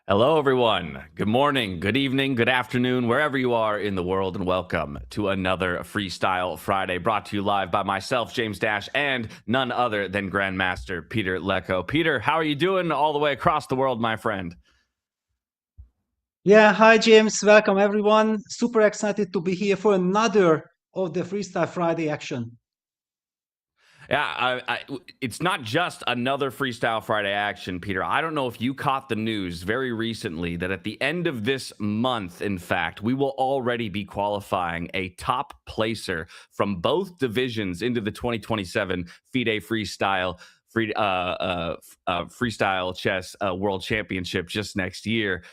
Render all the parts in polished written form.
Hello, everyone. Good morning, good evening, good afternoon, wherever you are in the world, and welcome to another Freestyle Friday brought to you live by myself, James Dash, and none other than Grandmaster Peter Lecco. Peter, how are you doing all the way across the world, my friend? Yeah, hi James, welcome everyone. Super excited to be here for another of the Freestyle Friday action. Yeah, it's not just another Freestyle Friday action, Peter. I don't know if you caught the news very recently that at the end of this month, in fact, we will already be qualifying a top placer from both divisions into the 2027 FIDE Freestyle Chess World Championship just next year.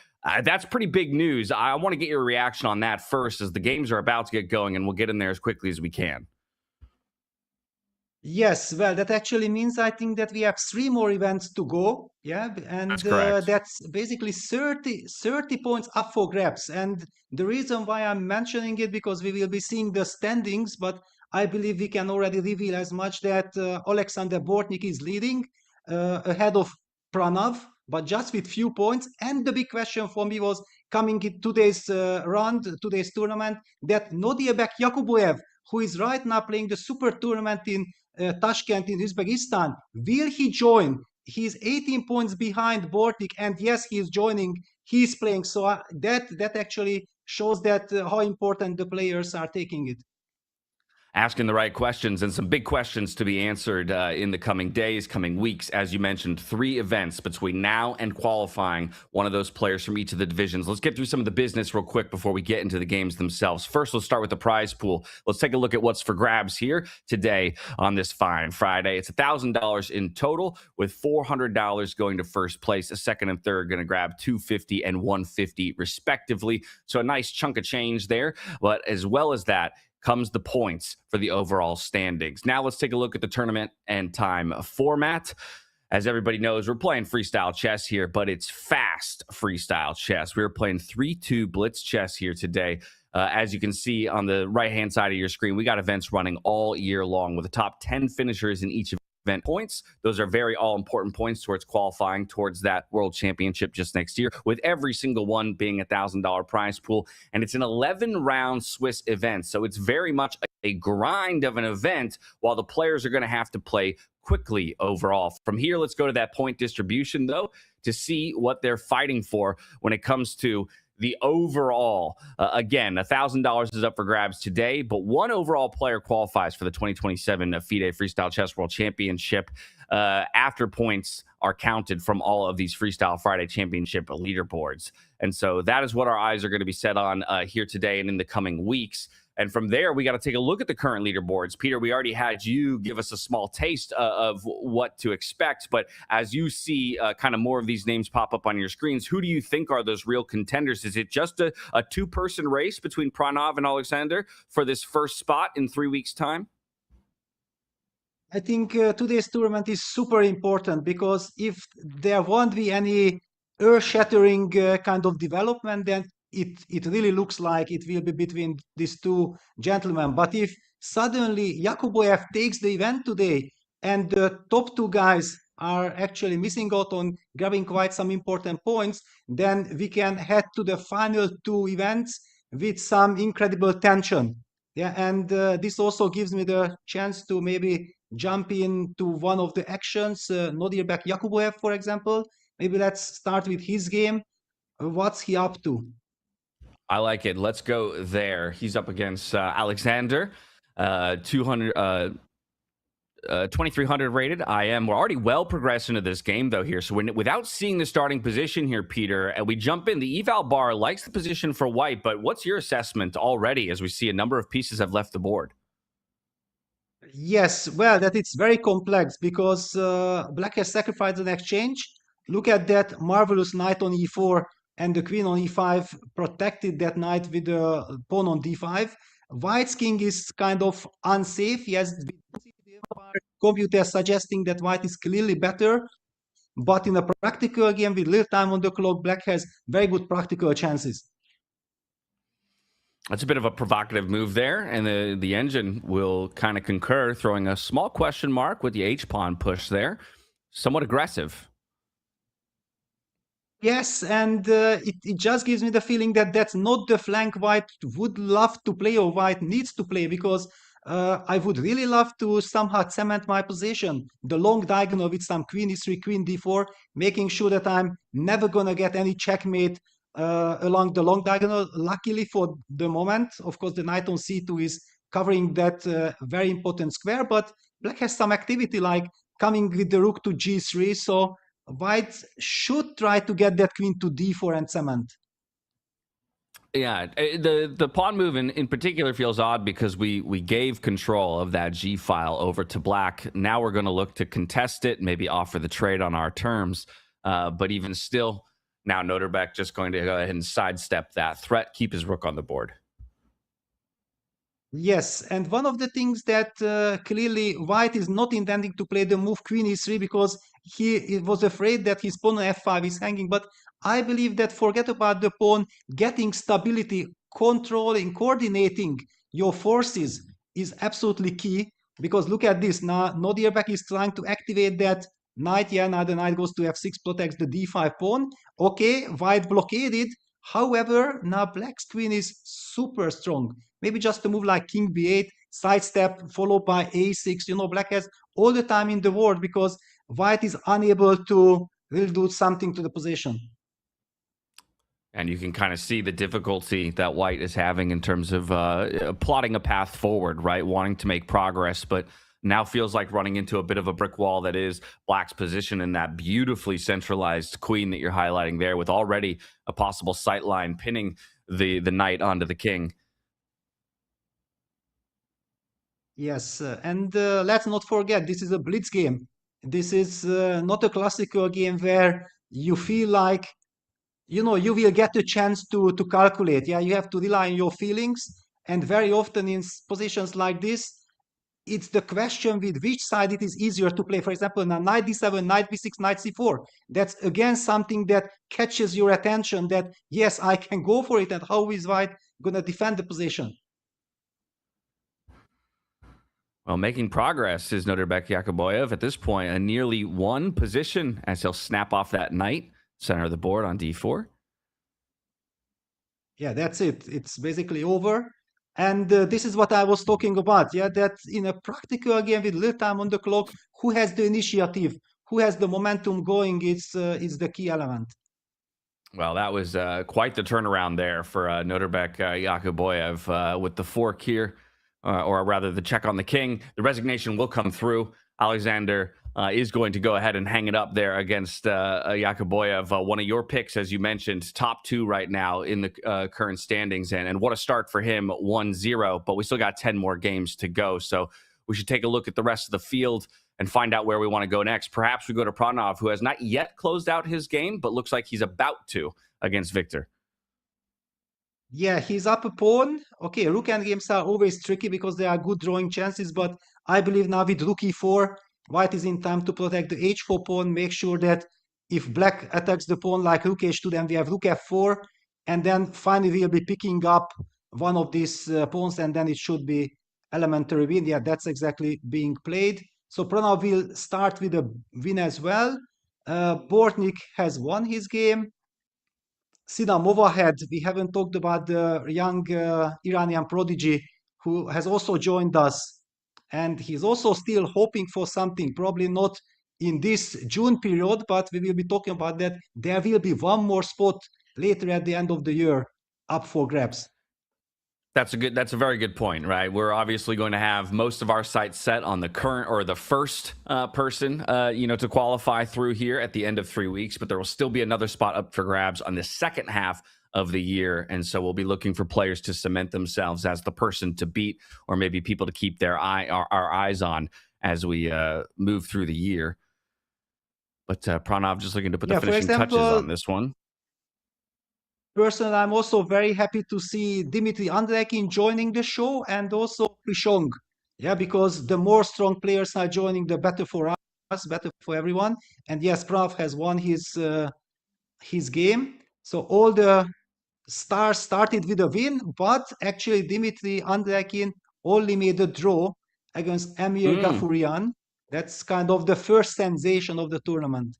That's pretty big news. I want to get your reaction on that first, as the games are about to get going, and we'll get in there as quickly as we can. Yes, well, that actually means I think that we have three more events to go. Yeah, That's and correct. that's basically 30 points up for grabs. And the reason why I'm mentioning it, because we will be seeing the standings, but I believe we can already reveal as much that Alexander Bortnik is leading ahead of Pranav, but just with few points. And the big question for me was coming in today's round, today's tournament, that Nodirbek Yakuboev, who is right now playing the super tournament in Tashkent in Uzbekistan. Will he join? He's 18 points behind Bortik, and yes, he's joining. He's playing. So that actually shows that how important the players are taking it. Asking the right questions, and some big questions to be answered in the coming days, coming weeks. As you mentioned, 3 events between now and qualifying one of those players from each of the divisions. Let's get through some of the business real quick before we get into the games themselves. First, let's start with the prize pool. Let's take a look at what's for grabs here today on this fine Friday. It's $1,000 in total, with $400 going to first place. A second and third going to grab $250 and $150 respectively. So a nice chunk of change there. But as well as that comes the points for the overall standings. Now let's take a look at the tournament and time format. As everybody knows, we're playing freestyle chess here, but it's fast freestyle chess. We're playing 3-2 Blitz chess here today. As you can see on the right-hand side of your screen, we got events running all year long with the top 10 finishers in each event points. Those are very all-important points towards qualifying towards that World Championship just next year, with every single one being a $1,000 prize pool. And it's an 11-round Swiss event, so it's very much a grind of an event, while the players are going to have to play quickly overall. From here, let's go to that point distribution, though, to see what they're fighting for when it comes to the overall. Again, $1,000 is up for grabs today, but one overall player qualifies for the 2027 FIDE Freestyle Chess World Championship after points are counted from all of these Freestyle Friday Championship leaderboards. And so that is what our eyes are going to be set on here today and in the coming weeks. And from there, we got to take a look at the current leaderboards. Peter, we already had you give us a small taste of what to expect. But as you see kind of more of these names pop up on your screens, who do you think are those real contenders? Is it just a two-person race between Pranav and Alexander for this first spot in 3 weeks' time? I think today's tournament is super important because if there won't be any earth-shattering kind of development, then it really looks like it will be between these two gentlemen. But if suddenly Yakuboev takes the event today and the top two guys are actually missing out on grabbing quite some important points, then we can head to the final two events with some incredible tension. Yeah, and this also gives me the chance to maybe jump into one of the actions, Nodirbek Yakuboev, for example. Maybe let's start with his game. What's he up to? I like it. Let's go there. He's up against Alexander, 2300 rated. We're already well progressed into this game, though, here. So without seeing the starting position here, Peter, and we jump in, the eval bar likes the position for white, but what's your assessment already as we see a number of pieces have left the board? Yes, well, that it's very complex because black has sacrificed an exchange. Look at that marvelous knight on e4 and the queen on e5 protected that knight with the pawn on d5. White's king is kind of unsafe. He has computer suggesting that white is clearly better, but in a practical game with little time on the clock, black has very good practical chances. That's a bit of a provocative move there, and the engine will kind of concur, throwing a small question mark with the h-pawn push there. Somewhat aggressive. Yes, and it just gives me the feeling that that's not the flank white would love to play or white needs to play, because I would really love to somehow cement my position. The long diagonal with some queen e3, queen d4, making sure that I'm never going to get any checkmate along the long diagonal. Luckily for the moment, of course, the knight on c2 is covering that very important square, but black has some activity like coming with the rook to g3, so white should try to get that queen to d4 and cement. Yeah, the pawn move in particular feels odd because we gave control of that G file over to black. Now we're going to look to contest it, maybe offer the trade on our terms. But even still, now Noterbeck just going to go ahead and sidestep that threat, keep his rook on the board. Yes, and one of the things that clearly white is not intending to play the move queen e3 because he was afraid that his pawn on f5 is hanging. But I believe that forget about the pawn, getting stability, controlling, coordinating your forces is absolutely key. Because look at this, now Noterbeck is trying to activate that knight. Yeah, now the knight goes to f6, protects the d5 pawn. Okay, white blockaded. However, now black's queen is super strong. Maybe just a move like king b8, sidestep, followed by a6. You know, black has all the time in the world because white is unable to really do something to the position. And you can kind of see the difficulty that white is having in terms of plotting a path forward, right? Wanting to make progress, but now feels like running into a bit of a brick wall that is black's position in that beautifully centralized queen that you're highlighting there, with already a possible sight line pinning the knight onto the king. Yes, and let's not forget, this is a blitz game. This is not a classical game where you feel like, you know, you will get a chance to calculate. Yeah, you have to rely on your feelings. And very often in positions like this, it's the question with which side it is easier to play. For example, now knight d7, knight b6, knight c4. That's again something that catches your attention that, yes, I can go for it. And how is white going to defend the position? Well, making progress is Noterbeck Yakuboyev at this point, a nearly one position as he'll snap off that knight, center of the board on d4. Yeah, that's it. It's basically over. And this is what I was talking about. Yeah, that in a practical game with little time on the clock, who has the initiative, who has the momentum going, it's the key element. Well, that was quite the turnaround there for Noterbeck Yakuboyev with the fork here, or rather the check on the king. The resignation will come through. Alexander is going to go ahead and hang it up there against Yakuboyev, one of your picks, as you mentioned, top two right now in the current standings. And what a start for him, 1-0. But we still got 10 more games to go. So we should take a look at the rest of the field and find out where we want to go next. Perhaps we go to Pranov, who has not yet closed out his game, but looks like he's about to against Victor. Yeah, he's up a pawn. Okay, rook end games are always tricky because there are good drawing chances, but I believe now with rook e4, white is in time to protect the h4 pawn, make sure that if black attacks the pawn like rook h2, then we have rook f4, and then finally we'll be picking up one of these pawns, and then it should be elementary win. Yeah, that's exactly being played. So Pranav will start with a win as well. Bortnik has won his game. Sina Movahed, we haven't talked about the young Iranian prodigy who has also joined us. And he's also still hoping for something, probably not in this June period, but we will be talking about that. There will be one more spot later at the end of the year up for grabs. That's a very good point, right? We're obviously going to have most of our sights set on the current or the first person, to qualify through here at the end of 3 weeks, but there will still be another spot up for grabs on the second half of the year. And so we'll be looking for players to cement themselves as the person to beat, or maybe people to keep our eyes on as we move through the year. But Pranav just looking to put the finishing touches on this one. Personally, I'm also very happy to see Dimitri Andrekin joining the show, and also Prishong. Yeah, because the more strong players are joining, the better for us, better for everyone. And yes, Prav has won his game. So all the stars started with a win, but actually Dimitri Andrekin only made a draw against Amir Gafurian. That's kind of the first sensation of the tournament.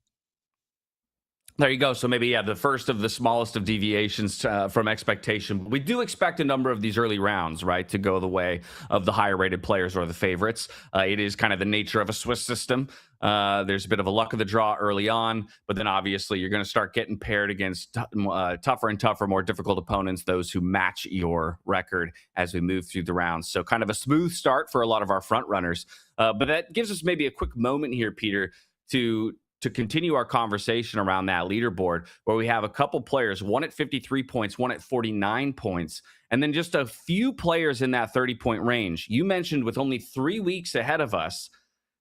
There you go. So maybe, yeah, the first of the smallest of deviations from expectation. We do expect a number of these early rounds, right, to go the way of the higher rated players or the favorites. It is kind of the nature of a Swiss system. There's a bit of a luck of the draw early on, but then obviously you're going to start getting paired against tougher and tougher, more difficult opponents, those who match your record as we move through the rounds. So kind of a smooth start for a lot of our front runners. But that gives us maybe a quick moment here, Peter, to continue our conversation around that leaderboard, where we have a couple players, one at 53 points, one at 49 points, and then just a few players in that 30-point range. You mentioned with only 3 weeks ahead of us,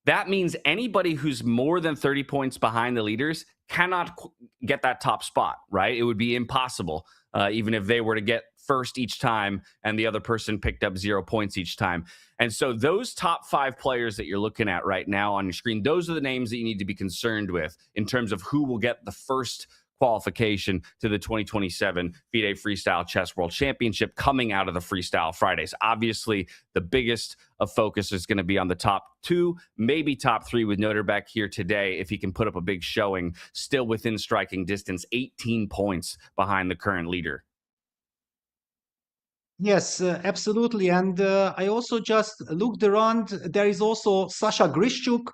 that means anybody who's more than 30 points behind the leaders cannot get that top spot, right? It would be impossible, even if they were to get first each time and the other person picked up 0 points each time. And so those top 5 players that you're looking at right now on your screen, those are the names that you need to be concerned with in terms of who will get the first qualification to the 2027 FIDE Freestyle Chess World Championship coming out of the Freestyle Fridays. Obviously, the biggest of focus is going to be on the top 2, maybe top 3 with Noterbeck here today, if he can put up a big showing, still within striking distance, 18 points behind the current leader. Yes, absolutely. And I also just looked around. There is also Sasha Grishchuk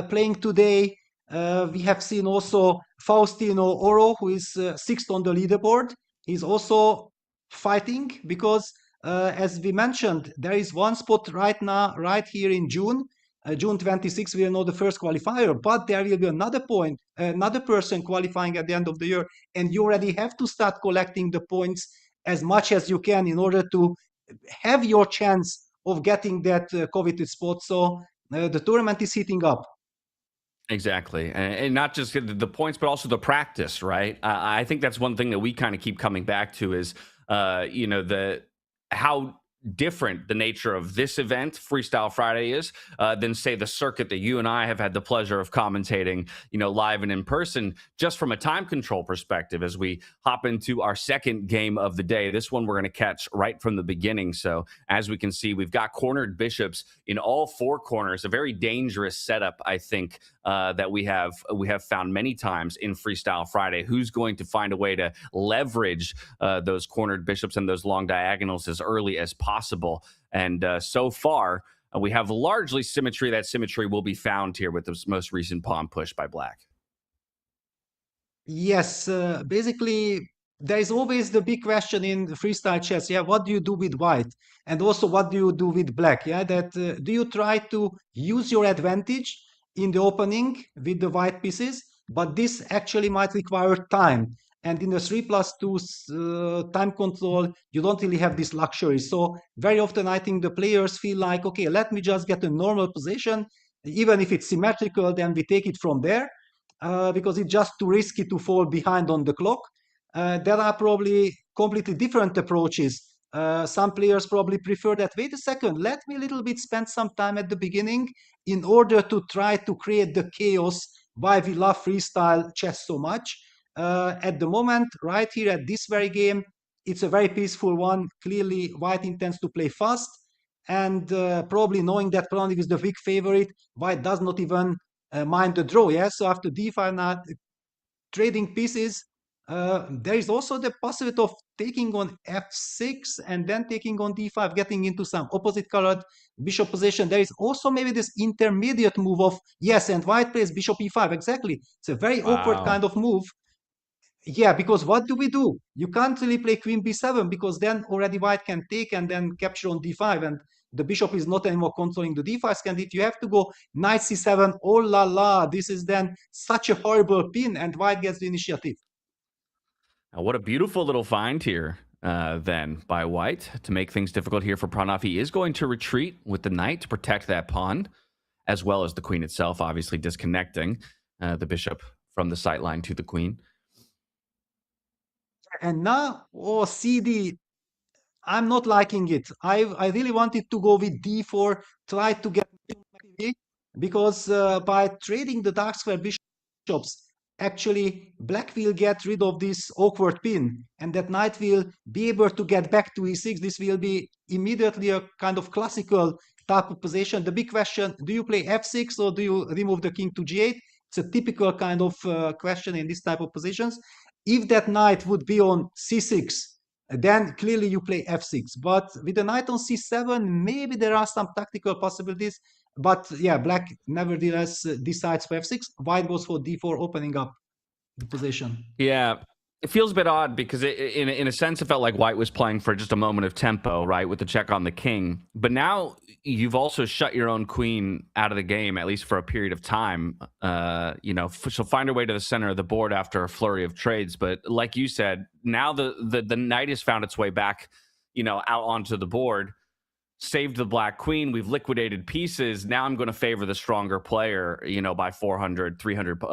playing today. We have seen also Faustino Oro, who is 6th on the leaderboard. He's also fighting because, as we mentioned, there is one spot right now, right here in June. June 26, we will know the first qualifier, but there will be another person qualifying at the end of the year, and you already have to start collecting the points as much as you can in order to have your chance of getting that coveted spot. So the tournament is heating up. Exactly. And not just the points, but also the practice, right? I think that's one thing that we kind of keep coming back to is, how different the nature of this event, Freestyle Friday, is than, say, the circuit that you and I have had the pleasure of commentating, live and in person, just from a time control perspective. As we hop into our second game of the day, this one we're going to catch right from the beginning. So as we can see, we've got cornered bishops in all 4 corners, a very dangerous setup, I think, that we have found many times in Freestyle Friday. Who's going to find a way to leverage those cornered bishops and those long diagonals as early as possible? And so far, we have largely symmetry. That symmetry will be found here with this most recent pawn push by Black. Yes, basically, there is always the big question in freestyle chess. Yeah, what do you do with white? And also, what do you do with black? Yeah, that do you try to use your advantage in the opening with the white pieces? But this actually might require time. And in the 3+2 time control, you don't really have this luxury. So very often, I think the players feel like, okay, let me just get a normal position. Even if it's symmetrical, then we take it from there. Because it's just too risky to fall behind on the clock. There are probably completely different approaches. Some players probably prefer that, wait a second, let me a little bit spend some time at the beginning in order to try to create the chaos why we love freestyle chess so much. At the moment, right here at this very game, it's a very peaceful one. Clearly, white intends to play fast. And probably knowing that Planic is the big favorite, white does not even mind the draw. Yeah, so after d5 now trading pieces, there is also the possibility of taking on f6 and then taking on d5, getting into some opposite colored bishop position. There is also maybe this intermediate move of, yes, and white plays bishop e5. Exactly, it's a very awkward kind of move. Yeah, because what do we do? You can't really play queen b7 because then already white can take and then capture on d5, and the bishop is not anymore controlling the d5 candidate. You have to go knight c7. Oh la la, this is then such a horrible pin, and white gets the initiative. Now, what a beautiful little find here, then, by white to make things difficult here for Pranav. He is going to retreat with the knight to protect that pawn, as well as the queen itself, obviously disconnecting the bishop from the sightline to the queen. And now, oh, cd, I'm not liking it. I really wanted to go with d4, try to get because by trading the dark square bishops, actually black will get rid of this awkward pin, and that knight will be able to get back to e6. This will be immediately a kind of classical type of position. The big question, do you play f6 or do you remove the king to g8? It's a typical kind of question in this type of positions. If that knight would be on c6, then clearly you play f6. But with the knight on c7, maybe there are some tactical possibilities. But yeah, black nevertheless decides for f6. White goes for d4, opening up the position. Yeah, it feels a bit odd because in a sense, it felt like white was playing for just a moment of tempo, right, with the check on the king. But now you've also shut your own queen out of the game, at least for a period of time. She'll find her way to the center of the board after a flurry of trades. But like you said, now the knight has found its way back, out onto the board. Saved the black queen. We've liquidated pieces. Now I'm going to favor the stronger player, by 400, 300,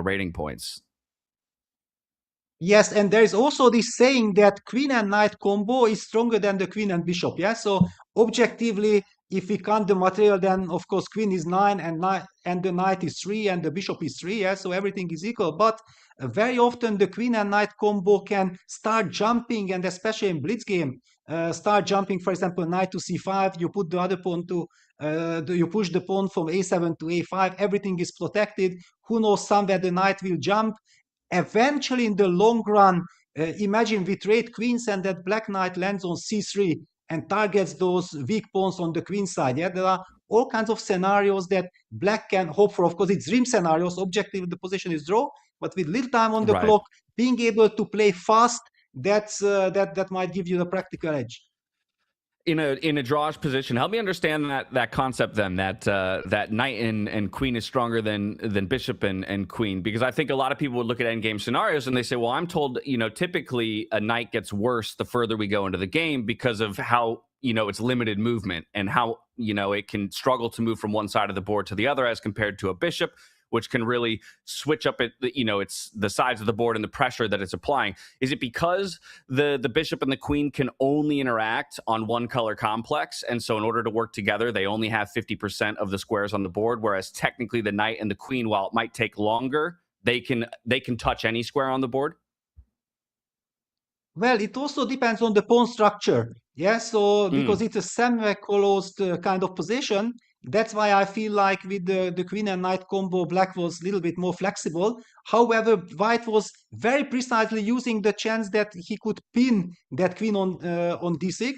rating points. Yes, and there is also this saying that queen and knight combo is stronger than the queen and bishop. Yeah, so objectively, if we count the material, then of course queen is 9 and the knight is 3 and the bishop is 3. Yeah, so everything is equal. But very often the queen and knight combo can start jumping, and especially in blitz game, start jumping. For example, knight to c5. You put the other pawn to you push the pawn from a7 to a5. Everything is protected. Who knows? Somewhere the knight will jump. Eventually, in the long run, imagine we trade queens and that black knight lands on c3 and targets those weak pawns on the queen side. Yeah, there are all kinds of scenarios that black can hope for. Of course, it's dream scenarios. Objectively, the position is draw, but with little time on the clock, being able to play fast, that might give you the practical edge. In a drawish position, help me understand that concept then, that knight and queen is stronger than bishop and queen, because I think a lot of people would look at endgame scenarios and they say, well, I'm told typically a knight gets worse the further we go into the game because of how it's limited movement and how it can struggle to move from one side of the board to the other as compared to a bishop, which can really switch up it's the sides of the board and the pressure that it's applying. Is it because the bishop and the queen can only interact on one color complex, and so in order to work together, they only have 50% of the squares on the board, whereas technically the knight and the queen, while it might take longer, they can touch any square on the board? Well, it also depends on the pawn structure. Yeah, so because it's a semi-closed kind of position, that's why I feel like with the queen and knight combo, black was a little bit more flexible. However, white was very precisely using the chance that he could pin that queen on d6.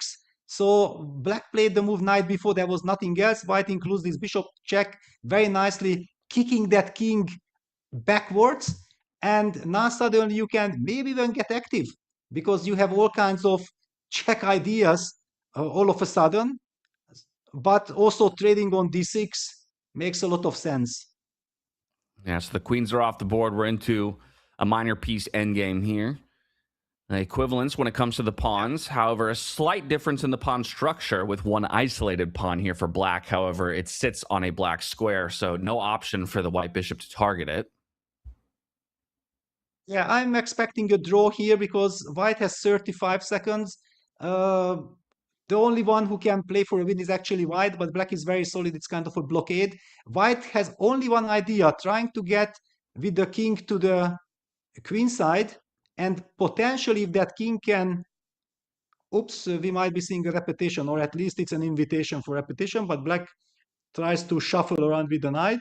So black played the move knight before there was nothing else. White includes this bishop check very nicely, kicking that king backwards. And now suddenly you can maybe even get active because you have all kinds of check ideas all of a sudden, but also trading on d6 makes a lot of sense. Yeah, so the queens are off the board. We're into a minor piece endgame here. The equivalence when it comes to the pawns. However, a slight difference in the pawn structure with one isolated pawn here for black. However, it sits on a black square, so no option for the white bishop to target it. Yeah, I'm expecting a draw here because white has 35 seconds. The only one who can play for a win is actually white, but black is very solid. It's kind of a blockade. White has only one idea, trying to get with the king to the queen side. And potentially if that king can... Oops, we might be seeing a repetition, or at least it's an invitation for repetition, but black tries to shuffle around with the knight.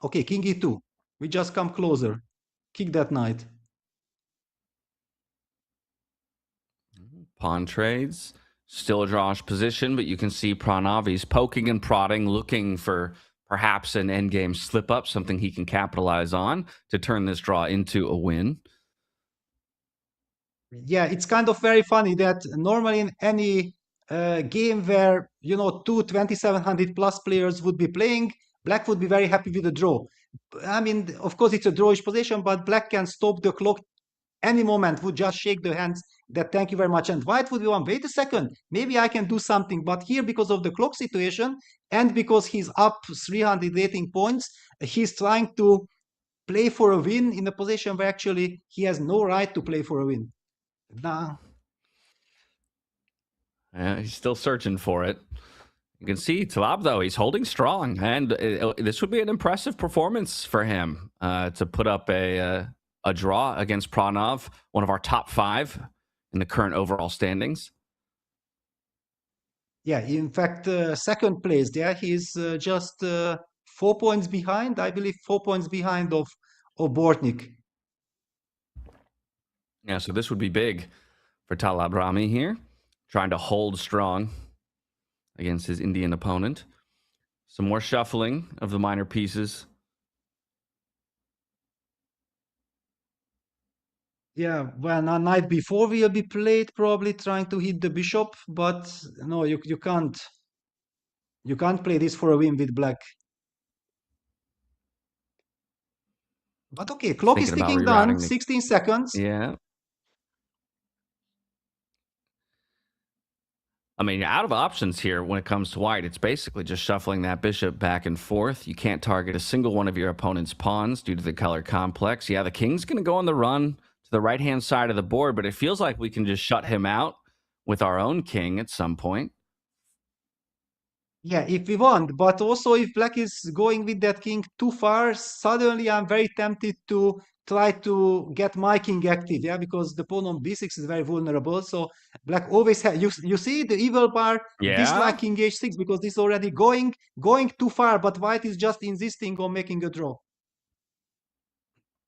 Okay, king e2. We just come closer. Kick that knight. Pawn trades. Still a drawish position, but you can see Pranavi's poking and prodding, looking for perhaps an endgame slip-up, something he can capitalize on to turn this draw into a win. Yeah, it's kind of very funny that normally in any game where, two 2700 plus players would be playing, black would be very happy with the draw. I mean, of course, it's a drawish position, but black can stop the clock any moment, would just shake the hands that thank you very much. And white would be one, wait a second, maybe I can do something. But here, because of the clock situation and because he's up 300 rating points, he's trying to play for a win in a position where actually he has no right to play for a win. Nah. Yeah, he's still searching for it. You can see Talab, though, he's holding strong. And this would be an impressive performance for him to put up a draw against Pranav, one of our top 5 in the current overall standings. Yeah, in fact, second place there. He's just 4 points behind, I believe 4 points behind of Bortnik. Yeah, so this would be big for Talabrami here, trying to hold strong against his Indian opponent. Some more shuffling of the minor pieces. Yeah, well, a knight before will be played, probably trying to hit the bishop, but no, you can't. You can't play this for a win with black. But okay, He's clock is thinking about ticking down, rerouting the 16 seconds. yeah. I mean, out of options here when it comes to white. It's basically just shuffling that bishop back and forth. You can't target a single one of your opponent's pawns due to the color complex. Yeah, the king's going to go on the run to the right-hand side of the board, but it feels like we can just shut him out with our own king at some point. Yeah, if we want, but also if black is going with that king too far, suddenly I'm very tempted to try to get my king active, yeah, because the pawn on b6 is very vulnerable. So black always has, you see the evil bar Yeah. dislike king h6 because this already going too far, but white is just insisting on making a draw.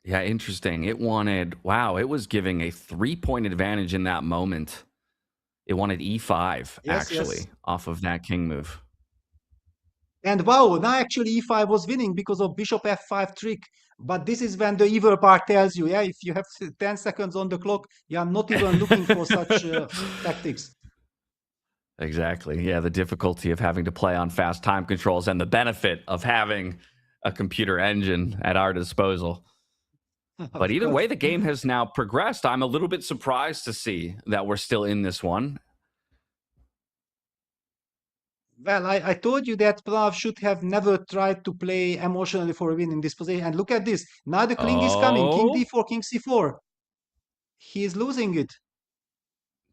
Yeah, interesting. It was giving a 3-point advantage in that moment. It wanted e5, Yes, actually, yes. off of that king move. And wow, now actually e5 was winning because of bishop f5 trick. But this is when the evil part tells you, yeah, if you have 10 seconds on the clock, you are not even looking for such tactics. Exactly. Yeah, the difficulty of having to play on fast time controls and the benefit of having a computer engine at our disposal. But Of either course. way, the game has now progressed. I'm a little bit surprised to see that we're still in this one. Well, I told you that Prav should have never tried to play emotionally for a win in this position. And look at this. Now the king is coming. King Oh, d4, king c4. He is losing it.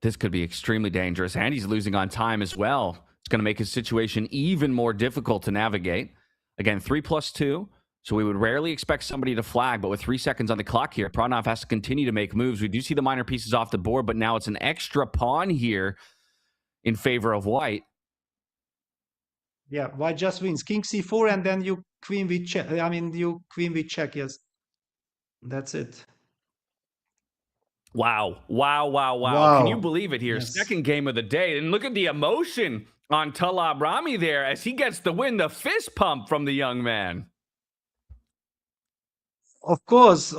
this could be extremely dangerous. And he's losing on time as well. It's going to make his situation even more difficult to navigate. Again, 3+2. So we would rarely expect somebody to flag, but with 3 seconds on the clock here, Pranov has to continue to make moves. We do see the minor pieces off the board, but now it's an extra pawn here in favor of white. Yeah, white just wins. King c4 and then you queen with check. I mean, you queen with check, yes. That's it. Wow. Can you Wow. believe it here? Yes. Second game of the day. And look at the emotion on Talabrami there as he gets the win, the fist pump from the young man. Of course,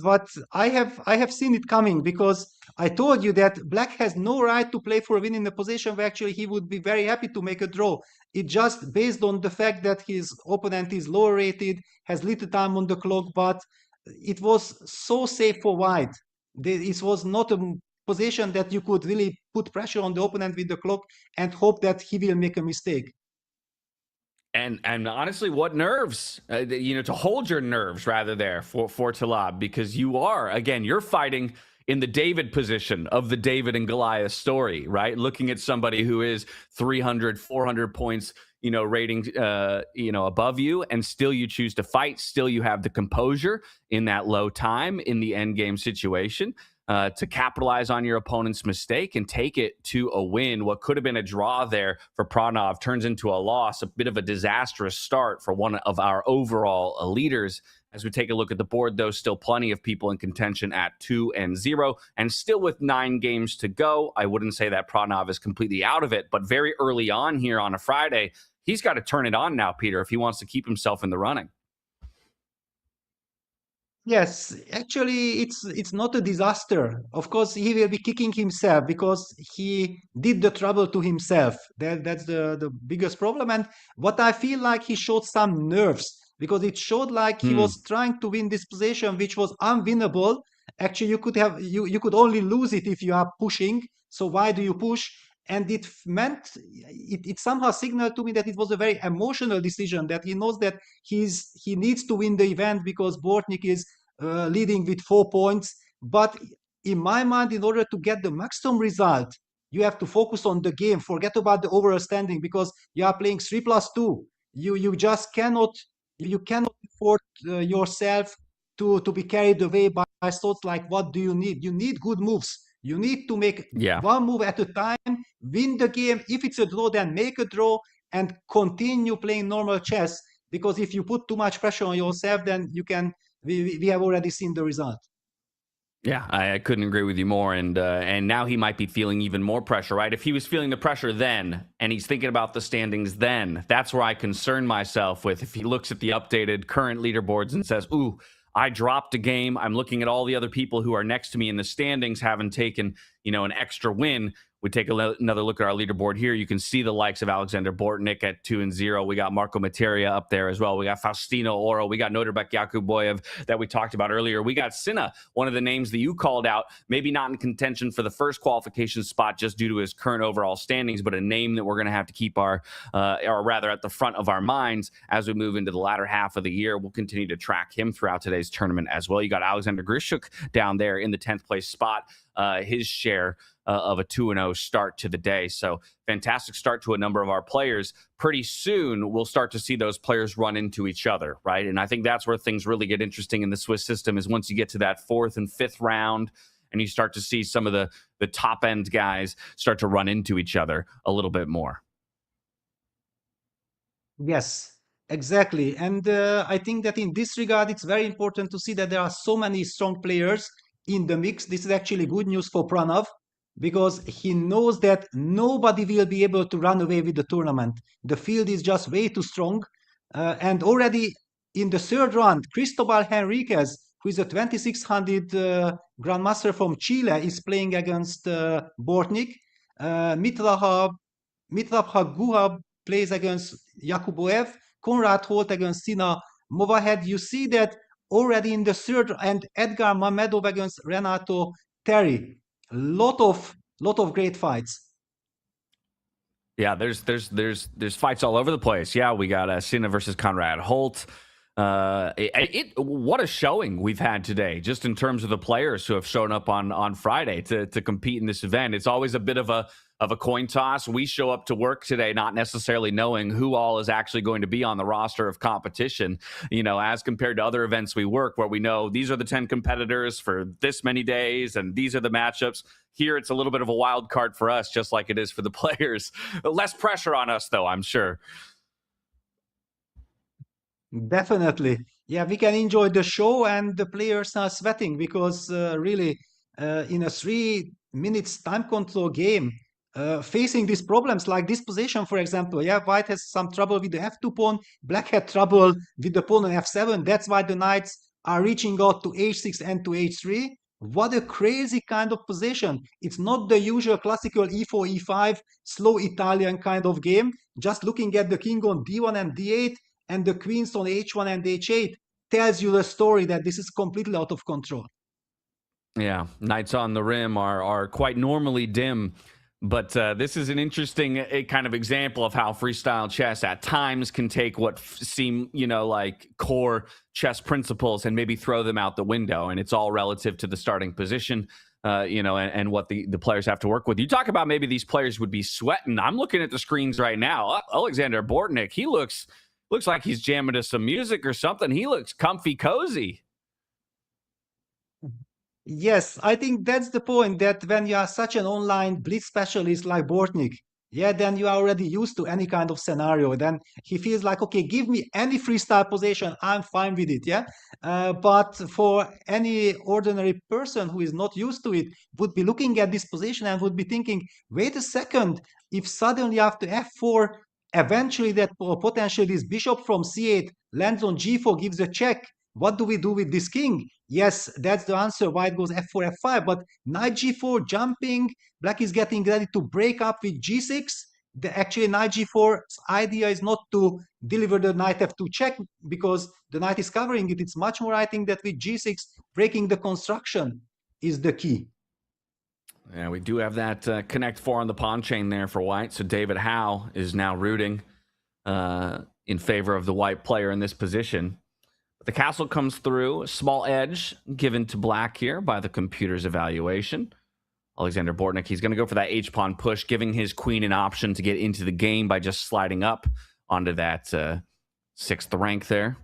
but I have seen it coming because I told you that black has no right to play for a win in a position where actually he would be very happy to make a draw. It just based on the fact that his opponent is lower rated, has little time on the clock, but it was so safe for white. It was not a position that you could really put pressure on the opponent with the clock and hope that he will make a mistake. And honestly, what nerves, to hold your nerves rather there for Talab, because you're fighting in the David position of the David and Goliath story, right? Looking at somebody who is 300, 400 points, rating, above you, and still you choose to fight. Still you have the composure in that low time in the end game situation. To capitalize on your opponent's mistake and take it to a win. What could have been a draw there for Pranov turns into a loss, a bit of a disastrous start for one of our overall leaders. As we take a look at the board, though, still plenty of people in contention at 2-0, and still with 9 games to go. I wouldn't say that Pranov is completely out of it, but very early on here on a Friday, he's got to turn it on now, Peter, if he wants to keep himself in the running. Yes, actually, it's not a disaster. Of course, he will be kicking himself because he did the trouble to himself. That's the biggest problem. And what I feel like he showed some nerves because it showed like he was trying to win this position, which was unwinnable. Actually, you could only lose it if you are pushing. So why do you push? And it somehow signaled to me that it was a very emotional decision, that he knows that he needs to win the event because Bortnik is leading with 4 points. But in my mind, in order to get the maximum result, you have to focus on the game. Forget about the overall standing because you are playing 3+2. You just cannot afford yourself to be carried away by thoughts like, what do you need? You need good moves. You need to make one move at a time, win the game. If it's a draw, then make a draw and continue playing normal chess. because if you put too much pressure on yourself, then we have already seen the result. Yeah, I couldn't agree with you more. And now he might be feeling even more pressure, right? If he was feeling the pressure then, and he's thinking about the standings then, that's where I concern myself with. If he looks at the updated current leaderboards and says, ooh, I dropped a game. I'm looking at all the other people who are next to me in the standings, haven't taken, an extra win. We take another look at our leaderboard here. You can see the likes of Alexander Bortnik at 2-0. We got Marco Materia up there as well. We got Faustino Oro. We got Norbert Yakuboyev that we talked about earlier. We got Sinner, one of the names that you called out, maybe not in contention for the first qualification spot just due to his current overall standings, but a name that we're going to have to keep or rather at the front of our minds as we move into the latter half of the year. We'll continue to track him throughout today's tournament as well. You got Alexander Grishuk down there in the 10th place spot. His share of a 2-0 start to the day. So fantastic start to a number of our players. Pretty soon, we'll start to see those players run into each other, right? And I think that's where things really get interesting in the Swiss system is once you get to that 4th and 5th round and you start to see some of the top-end guys start to run into each other a little bit more. Yes, exactly. And I think that in this regard, it's very important to see that there are so many strong players in the mix. This is actually good news for Pranav because he knows that nobody will be able to run away with the tournament. The field is just way too strong. And already in the 3rd round, Cristobal Henriquez, who is a 2600 Grandmaster from Chile, is playing against Bortnik. Mitrabha Guha plays against Yakuboev. Konrad Holt against Sina Movahed. You see that already in the 3rd, and Edgar Mamedov against Renato Terry. Lot of great fights. Yeah, there's fights all over the place. Yeah, we got Sina versus Konrad Holt. What a showing we've had today, just in terms of the players who have shown up on Friday to compete in this event. It's always a bit of a coin toss. We show up to work today not necessarily knowing who all is actually going to be on the roster of competition, as compared to other events we work where we know these are the 10 competitors for this many days and these are the matchups. Here, it's a little bit of a wild card for us, just like it is for the players. Less pressure on us, though, I'm sure. Definitely. Yeah, we can enjoy the show and the players are sweating because really in a 3 minutes time control game, facing these problems like this position, for example, yeah, White has some trouble with the f2 pawn, Black had trouble with the pawn on f7. That's why the knights are reaching out to h6 and to h3. What a crazy kind of position. It's not the usual classical e4, e5, slow Italian kind of game. Just looking at the king on d1 and d8, and the queens on h1 and h8 tells you the story that this is completely out of control. Yeah, knights on the rim are quite normally dim, but this is an interesting kind of example of how freestyle chess at times can take what seem, like core chess principles and maybe throw them out the window, and it's all relative to the starting position. And what the players have to work with. You talk about maybe these players would be sweating. I'm looking at the screens right now. Alexander Bortnik, he looks like he's jamming to some music or something. He looks comfy, cozy. Yes, I think that's the point, that when you are such an online blitz specialist like Bortnik, yeah, then you are already used to any kind of scenario. Then he feels like, okay, give me any freestyle position, I'm fine with it, yeah? But for any ordinary person who is not used to it, would be looking at this position and would be thinking, wait a second, if suddenly after f4, eventually that potentially this bishop from c8 lands on g4, gives a check, what do we do with this king? Yes, that's the answer. White goes f4, f5, but knight g4 jumping. Black is getting ready to break up with g6. Actually, knight g4's idea is not to deliver the knight f2 check because the knight is covering it. It's much more, I think, that with g6, breaking the construction is the key. Yeah, we do have that connect 4 on the pawn chain there for White. So David Howe is now rooting in favor of the White player in this position. The castle comes through, a small edge given to Black here by the computer's evaluation. Alexander Bortnik, he's going to go for that h-pawn push, giving his queen an option to get into the game by just sliding up onto that 6th rank there.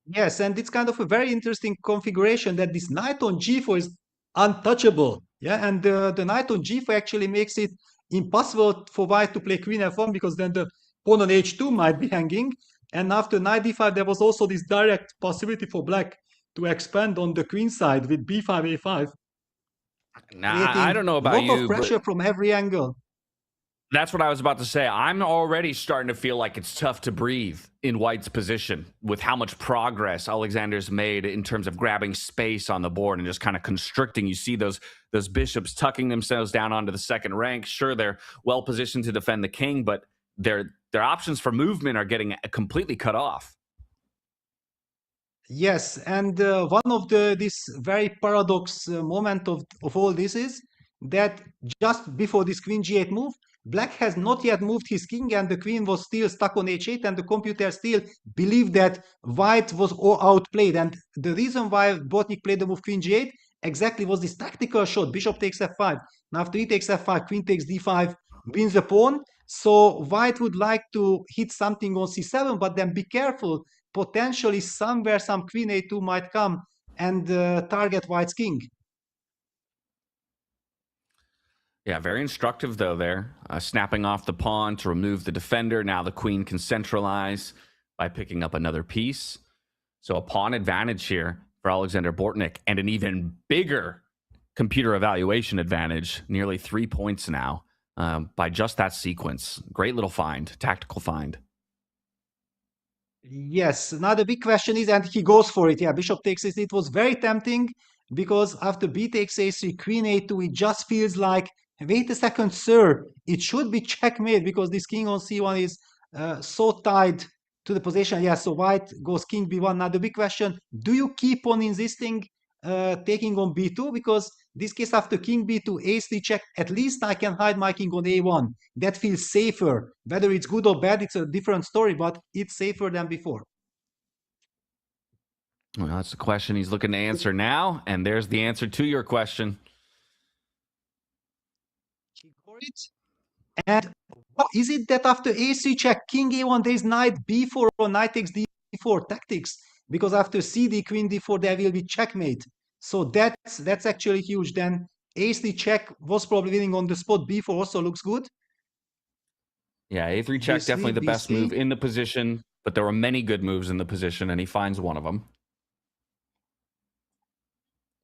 Yes, and it's kind of a very interesting configuration that this knight on g4 is untouchable. Yeah, and the knight on g4 actually makes it impossible for White to play queen f1 because then the pawn on h2 might be hanging. And after knight d5, there was also this direct possibility for black to expand on the queen side with b5, a5, Now, I creating don't know a about lot of you, but pressure from every angle. that's what I was about to say. I'm already starting to feel like it's tough to breathe in White's position with how much progress Alexander's made in terms of grabbing space on the board and just kind of constricting. You see those bishops tucking themselves down onto the second rank. Sure, they're well positioned to defend the king, but their options for movement are getting completely cut off. Yes, and one of this very paradox moment of all this is that just before this queen g8 move, black has not yet moved his king, and the queen was still stuck on h8, and the computer still believed that white was outplayed. And the reason why Botnik played the move queen g8 exactly was this tactical shot: bishop takes f5. Now after e takes f5, queen takes d5, wins the pawn. So white would like to hit something on c7, but then be careful. Potentially somewhere some queen a2 might come and target white's king. Yeah, very instructive though there. Snapping off the pawn to remove the defender. Now the queen can centralize by picking up another piece. So a pawn advantage here for Alexander Bortnik, and an even bigger computer evaluation advantage, nearly 3 points now, by just that sequence. Great little find, tactical find. Yes, now the big question is, and he goes for it. Yeah, bishop takes it. It was very tempting because after b takes a3, queen a2, it just feels like, wait a second, sir, it should be checkmate because this king on c1 is so tied to the position. Yeah, so white goes king b1. Now the big question, do you keep on insisting taking on b2? Because this case after king b2, a3 check, at least I can hide my king on a1. That feels safer. Whether it's good or bad, it's a different story, but it's safer than before. Well, that's the question he's looking to answer now, and there's the answer to your question. And is it that after a3 check, king a1, there's knight b4 or knight takes d4 tactics? Because after cd, queen d4, there will be checkmate. So that's actually huge. Then a3 check was probably winning on the spot. b4 also looks good. Yeah, a3 check, b3, definitely the best b3. move in the position, but there were many good moves in the position, and he finds one of them.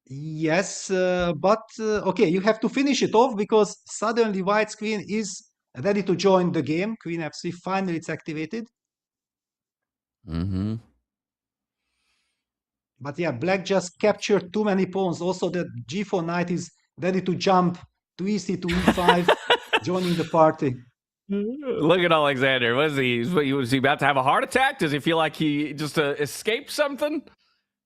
Yes, but okay, you have to finish it off because suddenly white's queen is ready to join the game. Queen f3, finally it's activated. Mm-hmm. But yeah, black just captured too many pawns. Also, the g4 knight is ready to jump to e3 to e5, joining the party. Look at Alexander. Was he about to have a heart attack? Does he feel like he just escaped something?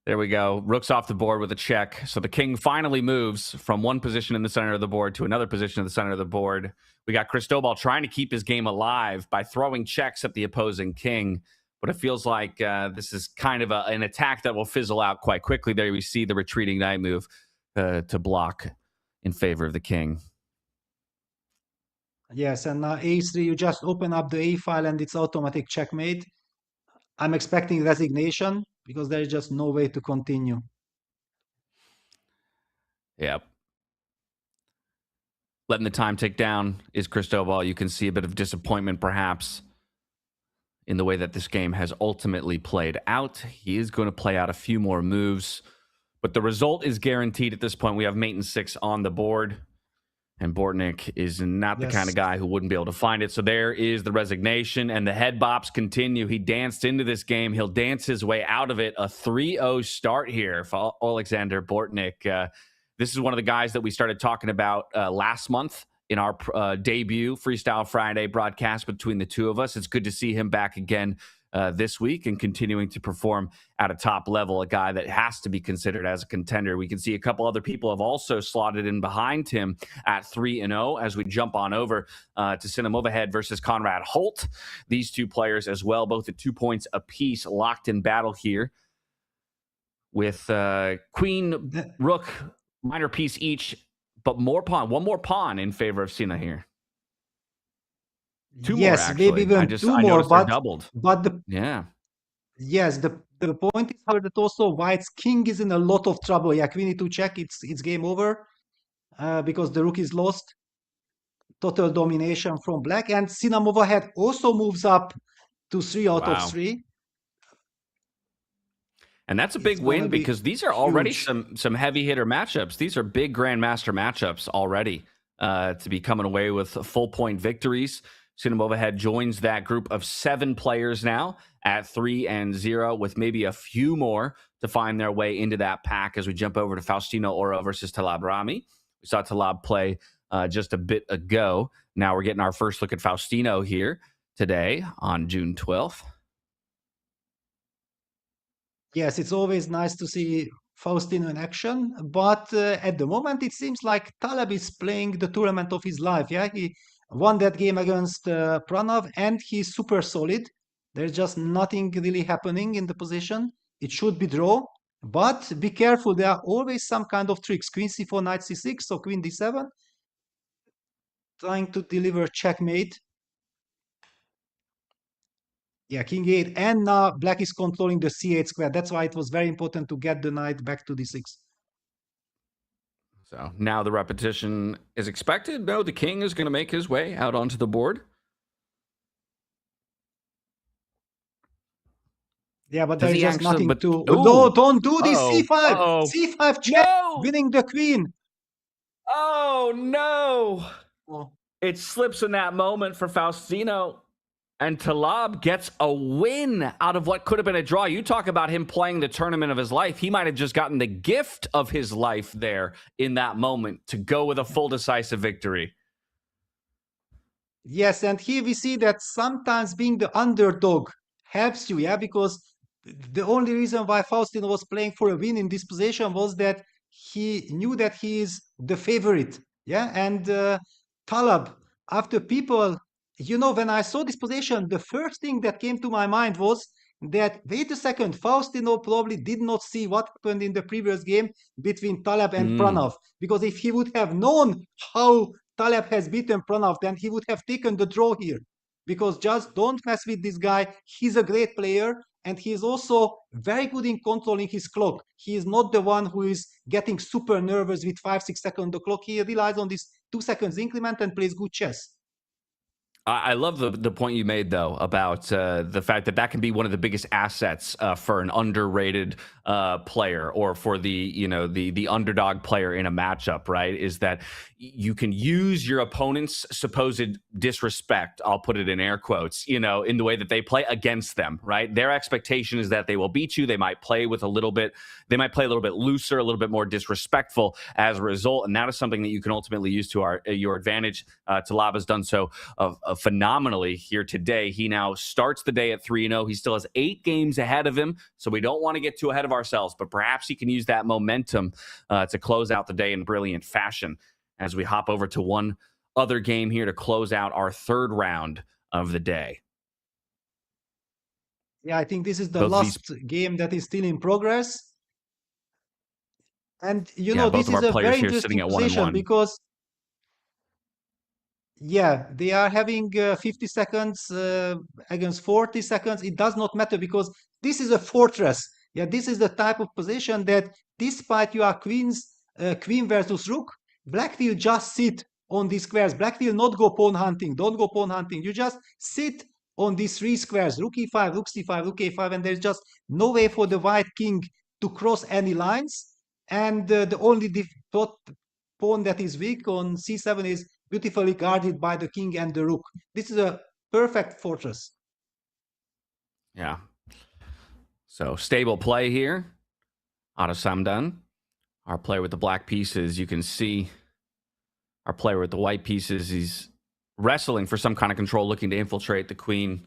There we go. Rook's off the board with a check. So the king finally moves from one position in the center of the board to another position in the center of the board. We got Cristobal trying to keep his game alive by throwing checks at the opposing king. But it feels like this is kind of an attack that will fizzle out quite quickly. There we see the retreating knight move to block in favor of the king. Yes, and now a3, you just open up the a file and it's automatic checkmate. I'm expecting resignation because there is just no way to continue. Yep. Letting the time tick down is Cristobal. You can see a bit of disappointment, perhaps, in the way that this game has ultimately played out. He is going to play out a few more moves, but the result is guaranteed at this point. We have mate and 6 on the board, and Bortnik is not the kind of guy who wouldn't be able to find it. So there is the resignation, and the head bops continue. He danced into this game. He'll dance his way out of it. A 3-0 start here for Alexander Bortnik. This is one of the guys that we started talking about last month in our debut Freestyle Friday broadcast between the two of us. It's good to see him back again this week and continuing to perform at a top level, a guy that has to be considered as a contender. We can see a couple other people have also slotted in behind him at 3-0 as we jump on over to Sinamovahead versus Conrad Holt. These two players as well, both at 2 points apiece, locked in battle here with queen, rook, minor piece each, but one more pawn in favor of Sina here. Two more, actually. Maybe even I two more, but doubled. But yeah. Yes, the point is however that also white's king is in a lot of trouble. Yeah, queen e2 check, it's game over because the rook is lost. total domination from black. And cinnamon overhead also moves up to 3 out of Wow. 3. And that's a It's big gonna win be because these are already huge. some heavy hitter matchups. These are big grandmaster matchups already to be coming away with full point victories. Cinnamon joins that group of 7 players now at 3-0, with maybe a few more to find their way into that pack as we jump over to Faustino Oro versus Talab Rami. We saw Talab play just a bit ago. Now we're getting our first look at Faustino here today on June 12th. Yes, it's always nice to see Faustino in action, but at the moment it seems like Talab is playing the tournament of his life. Yeah, he won that game against Pranav, and he's super solid. There's just nothing really happening in the position. It should be draw, but be careful. There are always some kind of tricks. Queen c4, knight c6, or queen d7, trying to deliver checkmate. Yeah, king 8, and now black is controlling the c8 square. That's why it was very important to get the knight back to d6. So now the repetition is expected. No, the king is going to make his way out onto the board. Yeah, but Does there's he just actually? nothing But to. ooh, No, don't do this. uh-oh, c5, uh-oh. c5 check, No! winning the queen. Oh no! Oh. It slips in that moment for Faustino, and Talab gets a win out of what could have been a draw. You talk about him playing the tournament of his life. He might have just gotten the gift of his life there in that moment to go with a full decisive victory. Yes, and here we see that sometimes being the underdog helps you, yeah, because the only reason why Faustino was playing for a win in this position was that he knew that he is the favorite, yeah, and Talab, after people, when I saw this position, the first thing that came to my mind was that, wait a second, Faustino probably did not see what happened in the previous game between Talab and Pranav, because if he would have known how Taleb has beaten Pranav, then he would have taken the draw here. Because just don't mess with this guy. He's a great player, and he is also very good in controlling his clock. He is not the one who is getting super nervous with 5-6 seconds on the clock. He relies on this 2 seconds increment and plays good chess. I love the point you made, though, about the fact that that can be one of the biggest assets for an underrated player, or for the underdog player in a matchup, right? Is that you can use your opponent's supposed disrespect, I'll put it in air quotes, in the way that they play against them, right? Their expectation is that they will beat you. They might play a little bit looser, a little bit more disrespectful as a result. And that is something that you can ultimately use to your advantage. Talab has done so phenomenally here today. He now starts the day at 3-0. He still has 8 games ahead of him, so we don't want to get too ahead of ourselves, but perhaps he can use that momentum to close out the day in brilliant fashion as we hop over to one other game here to close out our 3rd round of the day. Yeah, I think this is the last game that is still in progress. And, both this of is our a players very here sitting interesting at 1-1. position because yeah, they are having 50 seconds against 40 seconds. It does not matter because this is a fortress. Yeah, this is the type of position that, despite you are queen versus rook, black will just sit on these squares. Black will not go pawn hunting. Don't go pawn hunting. You just sit on these 3 squares: rook e5, rook c5, rook a5, and there's just no way for the white king to cross any lines. And the only pawn that is weak on c7 is beautifully guarded by the king and the rook. This is a perfect fortress. Yeah. So stable play here out of Samdan. Our player with the black pieces, you can see our player with the white pieces, he's wrestling for some kind of control, looking to infiltrate the queen,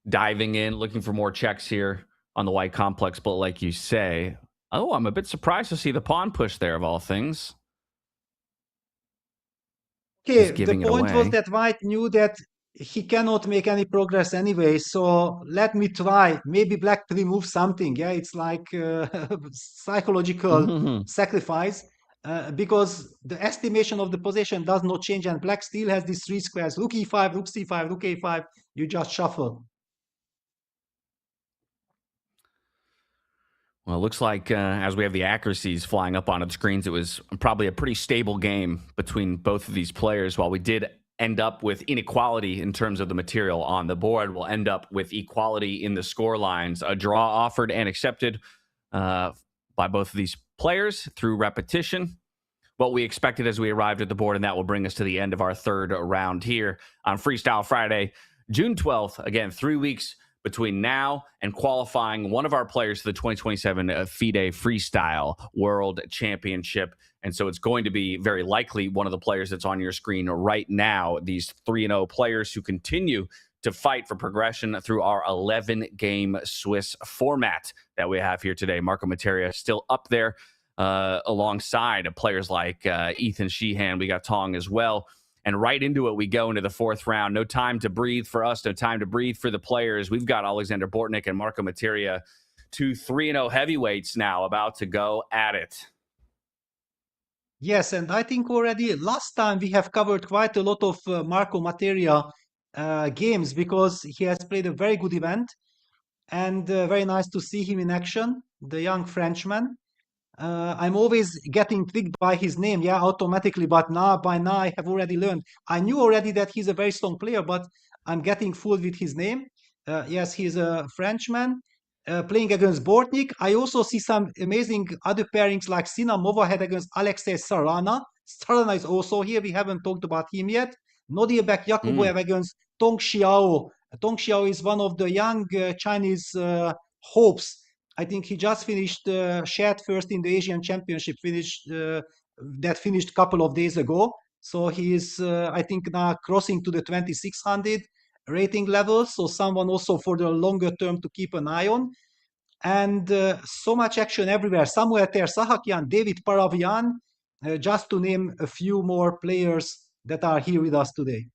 diving in, looking for more checks here on the white complex. But like you say, I'm a bit surprised to see the pawn push there, of all things. Okay, the point was that white knew that he cannot make any progress anyway, so let me try. Maybe black remove something. Yeah, it's like psychological sacrifice, because the estimation of the position does not change, and black still has these 3 squares: rook e5, rook c5, rook a5. You just shuffle. Well, it looks like as we have the accuracies flying up on the screens, it was probably a pretty stable game between both of these players. While we did end up with inequality in terms of the material on the board. We'll end up with equality in the score lines. A draw offered and accepted by both of these players through repetition. What we expected as we arrived at the board, and that will bring us to the end of our third round here on Freestyle Friday, June 12th. Again, 3 weeks between now and qualifying one of our players to the 2027 FIDE Freestyle World Championship. And so it's going to be very likely one of the players that's on your screen right now, these 3-0 players who continue to fight for progression through our 11-game Swiss format that we have here today. Marco Materia still up there alongside players like Ethan Sheehan. We got Tong as well. And right into it we go into the fourth round. No time to breathe for us, no time to breathe for the players. We've got Alexander Bortnik and Marco Materia, two 3-0 heavyweights now about to go at it. Yes, and I think already last time we have covered quite a lot of Marco Materia games because he has played a very good event and very nice to see him in action, the young Frenchman. I'm always getting tricked by his name, yeah, automatically, but by now I have already learned. I knew already that he's a very strong player, but I'm getting fooled with his name. Yes, he's a Frenchman playing against Bortnik. I also see some amazing other pairings like Sina Movahed against Alexei Sarana. Sarana is also here. We haven't talked about him yet. Nodirbek Yakuboev against Tong Xiao. Tong Xiao is one of the young Chinese hopes. I think he just finished shared first in the Asian Championship, finished a couple of days ago. So he is, I think, now crossing to the 2600 rating level. So someone also for the longer term to keep an eye on. And so much action everywhere. Samuel Tersahakian, David Paravian, just to name a few more players that are here with us today.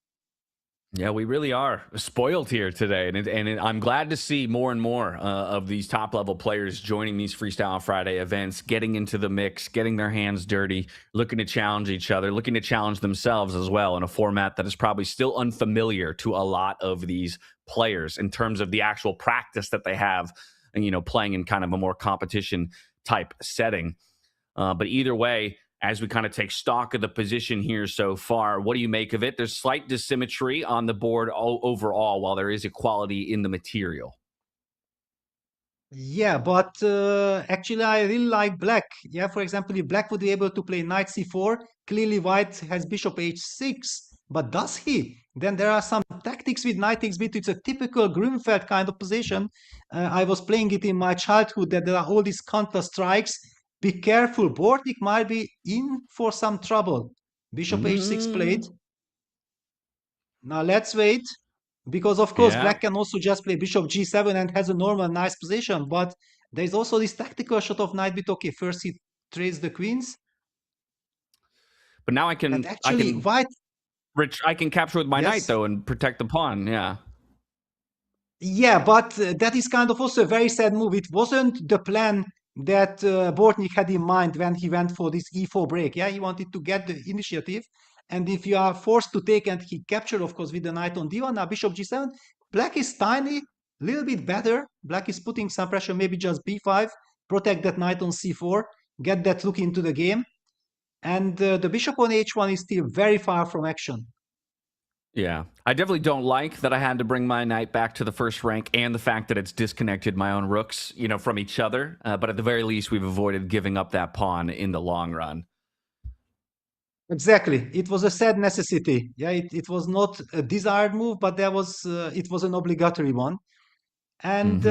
Yeah, we really are spoiled here today. And I'm glad to see more and more of these top-level players joining these Freestyle Friday events, getting into the mix, getting their hands dirty, looking to challenge each other, looking to challenge themselves as well in a format that is probably still unfamiliar to a lot of these players in terms of the actual practice that they have, playing in kind of a more competition-type setting. But either way, as we kind of take stock of the position here so far, what do you make of it? There's slight dissymmetry on the board overall, while there is equality in the material. Yeah, but actually I really like black. Yeah, for example, if black would be able to play knight c4, clearly white has bishop h6. But does he? Then there are some tactics with knight x-bit. It's a typical Grunfeld kind of position. I was playing it in my childhood, that there are all these counter strikes. Be careful, Bortnik might be in for some trouble. Bishop h6 played. Now let's wait, because of course black can also just play bishop g7 and has a normal nice position, but there's also this tactical shot of knight bit. Okay, first he trades the queens. But now I can white... I can capture with my knight though and protect the pawn, yeah. Yeah, but that is kind of also a very sad move. It wasn't the plan that Bortnik had in mind when he went for this e4 break. Yeah, he wanted to get the initiative. And if you are forced to take, and he captured, of course, with the knight on d1, now bishop g7, black is tiny, a little bit better. Black is putting some pressure, maybe just b5, protect that knight on c4, get that look into the game. And the bishop on h1 is still very far from action. Yeah, I definitely don't like that I had to bring my knight back to the first rank, and the fact that it's disconnected my own rooks, from each other. But at the very least, we've avoided giving up that pawn in the long run. Exactly. It was a sad necessity. Yeah, it was not a desired move, but it was an obligatory one. And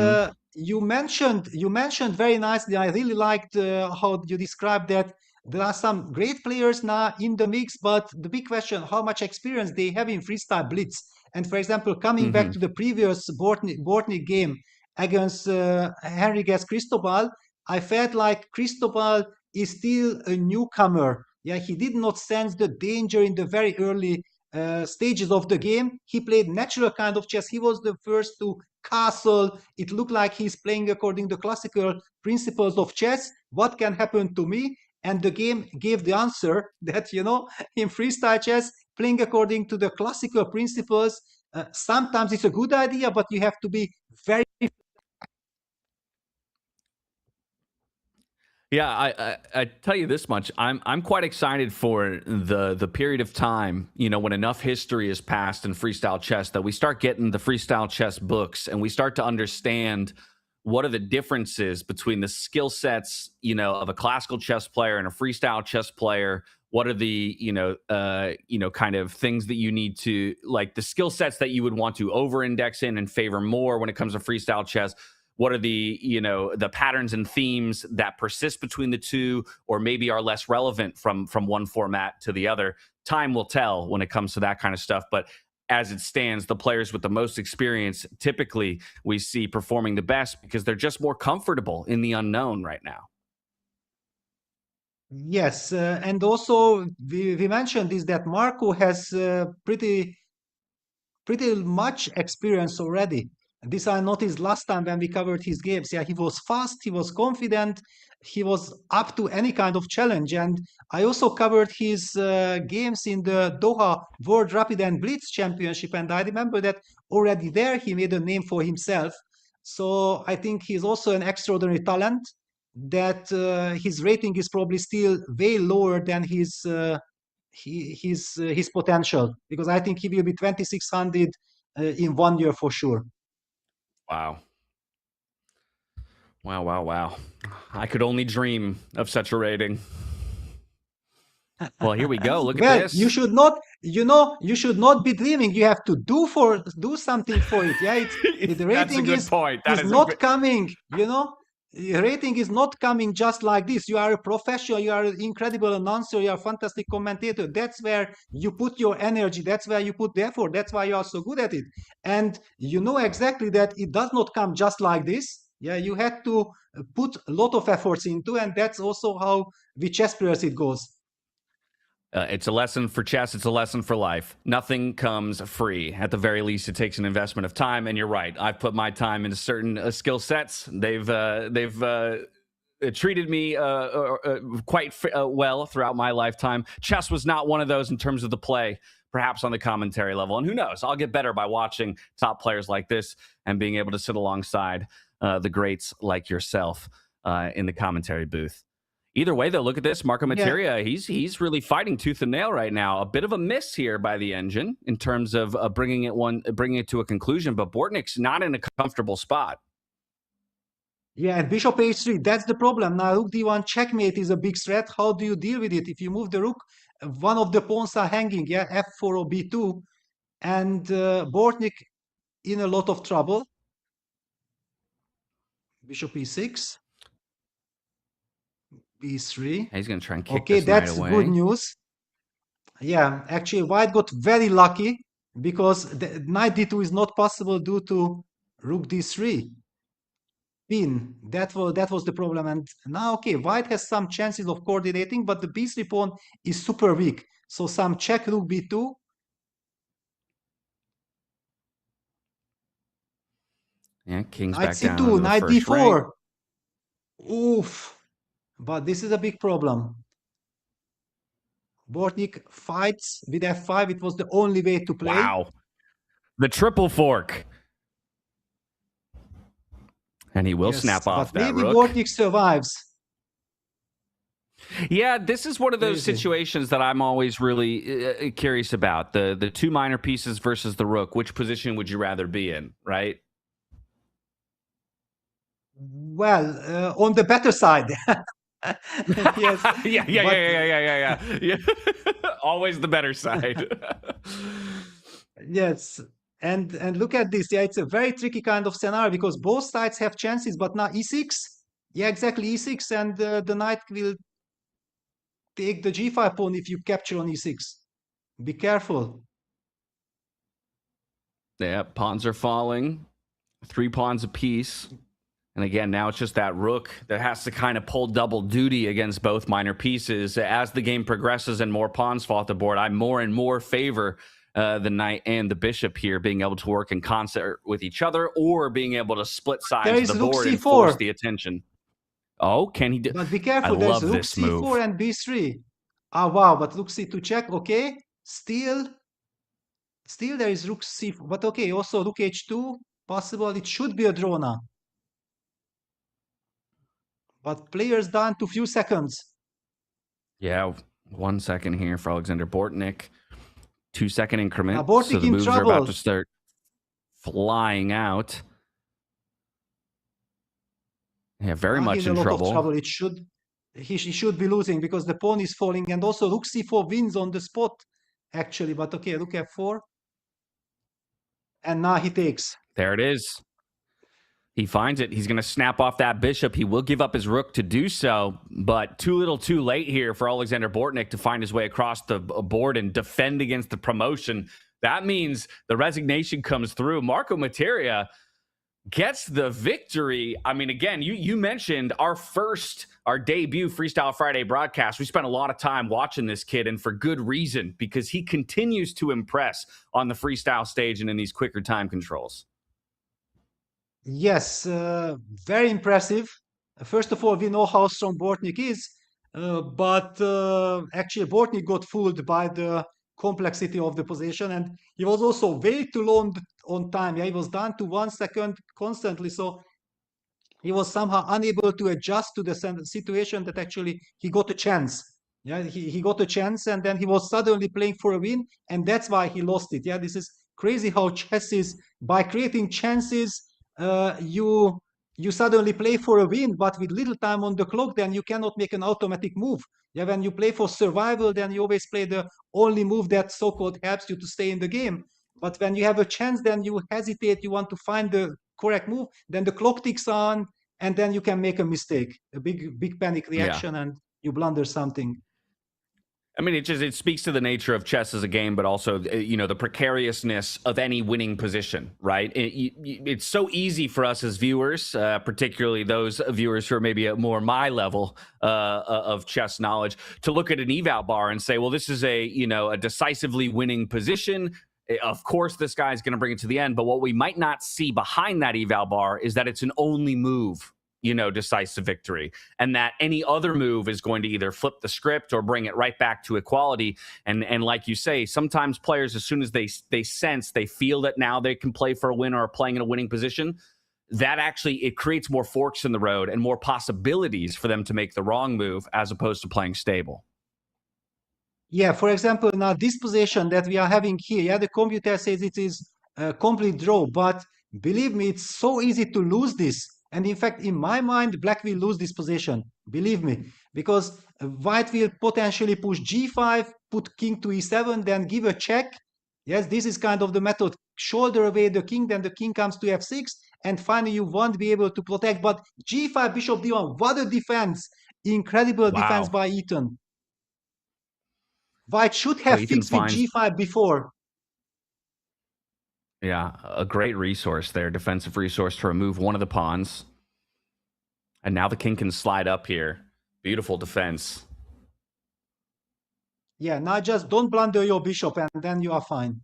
you mentioned very nicely, I really liked how you described that there are some great players now in the mix, but the big question, how much experience they have in Freestyle Blitz. And for example, coming back to the previous Bortnik game against Henry against Cristobal, I felt like Cristobal is still a newcomer. Yeah, he did not sense the danger in the very early stages of the game. He played natural kind of chess. He was the first to castle. It looked like he's playing according to classical principles of chess. What can happen to me? And the game gave the answer that, in freestyle chess, playing according to the classical principles, sometimes it's a good idea, but you have to be very... Yeah, I tell you this much. I'm quite excited for the period of time, when enough history has passed in freestyle chess that we start getting the freestyle chess books and we start to understand what are the differences between the skill sets, of a classical chess player and a freestyle chess player. What are the, kind of things that you need to, like, the skill sets that you would want to over index in and favor more when it comes to freestyle chess? What are the, the patterns and themes that persist between the two, or maybe are less relevant from one format to the other? Time will tell when it comes to that kind of stuff. But as it stands, the players with the most experience typically we see performing the best because they're just more comfortable in the unknown right now. Yes, and also we mentioned is that Marco has pretty much experience already. This I noticed last time when we covered his games. Yeah, he was fast, he was confident, he was up to any kind of challenge. And I also covered his games in the Doha World Rapid and Blitz Championship, and I remember that already there he made a name for himself. So I think he's also an extraordinary talent. That his rating is probably still way lower than his potential, because I think he will be 2600 in 1 year for sure. Wow. Wow, wow, wow. I could only dream of such a rating. Well, here we go. Look at Well, this. you should not be dreaming. You have to do something for it. Yeah, the That's a rating good point. That is is not coming. Rating is not coming just like this. You are a professional. You are an incredible announcer. You are a fantastic commentator. That's where you put your energy. That's where you put the effort. That's why you are so good at it. And you know exactly that it does not come just like this. Yeah, you had to put a lot of efforts into, and that's also how with chess players it goes. It's a lesson for chess. It's a lesson for life. Nothing comes free. At the very least, it takes an investment of time. And you're right. I've put my time into certain skill sets. They've treated me quite well throughout my lifetime. Chess was not one of those in terms of the play, perhaps on the commentary level. And who knows? I'll get better by watching top players like this and being able to sit alongside the greats like yourself in the commentary booth. Either way, though, look at this. Marco Yeah, Materia, he's really fighting tooth and nail right now. A bit of a miss here by the engine in terms of bringing it to a conclusion. But Bortnik's not in a comfortable spot. yeah, and bishop h3, that's the problem. Now rook d1 checkmate is a big threat. How do you deal with it? If you move the rook, one of the pawns are hanging, yeah, f4 or b2, and Bortnik in a lot of trouble. Bishop e6, b3. He's going to try and kick Okay, this knight that's good away. news. Yeah, actually, white got very lucky because the knight d2 is not possible due to rook d3. Pin. That was the problem. And now, okay, white has some chances of coordinating, but the b3 pawn is super weak. So some check rook b2. Yeah, king's Knight back down c2, into the knight first rank. d4. Oof. But this is a big problem. Bortnik fights with f5. It was the only way to play. Wow. The triple fork. And he will snap off but that maybe rook. Bortnik survives. Yeah, this is one of those Crazy. situations that I'm always really curious about. The two minor pieces versus the rook. Which position would you rather be in, right? Well, on the better side. Yes. Yeah. Always the better side. Yes. And look at this. Yeah, it's a very tricky kind of scenario because both sides have chances, but now e6. Yeah, exactly, e6, and the knight will take the g5 pawn if you capture on e6. Be careful. Yeah, pawns are falling. 3 pawns apiece. And again, now it's just that rook that has to kind of pull double duty against both minor pieces. As the game progresses and more pawns fall off the board, I more and more favor the knight and the bishop here being able to work in concert with each other or being able to split sides of the board and force the attention. Oh, can he do? But be careful, I there's love rook this c4 move. and b3. Ah, wow, but rook c2 check, okay. Still there is rook c4, but okay, also rook h2, possible. It should be a draw now. but players down to few seconds. Yeah, 1 second here for Alexander Bortnik. 2 second increment. Now, Bortnik so the in moves are about trouble. to start flying out. Yeah, very much In in a lot trouble. of trouble. He should be losing because the pawn is falling, and also rook c4 wins on the spot, actually. But okay, rook f4, and now he takes. There it is. He finds it. He's going to snap off that bishop. He will give up his rook to do so, but too little too late here for Alexander Bortnik to find his way across the board and defend against the promotion. That means the resignation comes through. Marco Materia gets the victory. I mean, again, you mentioned our debut Freestyle Friday broadcast. We spent a lot of time watching this kid, and for good reason, because he continues to impress on the freestyle stage and in these quicker time controls. Yes, very impressive. First of all, we know how strong Bortnik is, but actually Bortnik got fooled by the complexity of the position, and he was also way too long on time. Yeah, he was down to 1 second constantly, so he was somehow unable to adjust to the situation that actually he got a chance. Yeah, he got a chance, and then he was suddenly playing for a win, and that's why he lost it. Yeah, this is crazy how chess is. By creating chances, you suddenly play for a win, but with little time on the clock, then you cannot make an automatic move. Yeah, when you play for survival, then you always play the only move that so-called helps you to stay in the game. But when you have a chance, then you hesitate, you want to find the correct move, then the clock ticks on, and then you can make a mistake, a big panic reaction, and you blunder something. I mean, it speaks to the nature of chess as a game, but also, the precariousness of any winning position, right? It's so easy for us as viewers, particularly those viewers who are maybe at more my level of chess knowledge, to look at an eval bar and say, well, this is a decisively winning position. Of course, this guy's going to bring it to the end. But what we might not see behind that eval bar is that it's an only move, decisive victory, and that any other move is going to either flip the script or bring it right back to equality. And like you say, sometimes players, as soon as they feel that now they can play for a win or are playing in a winning position, that actually, it creates more forks in the road and more possibilities for them to make the wrong move as opposed to playing stable. Yeah, for example, now this position that we are having here, yeah, the computer says it is a complete draw, but believe me, it's so easy to lose this. And in fact, in my mind, black will lose this position, believe me, because white will potentially push g5, put king to e7, then give a check. Yes, this is kind of the method. Shoulder away the king, then the king comes to f6, and finally you won't be able to protect. But g5, bishop d1, what a defense. Incredible defense by Ethan. White should have fixed with g5 before. Yeah, a great resource there, defensive resource to remove one of the pawns. And now the king can slide up here. Beautiful defense. Yeah, now just don't blunder your bishop and then you are fine.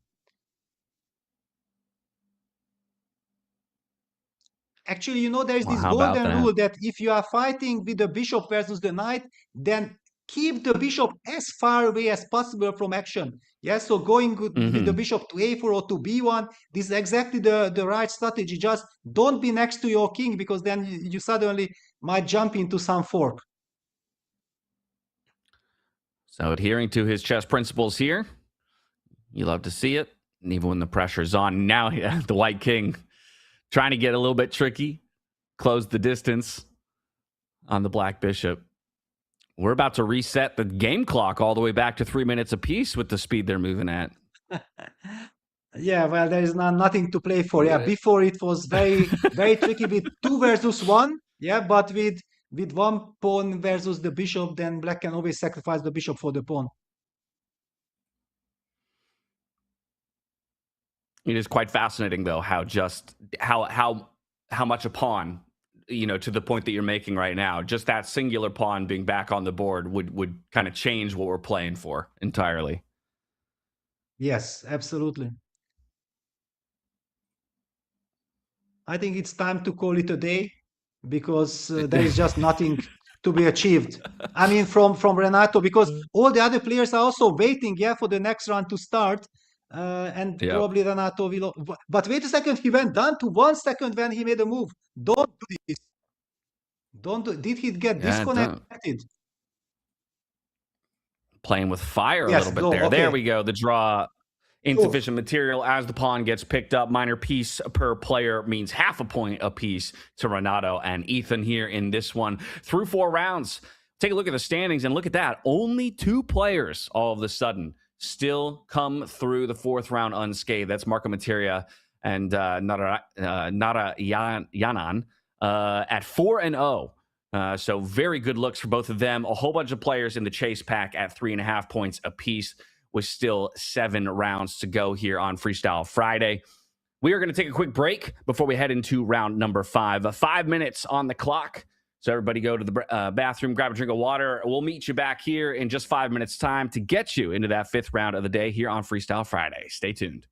Actually, there is this golden rule that if you are fighting with the bishop versus the knight, then keep the bishop as far away as possible from action. Yes, so going with the bishop to a4 or to b1, this is exactly the right strategy. Just don't be next to your king, because then you suddenly might jump into some fork. So adhering to his chess principles here, you love to see it. And even when the pressure's on, now the white king trying to get a little bit tricky, close the distance on the black bishop. We're about to reset the game clock all the way back to 3 minutes apiece with the speed they're moving at. Yeah, well, there is nothing to play for. Yeah, before it was very, very tricky with 2 versus 1. Yeah, but with one pawn versus the bishop, then black can always sacrifice the bishop for the pawn. It is quite fascinating, though, how much a pawn, to the point that you're making right now, just that singular pawn being back on the board would kind of change what we're playing for entirely. Yes, absolutely. I think it's time to call it a day, because there is just nothing to be achieved. I mean, from Renato, because all the other players are also waiting, for the next round to start. Probably Renato will. But wait a second, he went down to 1 second when he made a move. Don't do this. Did he get disconnected? Playing with fire Yes, a little bit go, there. okay. There we go. The draw, insufficient material as the pawn gets picked up. Minor piece per player means half a point apiece to Renato and Ethan here in this one. Through 4 rounds. Take a look at the standings and look at that. Only 2 players all of a sudden still come through the 4th round unscathed. That's Marco Materia and Nara Yanan at 4-0. So very good looks for both of them. A whole bunch of players in the chase pack at 3.5 points apiece with still 7 rounds to go here on Freestyle Friday. We are going to take a quick break before we head into round number 5. 5 minutes on the clock. So everybody go to the bathroom, grab a drink of water. We'll meet you back here in just 5 minutes time to get you into that 5th round of the day here on Freestyle Friday. Stay tuned.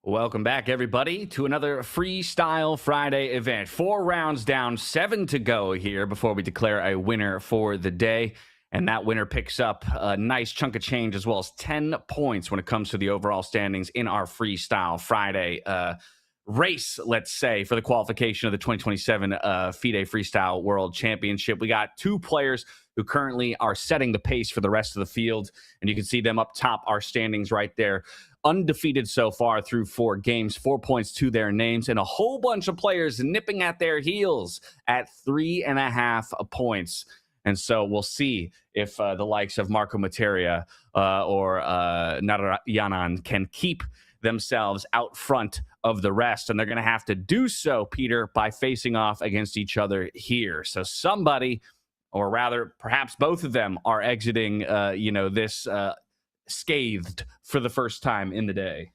Welcome back, everybody, to another Freestyle Friday event. 4 rounds down, 7 to go here before we declare a winner for the day. And that winner picks up a nice chunk of change as well as 10 points when it comes to the overall standings in our Freestyle Friday race, let's say, for the qualification of the 2027 FIDE Freestyle World Championship. We got 2 players who currently are setting the pace for the rest of the field. And you can see them up top, our standings right there. Undefeated so far through 4 games, 4 points to their names, and a whole bunch of players nipping at their heels at 3.5 points. And so we'll see if the likes of Marco Materia or Narayanan can keep themselves out front of the rest. And they're going to have to do so, Peter, by facing off against each other here. So somebody, or rather perhaps both of them, are exiting this scathed for the first time in the day.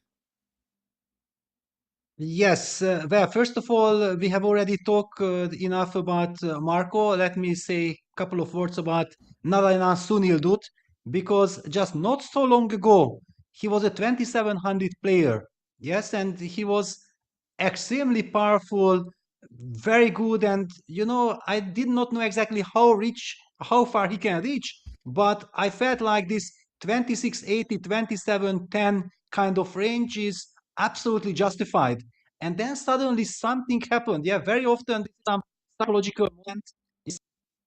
Yes, well, first of all, we have already talked enough about Marco. Let me say a couple of words about Narayanan Sunildut, because just not so long ago, he was a 2700 player. Yes, and he was extremely powerful, very good, and I did not know exactly how far he can reach, but I felt like this 2680, 2710 kind of range is absolutely justified. And then suddenly something happened. Yeah, very often some psychological moment,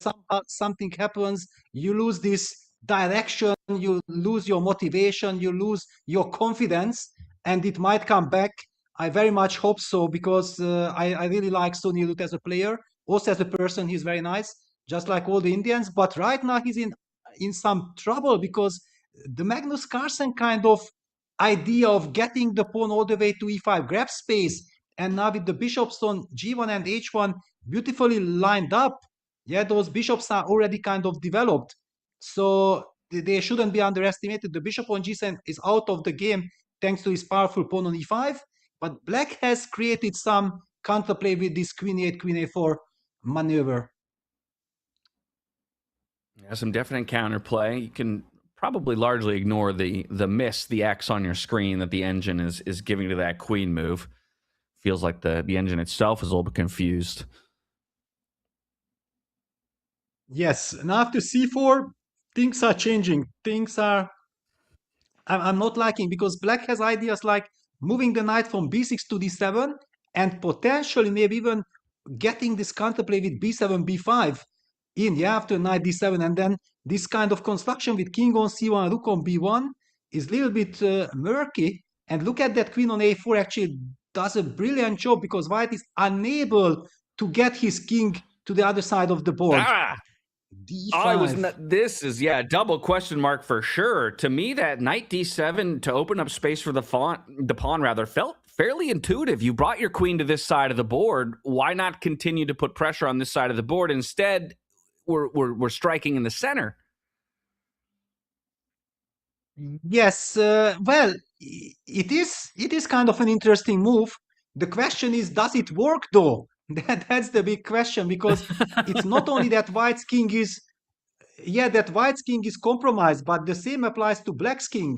somehow something happens, you lose this direction, you lose your motivation, you lose your confidence, and it might come back. I very much hope so, because I really like Sonny Lut as a player. Also as a person, he's very nice, just like all the Indians. But right now he's in some trouble, because the Magnus Carlsen kind of idea of getting the pawn all the way to e5, grab space, and now with the bishops on g1 and h1 beautifully lined up, yeah, those bishops are already kind of developed. So they shouldn't be underestimated. The bishop on g7 is out of the game thanks to his powerful pawn on e5. But black has created some counterplay with this queen e8, queen a4 maneuver. Yeah, some definite counterplay. You can probably largely ignore the X on your screen that the engine is giving to that queen move. Feels like the engine itself is a little bit confused. Yes, now after c4, things are changing. I'm not liking, because black has ideas like moving the knight from b6 to d7, and potentially maybe even getting this counterplay with b7, b5 in, yeah, after knight d7, and then this kind of construction with king on c1, rook on b1 is a little bit murky. And look at that queen on a4 actually does a brilliant job, because white is unable to get his king to the other side of the board. D5. This is, yeah, double question mark for sure. To me, that knight d7 to open up space for the pawn rather felt fairly intuitive. You brought your queen to this side of the board. Why not continue to put pressure on this side of the board? Instead, we're striking in the center. Yes, well, it is kind of an interesting move. The question is, does it work though? That's the big question, because it's not only that white's king is, yeah, that white's king is compromised, but the same applies to black's king.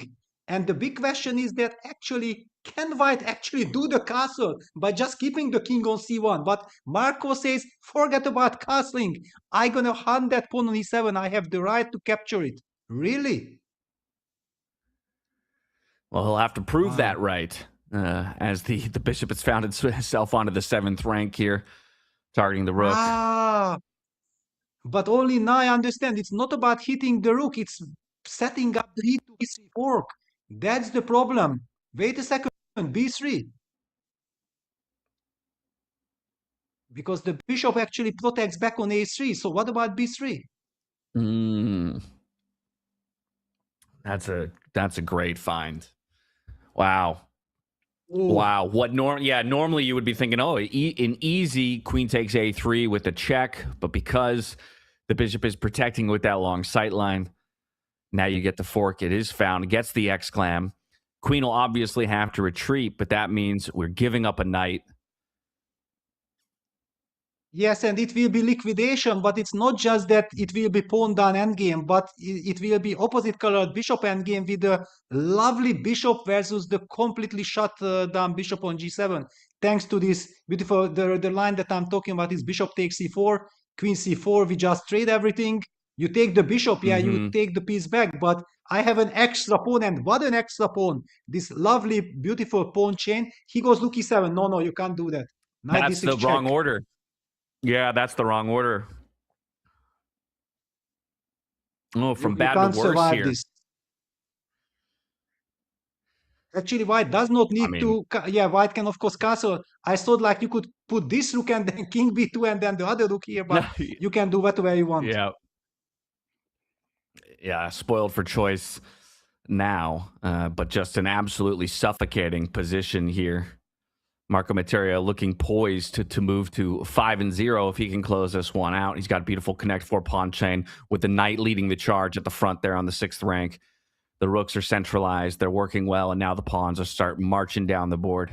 And the big question is that actually, can white actually do the castle by just keeping the king on c1? But Marco says, forget about castling. I'm gonna hunt that pawn on e7. I have the right to capture it. Really? Well, he'll have to prove Wow. that right, as the bishop has found itself onto the 7th rank here, targeting the rook. Ah, but only now I understand. It's not about hitting the rook. It's setting up the heat to b3 fork. That's the problem. Wait a second, b3. Because the bishop actually protects back on a3. So what about b3? That's a great find. Wow. Ooh. Wow. Normally you would be thinking, an easy queen takes a3 with a check, but because the bishop is protecting with that long sight line, now you get the fork. It is found, gets the exclam. Queen will obviously have to retreat, but that means we're giving up a knight. Yes, and it will be liquidation, but it's not just that it will be pawn down endgame, but it will be opposite colored bishop endgame with a lovely bishop versus the completely shut down bishop on g7. Thanks to this beautiful, the line that I'm talking about is bishop takes c4, queen c4, we just trade everything. You take the bishop, yeah, you take the piece back, but I have an extra pawn, and what an extra pawn. This lovely, beautiful pawn chain. He goes rook e7. No, you can't do that. Knight That's d6 the check. wrong order. Yeah, that's the wrong order. Oh, from bad to worse here. This. Actually, white does not need to. Yeah, white can of course castle. I thought like you could put this rook and then king b2 and then the other rook here, but you can do whatever you want. Yeah, spoiled for choice now, but just an absolutely suffocating position here. Marco Materia looking poised to move to 5-0 if he can close this one out. He's got a beautiful connect 4 pawn chain with the knight leading the charge at the front there on the 6th rank. The rooks are centralized. They're working well, and now the pawns are start marching down the board.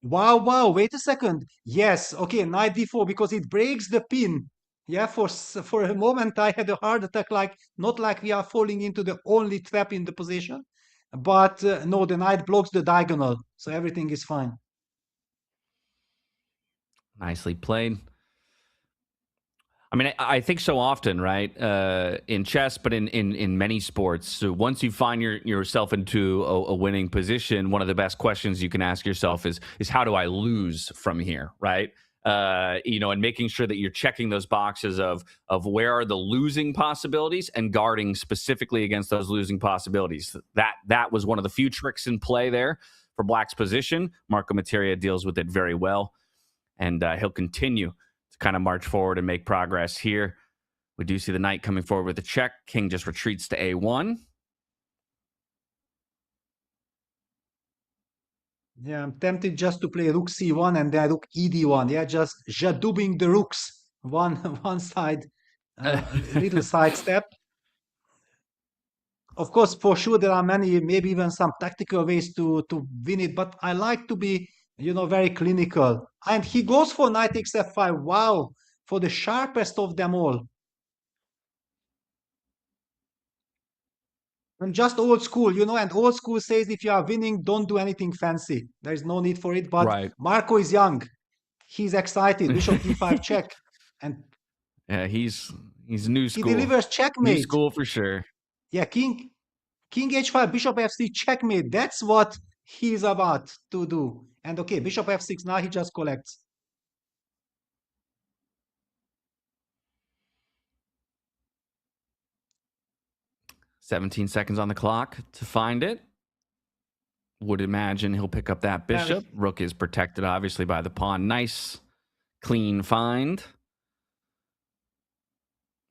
Wow, wait a second. Yes, okay, knight d4 because it breaks the pin. Yeah, for a moment I had a heart attack, like not like we are falling into the only trap in the position. But no, the knight blocks the diagonal, so everything is fine. Nicely played. I mean, I think so often, right, in chess, but in many sports, so once you find yourself into a winning position, one of the best questions you can ask yourself is how do I lose from here, right? And making sure that you're checking those boxes of where are the losing possibilities and guarding specifically against those losing possibilities. That was one of the few tricks in play there for Black's position. Marco Materia deals with it very well, and he'll continue to kind of march forward and make progress here. We do see the knight coming forward with a check. King just retreats to a1. Yeah, I'm tempted just to play rook c1 and then rook ed1. Yeah, just jadoubing the rooks one side, a little sidestep. Of course, for sure there are many, maybe even some tactical ways to win it, but I like to be, very clinical. And he goes for knight takes f5. Wow, for the sharpest of them all. I'm just old school, and old school says if you are winning, don't do anything fancy. There's no need for it. But right. Marco is young. He's excited. Bishop d5 check. And yeah, he's new school. He delivers checkmate. New school for sure. Yeah, king h5, bishop f3, checkmate. That's what he's about to do. And okay, bishop f6, now he just collects. $17 seconds on the clock to find it. Would imagine he'll pick up that bishop. Rook is protected, obviously, by the pawn. Nice, clean find.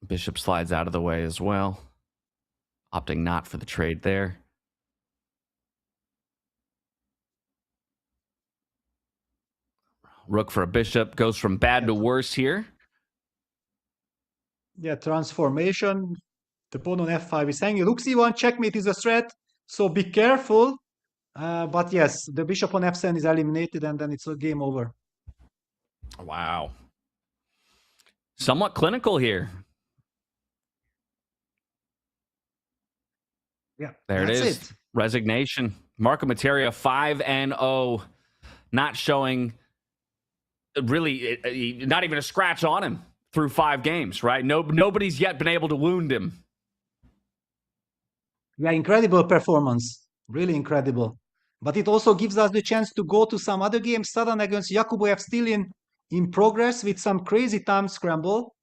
Bishop slides out of the way as well. Opting not for the trade there. Rook for a bishop. Goes from bad to worse here. Yeah, transformation. The pawn on f5 is hanging. Rook c1, checkmate is a threat. So be careful. But yes, the bishop on f7 is eliminated, and then it's a game over. Wow. Somewhat clinical here. Yeah, there it is. Resignation. Marco Materia 5-0. Not showing really, not even a scratch on him through 5 games, right? Nobody's yet been able to wound him. Yeah, incredible performance. Really incredible. But it also gives us the chance to go to some other games. Saran against Yakuboev still in progress with some crazy time scramble.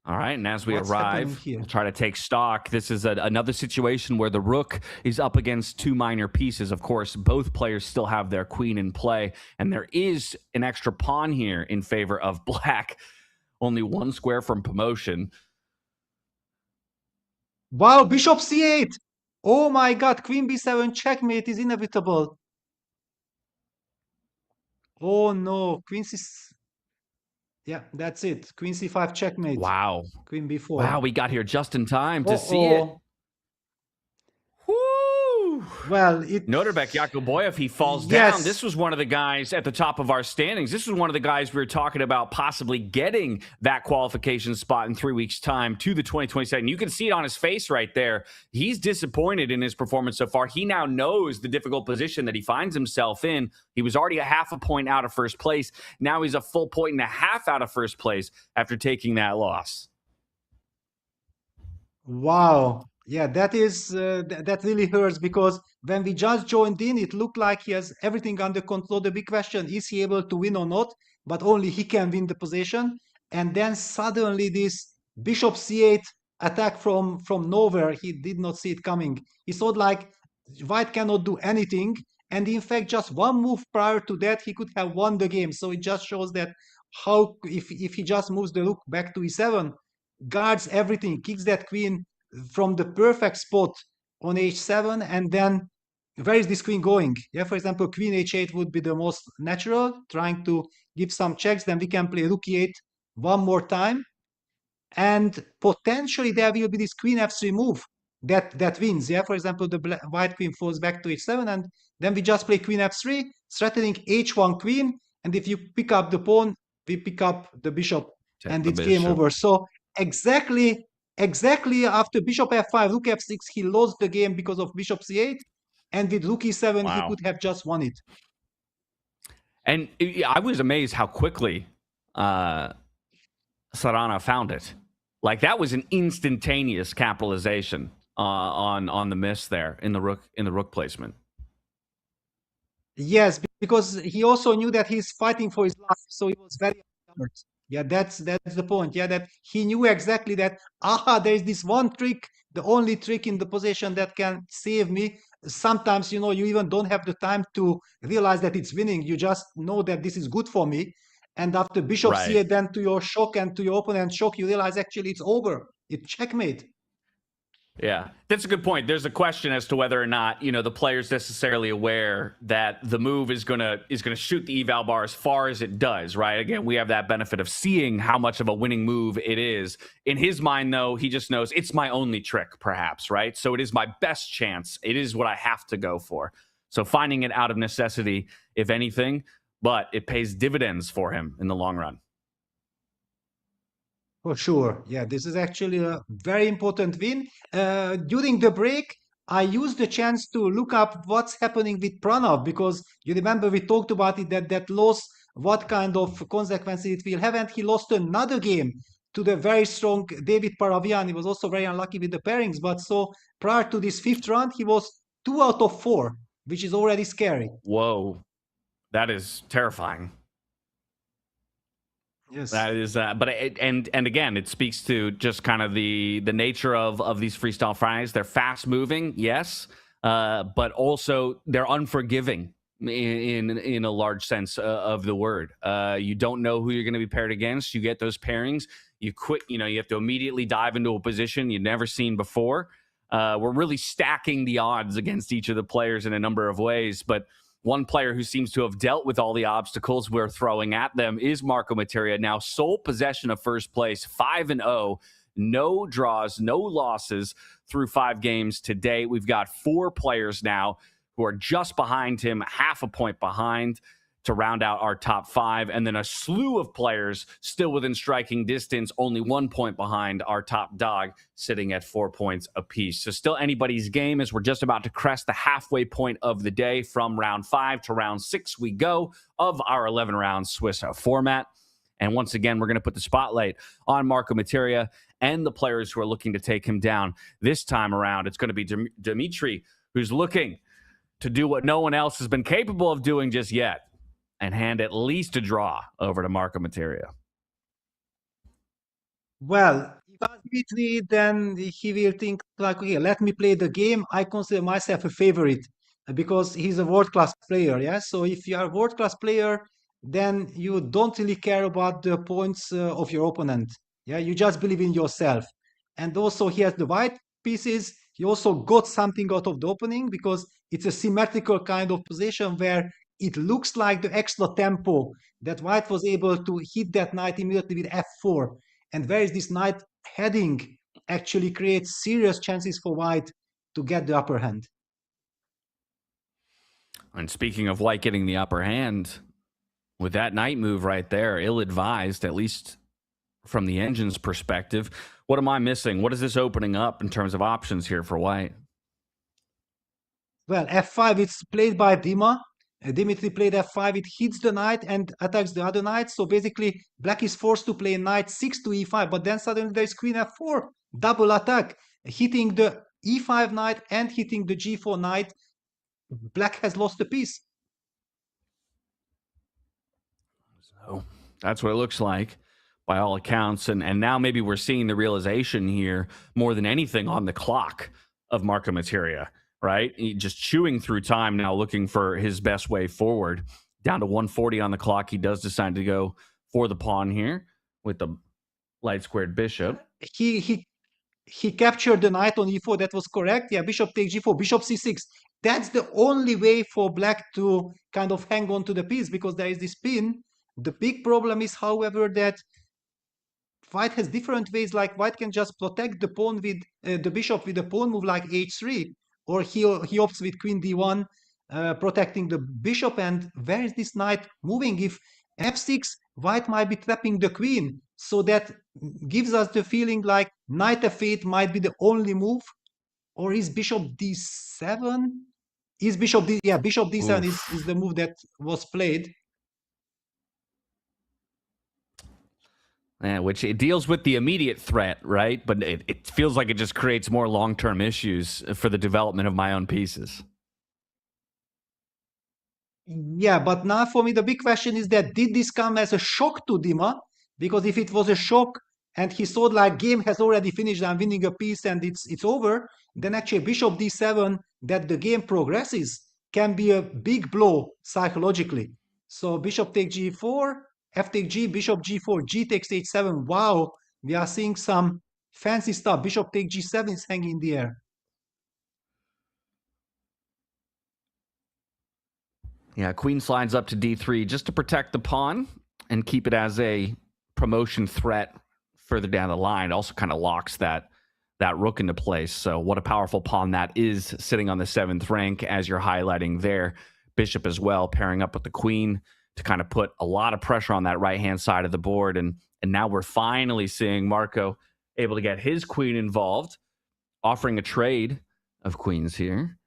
All right, and as we arrive, we'll try to take stock. This is another situation where the rook is up against 2 minor pieces. Of course, both players still have their queen in play, and there is an extra pawn here in favor of Black. Only 1 square from promotion. Wow, bishop c8. Oh my god, queen b7 checkmate is inevitable. Oh no, queen c... Yeah, that's it. Queen c5 checkmate. Wow. Queen b4. Wow, we got here just in time to see it. Woo! Well, it Noterbek Yakuboyev, he falls down. yes. This was one of the guys at the top of our standings. This was one of the guys we were talking about possibly getting that qualification spot in 3 weeks' time to the 2027. You can see it on his face right there. He's disappointed in his performance so far. He now knows the difficult position that he finds himself in. He was already a half a point out of first place. Now he's a full point and a half out of first place after taking that loss. Wow. Yeah, that is that really hurts because when we just joined in, it looked like he has everything under control. The big question is he able to win or not? But only he can win the position. And then suddenly this Bishop C8 attack from nowhere. He did not see it coming. He thought like White cannot do anything. And in fact, just one move prior to that, he could have won the game. So it just shows that how if he just moves the rook back to E7, guards everything, kicks that queen from the perfect spot on h7, and then where is this queen going? Yeah, for example, queen h8 would be the most natural, trying to give some checks. Then we can play rook e8 one more time, and potentially there will be this queen f3 move that wins. Yeah, for example, the white queen falls back to h7, and then we just play queen f3, threatening h1 queen, and if you pick up the pawn, we pick up the bishop, and it's game over. So exactly after bishop f5, rook f6, he lost the game because of bishop c8, and with rook e7, he could have just won it. And I was amazed how quickly Sarana found it. Like that was an instantaneous capitalization on the miss there in the rook placement. Yes, because he also knew that he's fighting for his life, so he was very alert. Yeah, that's the point. Yeah, that he knew exactly that, there's this one trick, the only trick in the position that can save me. Sometimes, you even don't have the time to realize that it's winning. You just know that this is good for me. And after bishop c8, then to your shock and to your opponent's shock, you realize actually it's over. It's checkmate. Yeah, that's a good point. There's a question as to whether or not, the player's necessarily aware that the move is gonna shoot the eval bar as far as it does, right? Again, we have that benefit of seeing how much of a winning move it is. In his mind, though, he just knows it's my only trick, perhaps, right? So it is my best chance. It is what I have to go for. So finding it out of necessity, if anything, but it pays dividends for him in the long run. For sure. Yeah, this is actually a very important win. During the break, I used the chance to look up what's happening with Pranav, because you remember we talked about it, that loss, what kind of consequences it will have. And he lost another game to the very strong David Paravian. He was also very unlucky with the pairings. But so prior to this fifth round, he was 2 out of 4, which is already scary. Whoa, that is terrifying. Yes, that is. But again, it speaks to just kind of the nature of these Freestyle Fridays. They're fast moving, yes, but also they're unforgiving in a large sense of the word. You don't know who you're going to be paired against. You get those pairings. You quit. You have to immediately dive into a position you've never seen before. We're really stacking the odds against each of the players in a number of ways, but one player who seems to have dealt with all the obstacles we're throwing at them is Marco Materia. Now sole possession of first place, 5-0, no draws, no losses through 5 games to date. We've got 4 players now who are just behind him, half a point behind, to round out our top 5, and then a slew of players still within striking distance, only 1 point behind our top dog, sitting at 4 points apiece. So still anybody's game, as we're just about to crest the halfway point of the day. From round 5 to round 6 we go of our 11-round Swiss format. And once again, we're going to put the spotlight on Marco Materia and the players who are looking to take him down. This time around, it's going to be Dimitri, who's looking to do what no one else has been capable of doing just yet, and hand at least a draw over to Marco Materia. Well, if I Dimitri, then he will think like, okay, let me play the game. I consider myself a favorite because he's a world-class player. Yeah. So if you are a world-class player, then you don't really care about the points of your opponent. Yeah. You just believe in yourself. And also he has the white pieces. He also got something out of the opening because it's a symmetrical kind of position where it looks like the extra tempo that white was able to hit that knight immediately with f4. And where is this knight heading actually creates serious chances for white to get the upper hand. And speaking of white getting the upper hand, with that knight move right there, ill-advised, at least from the engine's perspective. What am I missing? What is this opening up in terms of options here for white? Well, f5, it's played by Dima. Dimitri played f5, it hits the knight and attacks the other knight. So basically, black is forced to play knight 6 to e5, but then suddenly there's queen f4, double attack, hitting the e5 knight and hitting the g4 knight. Black has lost a piece. So that's what it looks like by all accounts. And now maybe we're seeing the realization here more than anything on the clock of Marco Materia, right? He just chewing through time now, looking for his best way forward. Down to 140 on the clock. He does decide to go for the pawn here with the light squared bishop. He captured the knight on e4. That was correct. Yeah, bishop takes g4, bishop c6. That's the only way for black to kind of hang on to the piece because there is this pin. The big problem is, however, that white has different ways. Like white can just protect the pawn with the bishop with a pawn move like h3, or he opts with queen d1, protecting the bishop. And where is this knight moving? If f6, white might be trapping the queen. So that gives us the feeling like knight f8 might be the only move. Or is bishop d7? Is bishop d? Yeah, bishop d7 is the move that was played. Yeah, which it deals with the immediate threat, right? But it feels like it just creates more long-term issues for the development of my own pieces. Yeah, but now for me, the big question is that did this come as a shock to Dima? Because if it was a shock and he thought like game has already finished, I'm winning a piece and it's over, then actually bishop d7, that the game progresses, can be a big blow psychologically. So bishop takes g4, f takes g, bishop g4, g takes h7. Wow, we are seeing some fancy stuff. Bishop takes g7 is hanging in the air. Yeah, queen slides up to d3 just to protect the pawn and keep it as a promotion threat further down the line. It also kind of locks that rook into place. So what a powerful pawn that is, sitting on the 7th rank, as you're highlighting there. Bishop as well, pairing up with the queen to kind of put a lot of pressure on that right-hand side of the board. And now we're finally seeing Marco able to get his queen involved, offering a trade of queens here.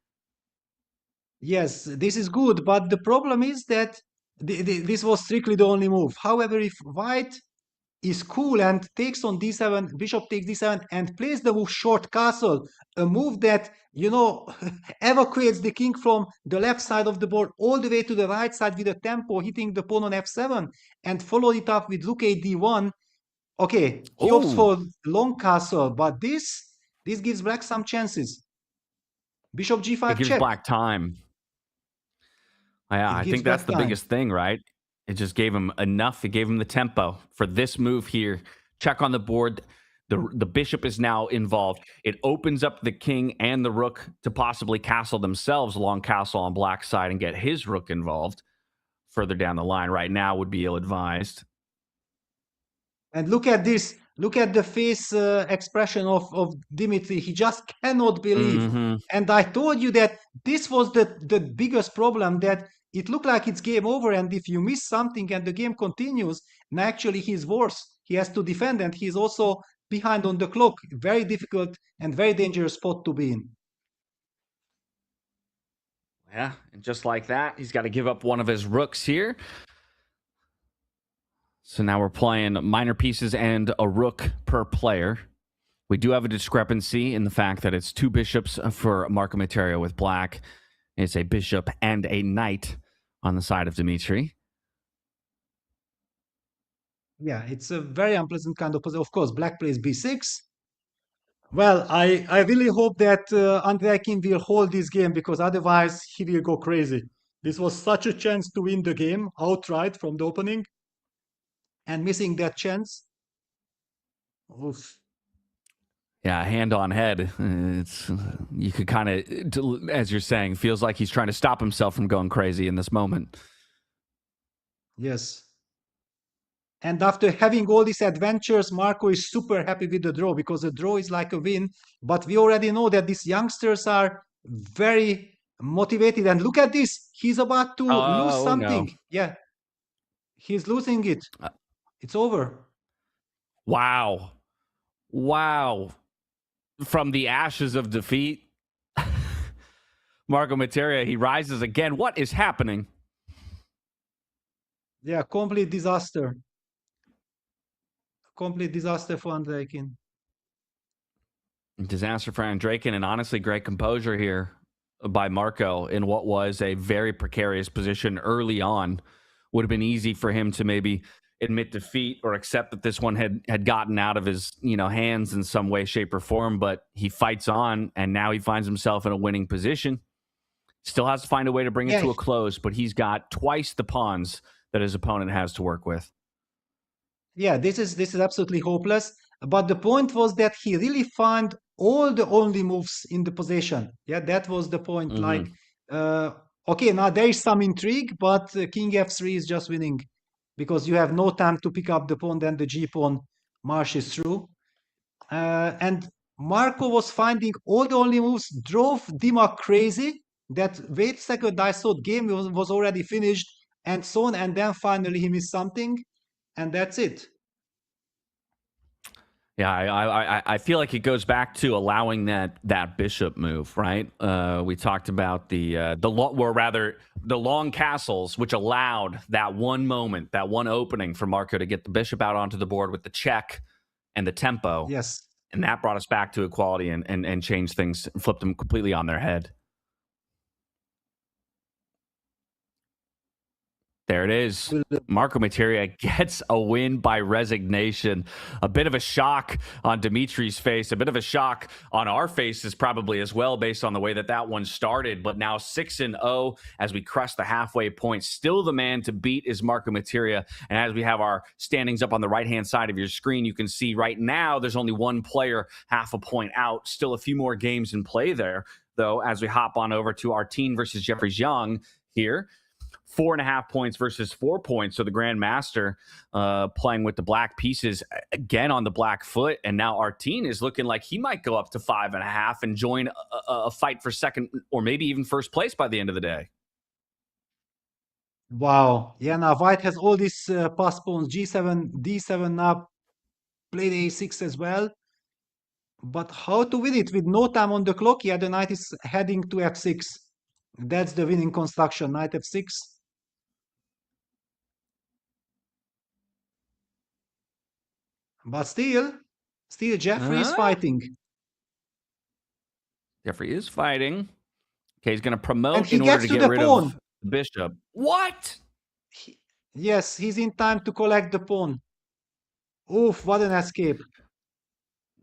Yes, this is good, but the problem is that this was strictly the only move. However, if white is cool and takes on d7, bishop takes d7, and plays the move short castle, a move that, you know, evacuates the king from the left side of the board all the way to the right side with a tempo, hitting the pawn on f7, and followed it up with rook a d1. Okay, he opts for long castle, but this gives black some chances. Bishop g5 It gives check. black time. Yeah, I think that's the biggest thing, right? It just gave him enough. It gave him the tempo for this move here. Check on the board. The bishop is now involved. It opens up the king and the rook to possibly castle themselves along castle on black side and get his rook involved further down the line. Right now would be ill-advised. And look at this. Look at the face expression of Dimitri. He just cannot believe. And I told you that this was the biggest problem, that it looked like it's game over. And if you miss something and the game continues, now actually he's worse. He has to defend, and he's also behind on the clock. Very difficult and very dangerous spot to be in. Yeah, and just like that, he's got to give up one of his rooks here. So now we're playing minor pieces and a rook per player. We do have a discrepancy in the fact that it's 2 bishops for Marco Materia with black. It's a bishop and a knight on the side of Dimitri. Yeah, it's a very unpleasant kind of position. Of course, black plays b6. Well, I really hope that Andrei Kim will hold this game, because otherwise he will go crazy. This was such a chance to win the game outright from the opening, and missing that chance. Oof. Yeah, hand on head. It's you could kind of, as you're saying, feels like he's trying to stop himself from going crazy in this moment. Yes. And after having all these adventures, Marco is super happy with the draw, because the draw is like a win. But we already know that these youngsters are very motivated. And look at this. He's about to lose Oh, no. something. Yeah, he's losing it. Uh, It's over. Wow. Wow. From the ashes of defeat, Marco Materia, he rises again. What is happening? Yeah, complete disaster. Complete disaster for Andreikin. Disaster for Andreikin, and honestly, great composure here by Marco in what was a very precarious position early on. Would have been easy for him to maybe admit defeat or accept that this one had gotten out of his hands in some way, shape, or form, but he fights on, and now he finds himself in a winning position. Still has to find a way to bring it to a close, but he's got twice the pawns that his opponent has to work with. Yeah, this is absolutely hopeless. But the point was that he really found all the only moves in the position. Yeah, that was the point. Mm-hmm. Like, okay, now there is some intrigue, but King F3 is just winning because you have no time to pick up the pawn, then the G pawn marches through. And Marco was finding all the only moves, drove Dima crazy. That wait a second, I thought game was already finished, and so on. And then finally he missed something, and that's it. Yeah, I feel like it goes back to allowing that bishop move, right? We talked about the long castles, which allowed that one moment, that one opening for Marco to get the bishop out onto the board with the check and the tempo. Yes. And that brought us back to equality and changed things, flipped them completely on their head. There it is. Marco Materia gets a win by resignation. A bit of a shock on Dimitri's face. A bit of a shock on our faces probably as well based on the way that one started. But now 6-0 as we crest the halfway point. Still the man to beat is Marco Materia. And as we have our standings up on the right-hand side of your screen, you can see right now there's only one player half a point out. Still a few more games in play there, though, as we hop on over to Artine versus Jeffrey Young here. 4.5 points versus 4 points. So the Grand Master playing with the black pieces again on the black foot. And now Artine is looking like he might go up to 5.5 and join a fight for second or maybe even first place by the end of the day. Wow. Yeah, now White has all these pass pawns, G7, D7 now, played A6 as well. But how to win it with no time on the clock? Yeah, the knight is heading to F6. That's the winning construction, knight F6. But still Jeffrey is fighting. Jeffrey is fighting. Okay, he's going to promote he in order to get rid pawn. of the bishop. What? Yes, he's in time to collect the pawn. Oof, what an escape.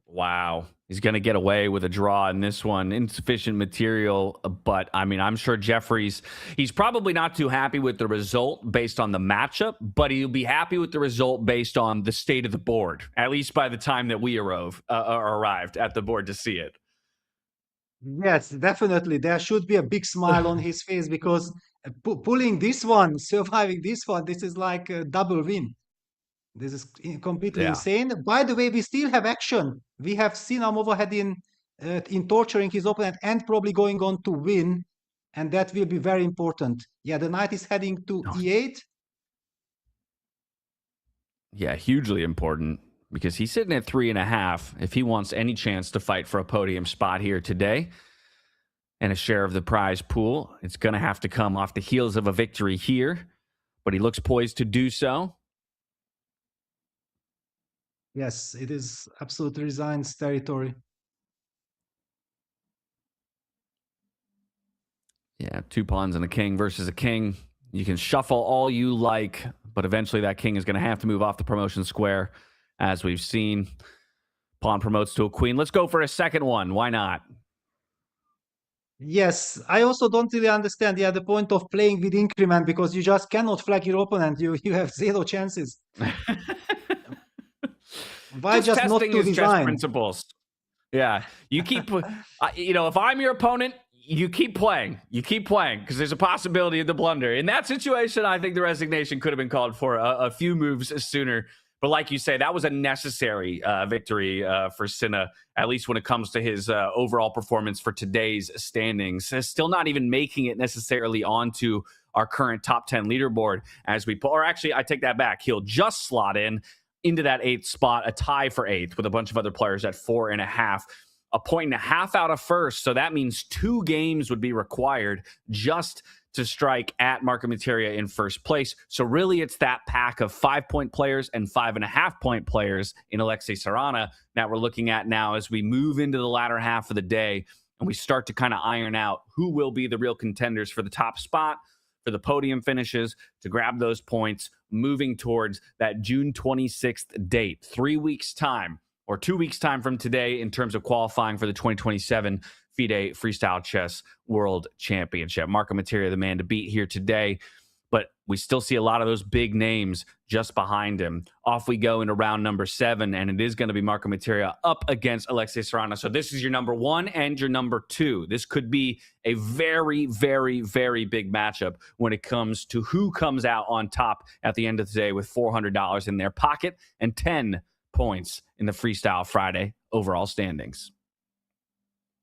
Wow. He's going to get away with a draw in this one. Insufficient material, but I mean, I'm sure he's probably not too happy with the result based on the matchup, but he'll be happy with the result based on the state of the board, at least by the time that we arrived at the board to see it. Yes, definitely. There should be a big smile on his face because pulling this one, surviving this one, this is like a double win. This is completely insane. By the way, we still have action. We have seen Amovahed in torturing his opponent and probably going on to win. And that will be very important. Yeah, the knight is heading to E8. Yeah, hugely important because he's sitting at 3.5 if he wants any chance to fight for a podium spot here today and a share of the prize pool. It's going to have to come off the heels of a victory here, but he looks poised to do so. Yes, it is absolutely resigned territory. Yeah, 2 pawns and a king versus a king. You can shuffle all you like, but eventually that king is going to have to move off the promotion square, as we've seen. Pawn promotes to a queen. Let's go for a second one. Why not? Yes, I also don't really understand the point of playing with increment because you just cannot flag your opponent. You have 0 chances. Why just not to his design? Chess principles. Yeah, you keep. If I'm your opponent, you keep playing. You keep playing because there's a possibility of the blunder. In that situation, I think the resignation could have been called for a few moves sooner. But like you say, that was a necessary victory for Sinner, at least when it comes to his overall performance for today's standings. Still not even making it necessarily onto our current top 10 leaderboard as we pull. Or actually, I take that back. He'll just slot into that 8th spot, a tie for 8th with a bunch of other players at 4.5. A 1.5 out of first. So that means 2 games would be required just to strike at Marco Materia in first place. So really it's that pack of 5-point players and 5.5-point players in Alexei Sarana that we're looking at now as we move into the latter half of the day and we start to kind of iron out who will be the real contenders for the top spot, for the podium finishes, to grab those points, moving towards that June 26th date, 3 weeks time or 2 weeks time from today in terms of qualifying for the 2027 FIDE Freestyle Chess World Championship. Marco Materia, the man to beat here today, but we still see a lot of those big names just behind him. Off we go into round number 7, and it is going to be Marco Materia up against Alexei Sarana. So this is your number 1 and your number 2. This could be a very, very, very big matchup when it comes to who comes out on top at the end of the day with $400 in their pocket and 10 points in the Freestyle Friday overall standings.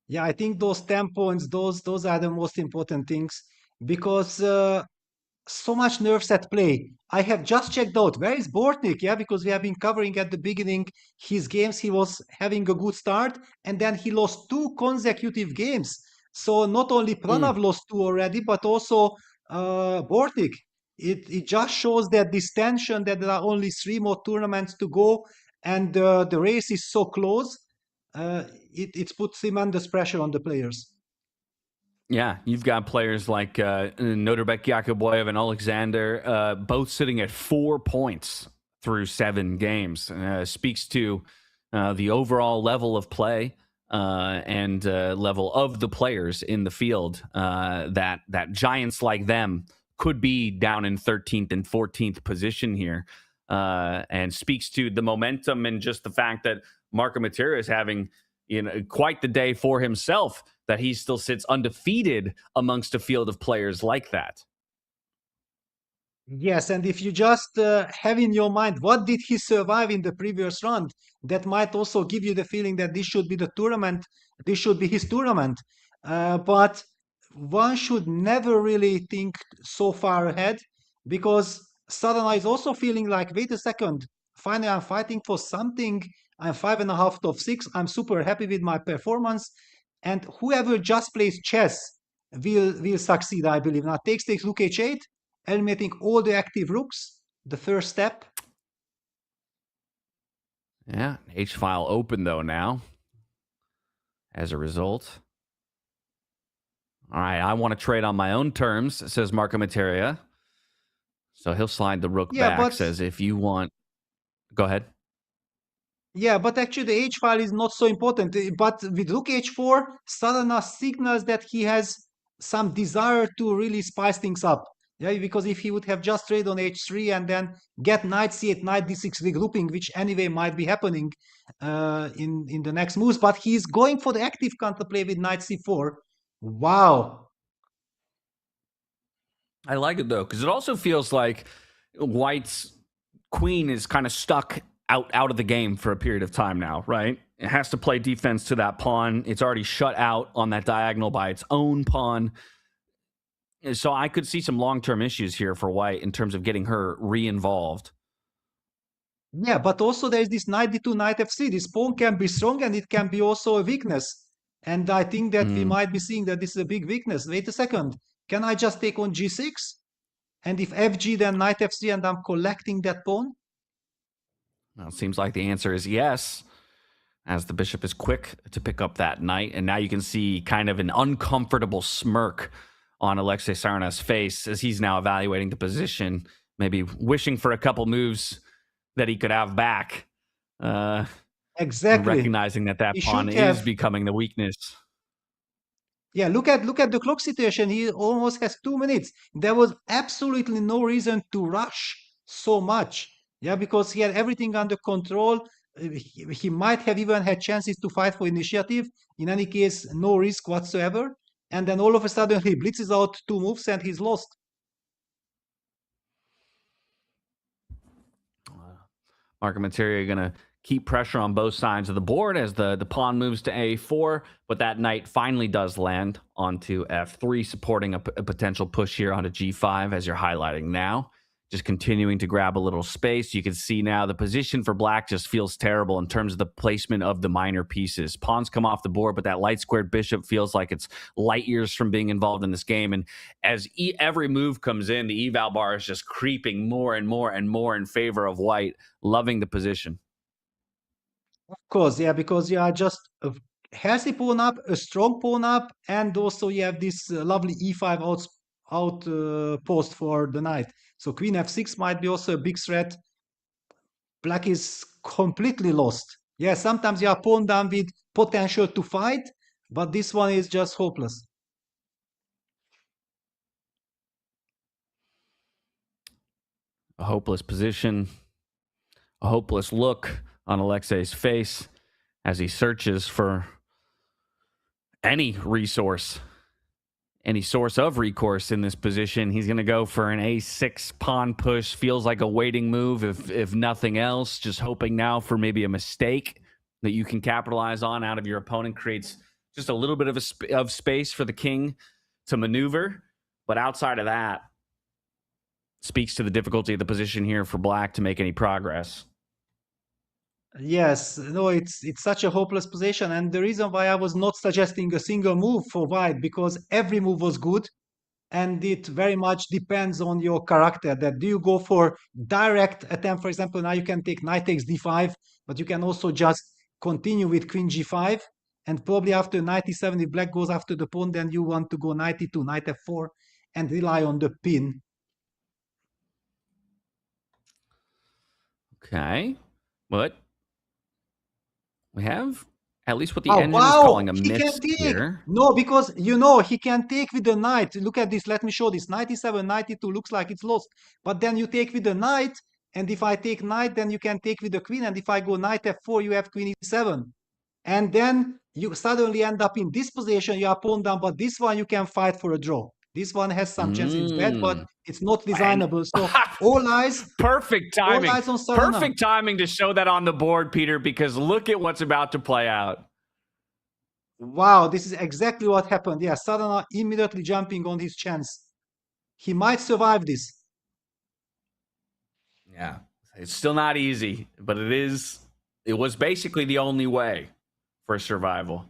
Yeah, I think those 10 points, those are the most important things because so much nerves at play. I have just checked out where is Bortnik, yeah, because we have been covering at the beginning his games. He was having a good start, and then he lost 2 consecutive games. So not only Pranav lost 2 already, but also Bortnik. It just shows that this tension that there are only 3 more tournaments to go, and the race is so close. It puts tremendous pressure on the players. Yeah, you've got players like Noterbek Yakuboyev and Alexander, both sitting at 4 points through 7 games. Speaks to the overall level of play and level of the players in the field. That giants like them could be down in 13th and 14th position here, and speaks to the momentum and just the fact that Marco Materia is having quite the day for himself, that he still sits undefeated amongst a field of players like that. Yes, and if you just have in your mind what did he survive in the previous round, that might also give you the feeling that this should be the tournament, this should be his tournament. But one should never really think so far ahead, because Sadhana is also feeling like, wait a second, finally I'm fighting for something. I'm 5.5 of 6. I'm super happy with my performance. And whoever just plays chess will succeed, I believe. Now takes rook h8, eliminating all the active rooks, the first step. Yeah, H-file open though now as a result. All right, I want to trade on my own terms, says Marco Materia. So he'll slide the rook back, says if you want... Go ahead. Yeah, but actually the h-file is not so important. But with rook h4, Sadhana signals that he has some desire to really spice things up. Yeah, because if he would have just traded on h3 and then get knight c8, knight d6 regrouping, which anyway might be happening in the next moves, but he's going for the active counterplay with knight c4. Wow. I like it though, because it also feels like White's queen is kind of stuck out of the game for a period of time now, right? It has to play defense to that pawn. It's already shut out on that diagonal by its own pawn. So I could see some long-term issues here for White in terms of getting her re-involved. Yeah, but also there's this knight d2, knight f3. This pawn can be strong and it can be also a weakness. And I think that we might be seeing that this is a big weakness. Wait a second. Can I just take on g6? And if fg, then knight f3, and I'm collecting that pawn? Well, it seems like the answer is yes, as the bishop is quick to pick up that knight. And now you can see kind of an uncomfortable smirk on Alexei Sarana's face as he's now evaluating the position, maybe wishing for a couple moves that he could have back. Exactly. Recognizing that pawn is becoming the weakness. Yeah, look at the clock situation. He almost has 2 minutes. There was absolutely no reason to rush so much. Yeah, because he had everything under control. He might have even had chances to fight for initiative. In any case, no risk whatsoever. And then all of a sudden he blitzes out 2 moves and he's lost. Marco Materia going to keep pressure on both sides of the board as the pawn moves to a4, but that knight finally does land onto f3, supporting a potential push here onto g5, as you're highlighting now. Just continuing to grab a little space. You can see now the position for black just feels terrible in terms of the placement of the minor pieces. Pawns come off the board, but that light squared bishop feels like it's light years from being involved in this game. And as every move comes in, the eval bar is just creeping more and more and more in favor of white. Loving the position. Of course, yeah, because you are just a healthy pawn up, a strong pawn up, and also you have this lovely e5 outpost for the knight. So queen f6 might be also a big threat. Black is completely lost. Yeah, sometimes you are pawn down with potential to fight, but this one is just hopeless. A hopeless position, a hopeless look on Alexei's face as he searches for any resource, any source of recourse in this position. He's going to go for an a6 pawn push. Feels like a waiting move, if nothing else. Just hoping now for maybe a mistake that you can capitalize on out of your opponent. Creates just a little bit of space for the king to maneuver. But outside of that, speaks to the difficulty of the position here for black to make any progress. Yes, no, it's such a hopeless position, and the reason why I was not suggesting a single move for white, because every move was good, and it very much depends on your character. That do you go for direct attempt? For example, now you can take knight takes d5, but you can also just continue with queen g5, and probably after knight e7, if black goes after the pawn, then you want to go knight e2, knight f4, and rely on the pin. Okay, but we have at least what the engine is calling a miss here. No, because you know he can take with the knight. Look at this. Let me show this. Knight e7, knight e2 looks like it's lost. But then you take with the knight, and if I take knight, then you can take with the queen. And if I go knight f4, you have queen e7. And then you suddenly end up in this position. You are pawn down, but this one you can fight for a draw. This one has some chance. It's bad, but it's not designable. So all eyes. Perfect timing. All eyes on Perfect timing to show that on the board, Peter, because look at what's about to play out. Wow, this is exactly what happened. Yeah, Sadana immediately jumping on his chance. He might survive this. Yeah, it's still not easy, but it was basically the only way for survival.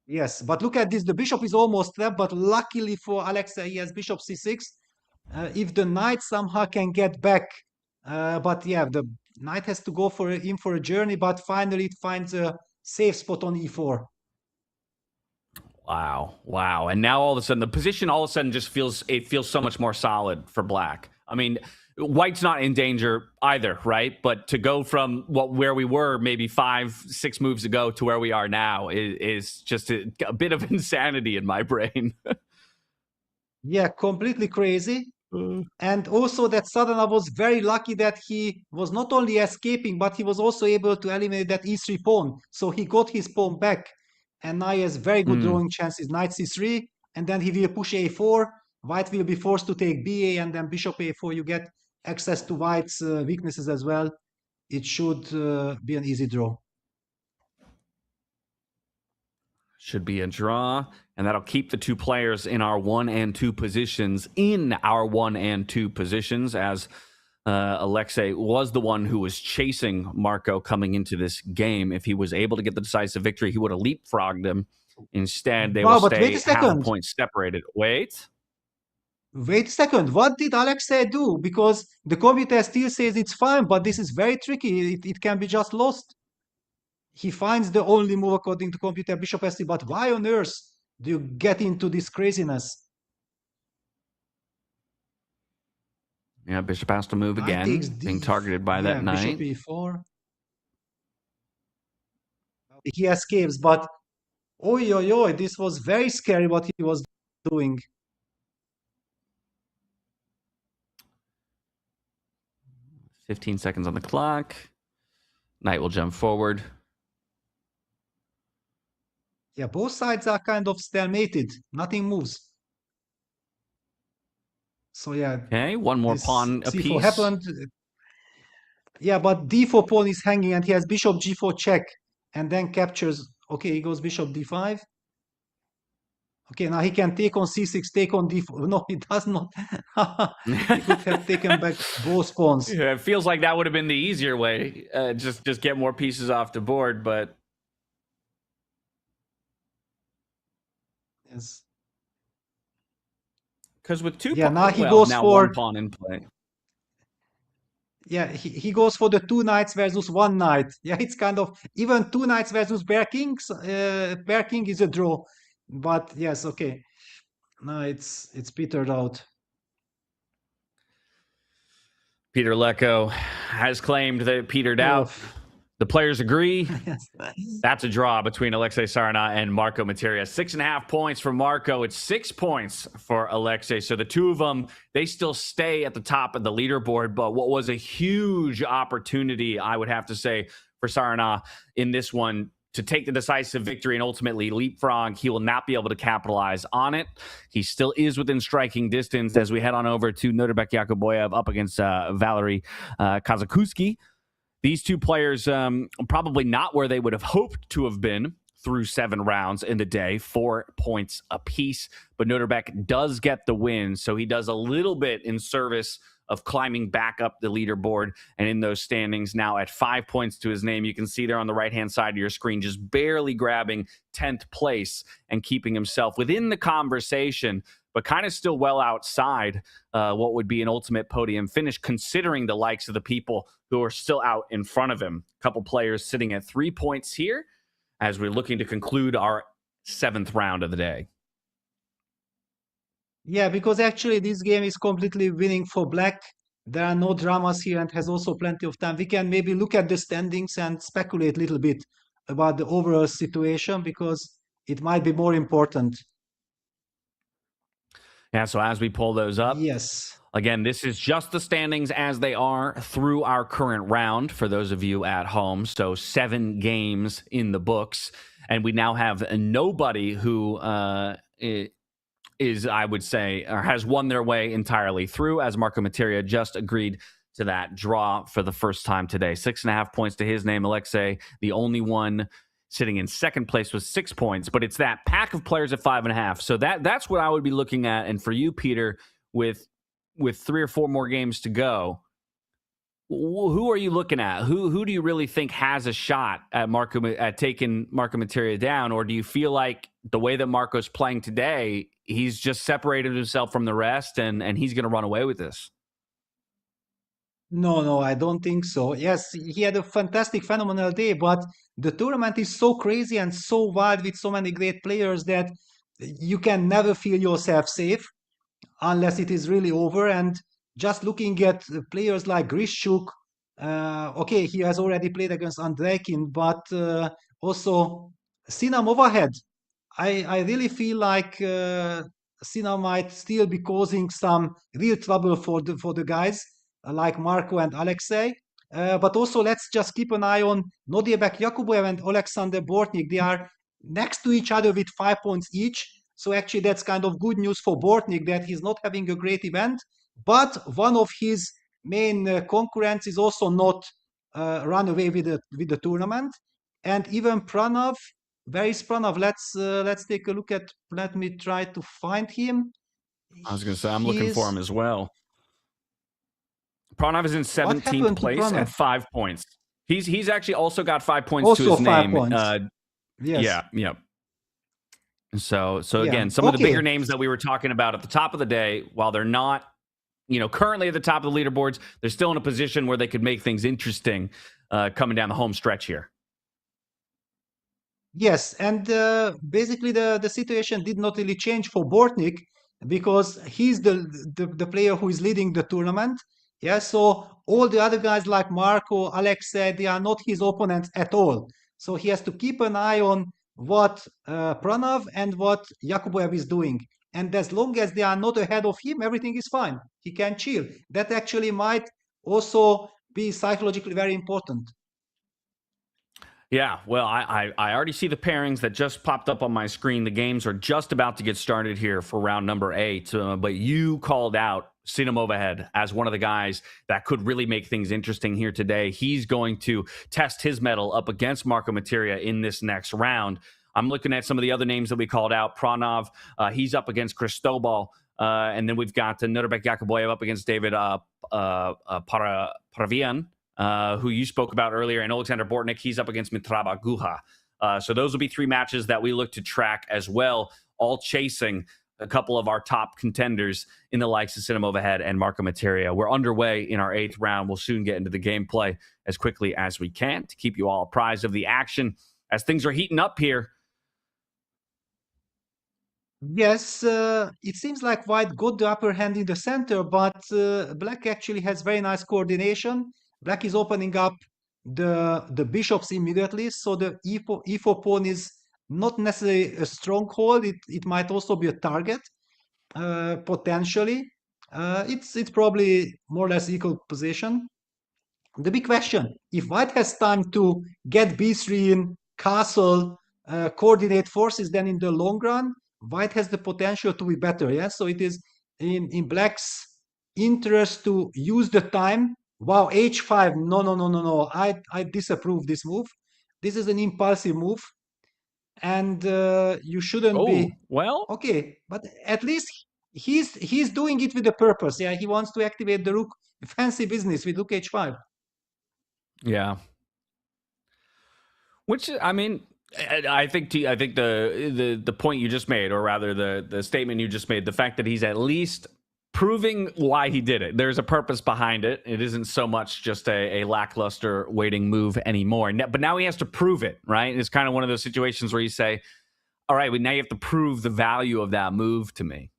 Yes, but look at this. The bishop is almost there, but luckily for Alexei, he has bishop c6. If the knight somehow can get back, but yeah, the knight has to go for a journey, but finally it finds a safe spot on e4. Wow. And now all of a sudden, the position all of a sudden just feels so much more solid for black. I mean, white's not in danger either, right? But to go from where we were maybe 5-6 moves ago to where we are now is just a bit of insanity in my brain. Yeah, completely crazy. And also that Sadana was very lucky that he was not only escaping, but he was also able to eliminate that e3 pawn. So he got his pawn back. And now he has very good drawing chances. Knight c3, and then he will push a4. White will be forced to take ba, and then bishop a4. You get access to white's weaknesses as well. It should be an easy draw. Should be a draw, and that'll keep the two players in our 1 and 2 positions. As Alexei was the one who was chasing Marco coming into this game. If he was able to get the decisive victory, he would have leapfrogged him. Instead, they will stay half points separated. Wait a second. What did Alexei do? Because the computer still says it's fine, but this is very tricky. It can be just lost. He finds the only move according to computer, bishop s3, but why on earth do you get into this craziness? Yeah, bishop has to move again, being targeted by that knight. Bishop e4. He escapes, but oi, this was very scary what he was doing. "15 seconds on the clock. Knight will jump forward." Yeah, both sides are kind of stalemated. Nothing moves. So yeah. Okay, one more pawn apiece. c4 happened. Yeah, but d4 pawn is hanging and he has bishop g4 check and then captures. Okay, he goes bishop d5. Okay, now he can take on c6, take on d4. No, he does not. He could have taken back both pawns. Yeah, it feels like that would have been the easier way. Just get more pieces off the board, but Yes. because with Yeah, now he well, goes now for. one pawn in play. Yeah, he goes for the two knights versus one knight. Yeah, it's kind of even two knights versus pair kings. Pair king is a draw, but yes, okay. No, it's petered out. Peter Lecco has claimed that it petered Oh, out. The players agree. yes. That's a draw between Alexei Sarna and Marco Materia. 6.5 points for Marco. It's 6 points for Alexei. So the two of them, they still stay at the top of the leaderboard. But what was a huge opportunity, I would have to say, for Sarna in this one to take the decisive victory and ultimately leapfrog, he will not be able to capitalize on it. He still is within striking distance as we head on over to Norbek Yakuboyev up against Valery Kazakuski. These two players probably not where they would have hoped to have been through 7 rounds in the day, 4 points apiece. But Norbek does get the win, so he does a little bit in service of climbing back up the leaderboard and in those standings now at 5 points to his name. You can see there on the right-hand side of your screen, just barely grabbing 10th place and keeping himself within the conversation, but kind of still well outside what would be an ultimate podium finish, considering the likes of the people who are still out in front of him. A couple players sitting at 3 points here as we're looking to conclude our 7th round of the day. Yeah, because actually this game is completely winning for black. There are no dramas here and has also plenty of time. We can maybe look at the standings and speculate a little bit about the overall situation because it might be more important. Yeah, so as we pull those up, Yes. again, this is just the standings as they are through our current round for those of you at home. So 7 games in the books. And we now have nobody who is, I would say, or has won their way entirely through, as Marco Materia just agreed to that draw for the first time today. 6.5 points to his name. Alexei, the only one sitting in second place with 6 points, but it's that pack of players at 5.5. So that's what I would be looking at. And for you, Peter, with 3 or 4 more games to go, who are you looking at? Who do you really think has a shot at taking Marco Materia down? Or do you feel like the way that Marco's playing today, he's just separated himself from the rest and he's going to run away with this? No, I don't think so. Yes, he had a fantastic, phenomenal day, but the tournament is so crazy and so wide with so many great players that you can never feel yourself safe unless it is really over. And just looking at players like Grishuk, okay, he has already played against Andreikin, but also Sina Movahed. I really feel like Sina might still be causing some real trouble for the guys like Marco and Alexei. But also let's just keep an eye on Nodiebek Yakuboev and Alexander Bortnik. They are next to each other with 5 points each. So actually that's kind of good news for Bortnik that he's not having a great event. But one of his main concurrents is also not run away with the tournament. And even Pranav, where is Pranav? Let's take a look at. Let me try to find him. I was going to say, I'm looking for him as well. Pranav is in 17th place at 5 points. He's actually also got 5 points also to his 5 name. Points. Yes. Yeah. So again, some of the bigger names that we were talking about at the top of the day, while they're not, currently at the top of the leaderboards, they're still in a position where they could make things interesting coming down the home stretch here. Yes, and basically the situation did not really change for Bortnik because he's the player who is leading the tournament. Yeah, so all the other guys like Marco, Alexei, they are not his opponents at all. So he has to keep an eye on what Pranav and what Yakuboev is doing. And as long as they are not ahead of him, everything is fine. He can chill. That actually might also be psychologically very important. Yeah, well, I already see the pairings that just popped up on my screen. The games are just about to get started here for round number 8. But you called out Sinamovahead as one of the guys that could really make things interesting here today. He's going to test his mettle up against Marco Materia in this next round. I'm looking at some of the other names that we called out. Pranov, he's up against Cristobal. And then we've got Nurbek Yakoboyev up against David Paravian. Who you spoke about earlier, and Alexander Bortnik, he's up against Mitraba Guha. So those will be 3 matches that we look to track as well, all chasing a couple of our top contenders in the likes of Sinamovahead and Marco Materia. We're underway in our 8th round. We'll soon get into the gameplay as quickly as we can to keep you all apprised of the action as things are heating up here. Yes, it seems like white got the upper hand in the center, but black actually has very nice coordination. Black is opening up the bishops immediately, so the e4 pawn is not necessarily a stronghold. It might also be a target, potentially. It's probably more or less equal position. The big question, if white has time to get b3 in, castle, coordinate forces, then in the long run, white has the potential to be better. Yeah, so it is in black's interest to use the time. Wow, h5. No. I disapprove this move. This is an impulsive move, and you shouldn't be. Well, Okay, but at least he's doing it with a purpose. Yeah, he wants to activate the rook. Fancy business with rook h5. yeah. Which, I mean, I think the point you just made, or rather the statement you just made, the fact that he's at least proving why he did it. There's a purpose behind it. It isn't so much just a lackluster waiting move anymore. But now he has to prove it, right? It's kind of one of those situations where you say, all right, well, now you have to prove the value of that move to me.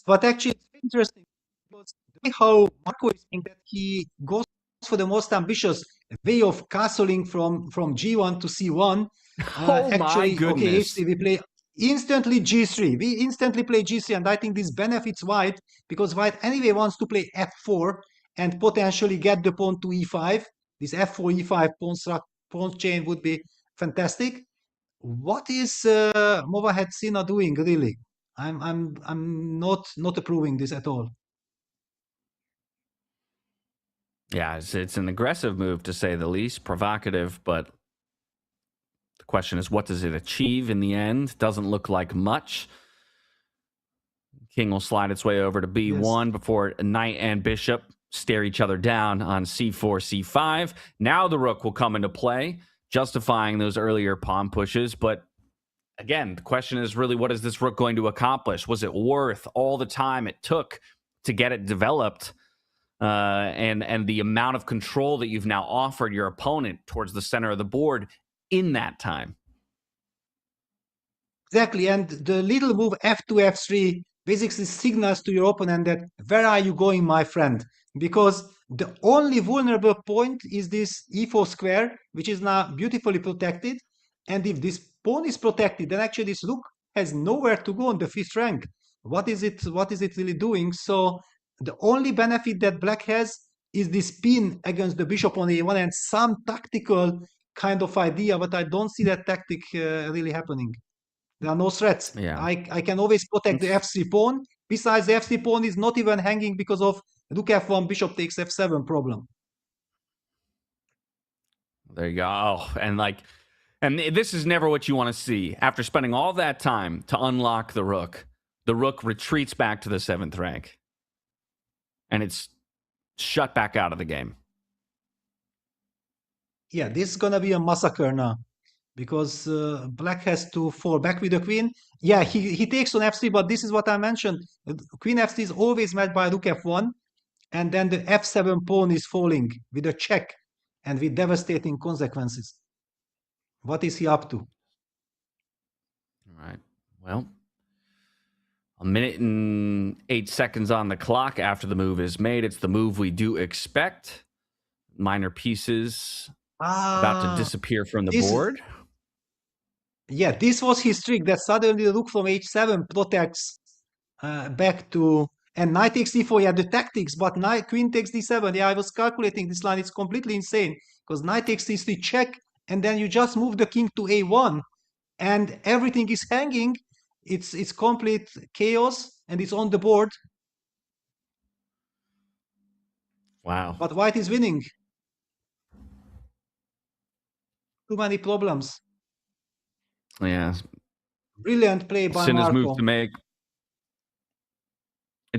But actually, it's interesting because the way how Marco is saying that he goes for the most ambitious way of castling from g1 to c1. Oh Actually, my goodness. Okay, h3, we play instantly g3. We instantly play g3, and I think this benefits white because white anyway wants to play f4 and potentially get the pawn to e5. This f4 e5 pawn chain would be fantastic. What is Movahead Sina doing really? I'm not approving this at all. Yeah, it's an aggressive move to say the least, provocative, but the question is, what does it achieve in the end? Doesn't look like much. King will slide its way over to b1 before knight and bishop stare each other down on c4, c5. Now the rook will come into play, justifying those earlier pawn pushes. But again, the question is really, what is this rook going to accomplish? Was it worth all the time it took to get it developed? And the amount of control that you've now offered your opponent towards the center of the board in that time. Exactly, and the little move f2, f3 basically signals to your opponent that where are you going, my friend? Because the only vulnerable point is this e4 square, which is now beautifully protected. And if this pawn is protected, then actually this rook has nowhere to go on the 5th rank. What is it really doing? So the only benefit that black has is this pin against the bishop on a1 and some tactical kind of idea, but I don't see that tactic really happening. There are no threats. Yeah. I can always protect the f3 pawn. Besides, the f3 pawn is not even hanging because of rook f1, bishop takes f7 problem. There you go. Oh, and this is never what you want to see. After spending all that time to unlock the rook retreats back to the 7th rank. And it's shut back out of the game. Yeah, this is gonna be a massacre now. Because black has to fall back with the queen. Yeah, he takes on f3, but this is what I mentioned. Queen f3 is always met by rook f1, and then the f7 pawn is falling with a check and with devastating consequences. What is he up to? All right. Well, a minute and 8 seconds on the clock after the move is made. It's the move we do expect. Minor pieces about to disappear from the board. Yeah, this was his trick, that suddenly the rook from h7 protects back to, and knight takes d4, yeah, the tactics, but knight, queen takes d7, yeah, I was calculating this line, it's completely insane. because knight takes c3 check, and then you just move the king to a1, and everything is hanging. It's complete chaos, and it's on the board. Wow. But white is winning. Too many problems. Yeah. Brilliant play by Sinner's move Marco. to make.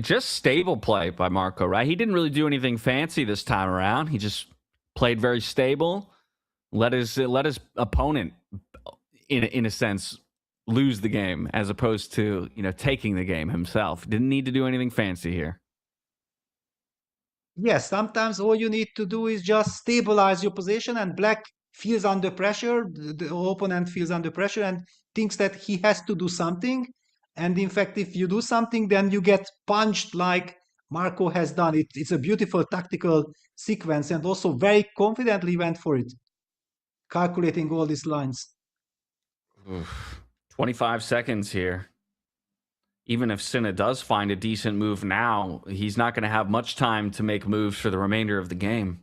Just stable play by Marco, right? He didn't really do anything fancy this time around. He just played very stable, let his opponent, in a sense, lose the game, as opposed to taking the game himself. Didn't need to do anything fancy here. Yes, sometimes all you need to do is just stabilize your position, and black feels under pressure. The opponent feels under pressure and thinks that he has to do something. And in fact, if you do something, then you get punched like Marco has done. It's a beautiful tactical sequence, and also very confidently went for it, calculating all these lines. Oof. 25 seconds here. Even if Sinner does find a decent move now, he's not going to have much time to make moves for the remainder of the game.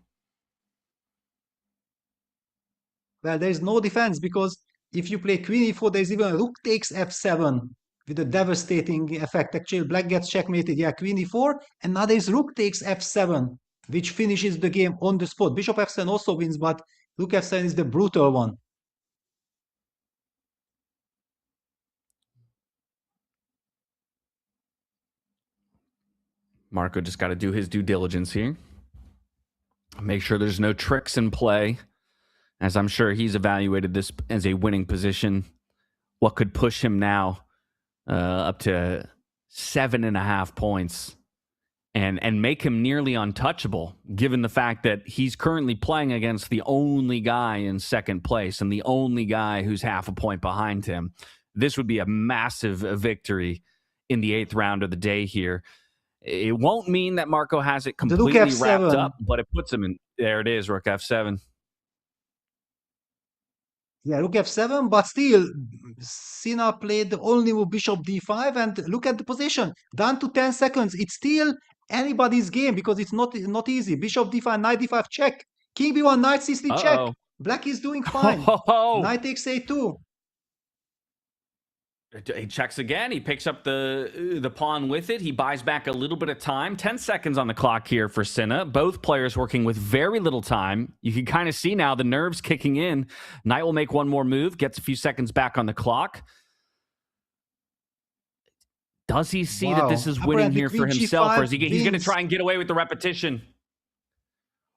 Well, there's no defense, because if you play queen e4, there's even rook takes f7 with a devastating effect. Actually, black gets checkmated. Yeah, queen e4, and now there's rook takes f7, which finishes the game on the spot. Bishop f7 also wins, but rook f7 is the brutal one. Marco just got to do his due diligence here. Make sure there's no tricks in play, as I'm sure he's evaluated this as a winning position. What could push him now up to 7.5 points and make him nearly untouchable, given the fact that he's currently playing against the only guy in second place and the only guy who's half a point behind him. This would be a massive victory in the 8th round of the day here. It won't mean that Marco has it completely wrapped up, but it puts him in. There it is, rook f7. Yeah, rook f7, but still, Sina played the only move, bishop d5, and look at the position. Down to 10 seconds. It's still anybody's game, because it's not easy. Bishop d5, knight d5, check. King b1, knight c3, check. Black is doing fine. Knight takes a2. He checks again. He picks up the pawn with it. He buys back a little bit of time. 10 seconds on the clock here for Sinner. Both players working with very little time. You can kind of see now the nerves kicking in. Knight will make one more move, gets a few seconds back on the clock. Does he see that this is winning here for himself, or is he's going to try and get away with the repetition?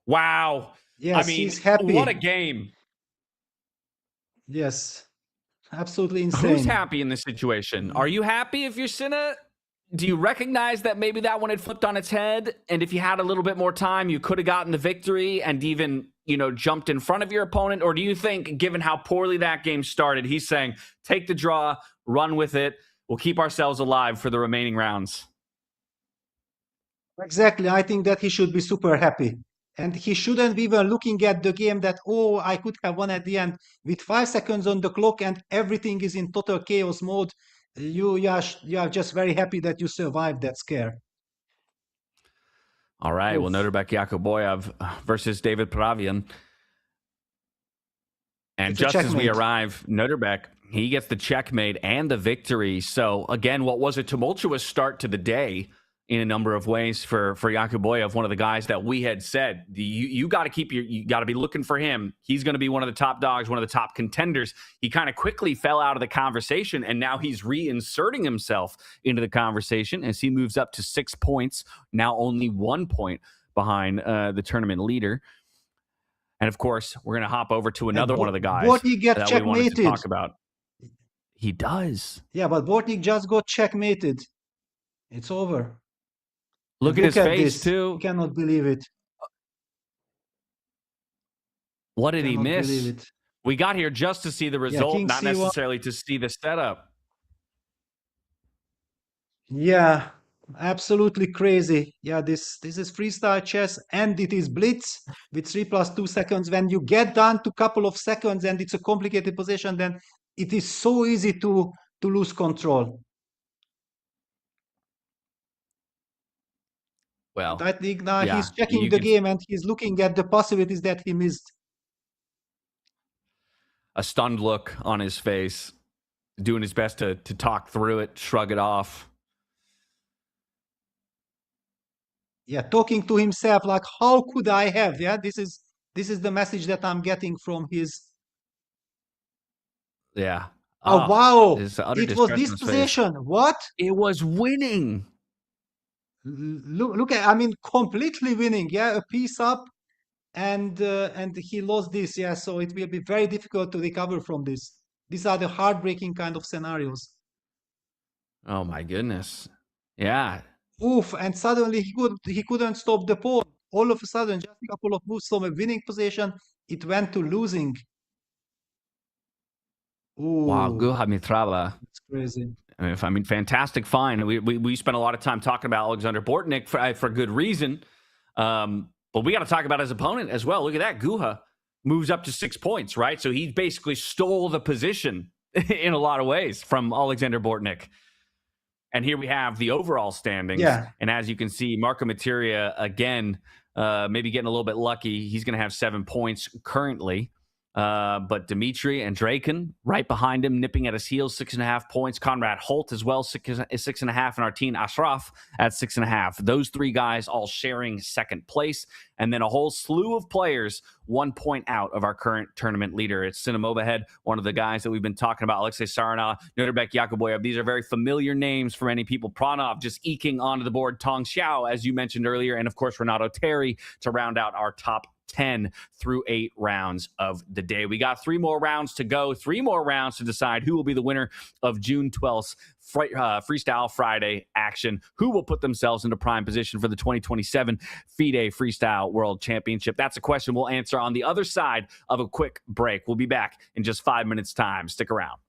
Wow. Yes, I mean, he's happy. What a game. Yes. Absolutely insane. Who's happy in this situation? Are you happy if you're Sinner? Do you recognize that maybe that one had flipped on its head, and if you had a little bit more time, you could have gotten the victory and even, jumped in front of your opponent? Or do you think, given how poorly that game started, he's saying, take the draw, run with it, we'll keep ourselves alive for the remaining rounds? Exactly. I think that he should be super happy. And he shouldn't be even looking at the game that, oh, I could have won at the end. With 5 seconds on the clock and everything is in total chaos mode, you are just very happy that you survived that scare. All right. Well, Norbert Yakuboyev versus David Pravian. And just as we arrive, Norbert, he gets the checkmate and the victory. So, again, what was a tumultuous start to the day in a number of ways for Yakuboyev, one of the guys that we had said, you got to you got to be looking for him. He's going to be one of the top dogs, one of the top contenders. He kind of quickly fell out of the conversation, and now he's reinserting himself into the conversation as he moves up to 6 points, now only 1 point behind the tournament leader. And, of course, we're going to hop over to another one of the guys that we wanted to talk about. He does. Yeah, but Bortnik just got checkmated. It's over. Look at his face, too. I cannot believe it. What did he miss? We got here just to see the result, not necessarily to see the setup. Yeah, absolutely crazy. Yeah, this is freestyle chess, and it is blitz with 3+2 seconds. When you get down to a couple of seconds and it's a complicated position, then it is so easy to lose control. Well, I think now he's checking the game and he's looking at the possibilities that he missed. a stunned look on his face, doing his best to talk through it, shrug it off. Yeah, talking to himself like, how could I have? Yeah, this is the message that I'm getting from his. Yeah. Oh, wow! There's utter It was distress on his face. dispossession. What? It was winning. Look at, I mean, completely winning. Yeah, a piece up, and he lost this. Yeah, so it will be very difficult to recover from this. These are the heartbreaking kind of scenarios. Oh my goodness. Yeah. Oof! And suddenly he couldn't stop the pawn. All of a sudden, just a couple of moves from a winning position, it went to losing. Wow. Ooh, Guha Mitrava. it's crazy. I mean, fantastic find. We spent a lot of time talking about Alexander Bortnik for good reason. But we got to talk about his opponent as well. Look at that. Guha moves up to 6 points, right? So he basically stole the position in a lot of ways from Alexander Bortnik. And here we have the overall standings. Yeah. And as you can see, Marco Materia, again, maybe getting a little bit lucky. He's going to have 7 points currently. But Dimitri and Draken right behind him, nipping at his heels, 6.5 points. Conrad Holt as well, 6.5, and Artin Ashraf at 6.5. Those 3 guys all sharing second place. And then a whole slew of players 1 point out of our current tournament leader. It's Sinamovahead, one of the guys that we've been talking about, Alexei Sarana, Nurbeck Yakuboyev. These are very familiar names for many people. Pranov just eking onto the board. Tong Xiao, as you mentioned earlier. And of course, Renato Terry to round out our top 10 through 8 rounds of the day. We got 3 more rounds to go, 3 more rounds to decide who will be the winner of June 12th Freestyle Friday action, who will put themselves into prime position for the 2027 FIDE Freestyle World Championship. That's a question we'll answer on the other side of a quick break. We'll be back in just 5 minutes' time. Stick around.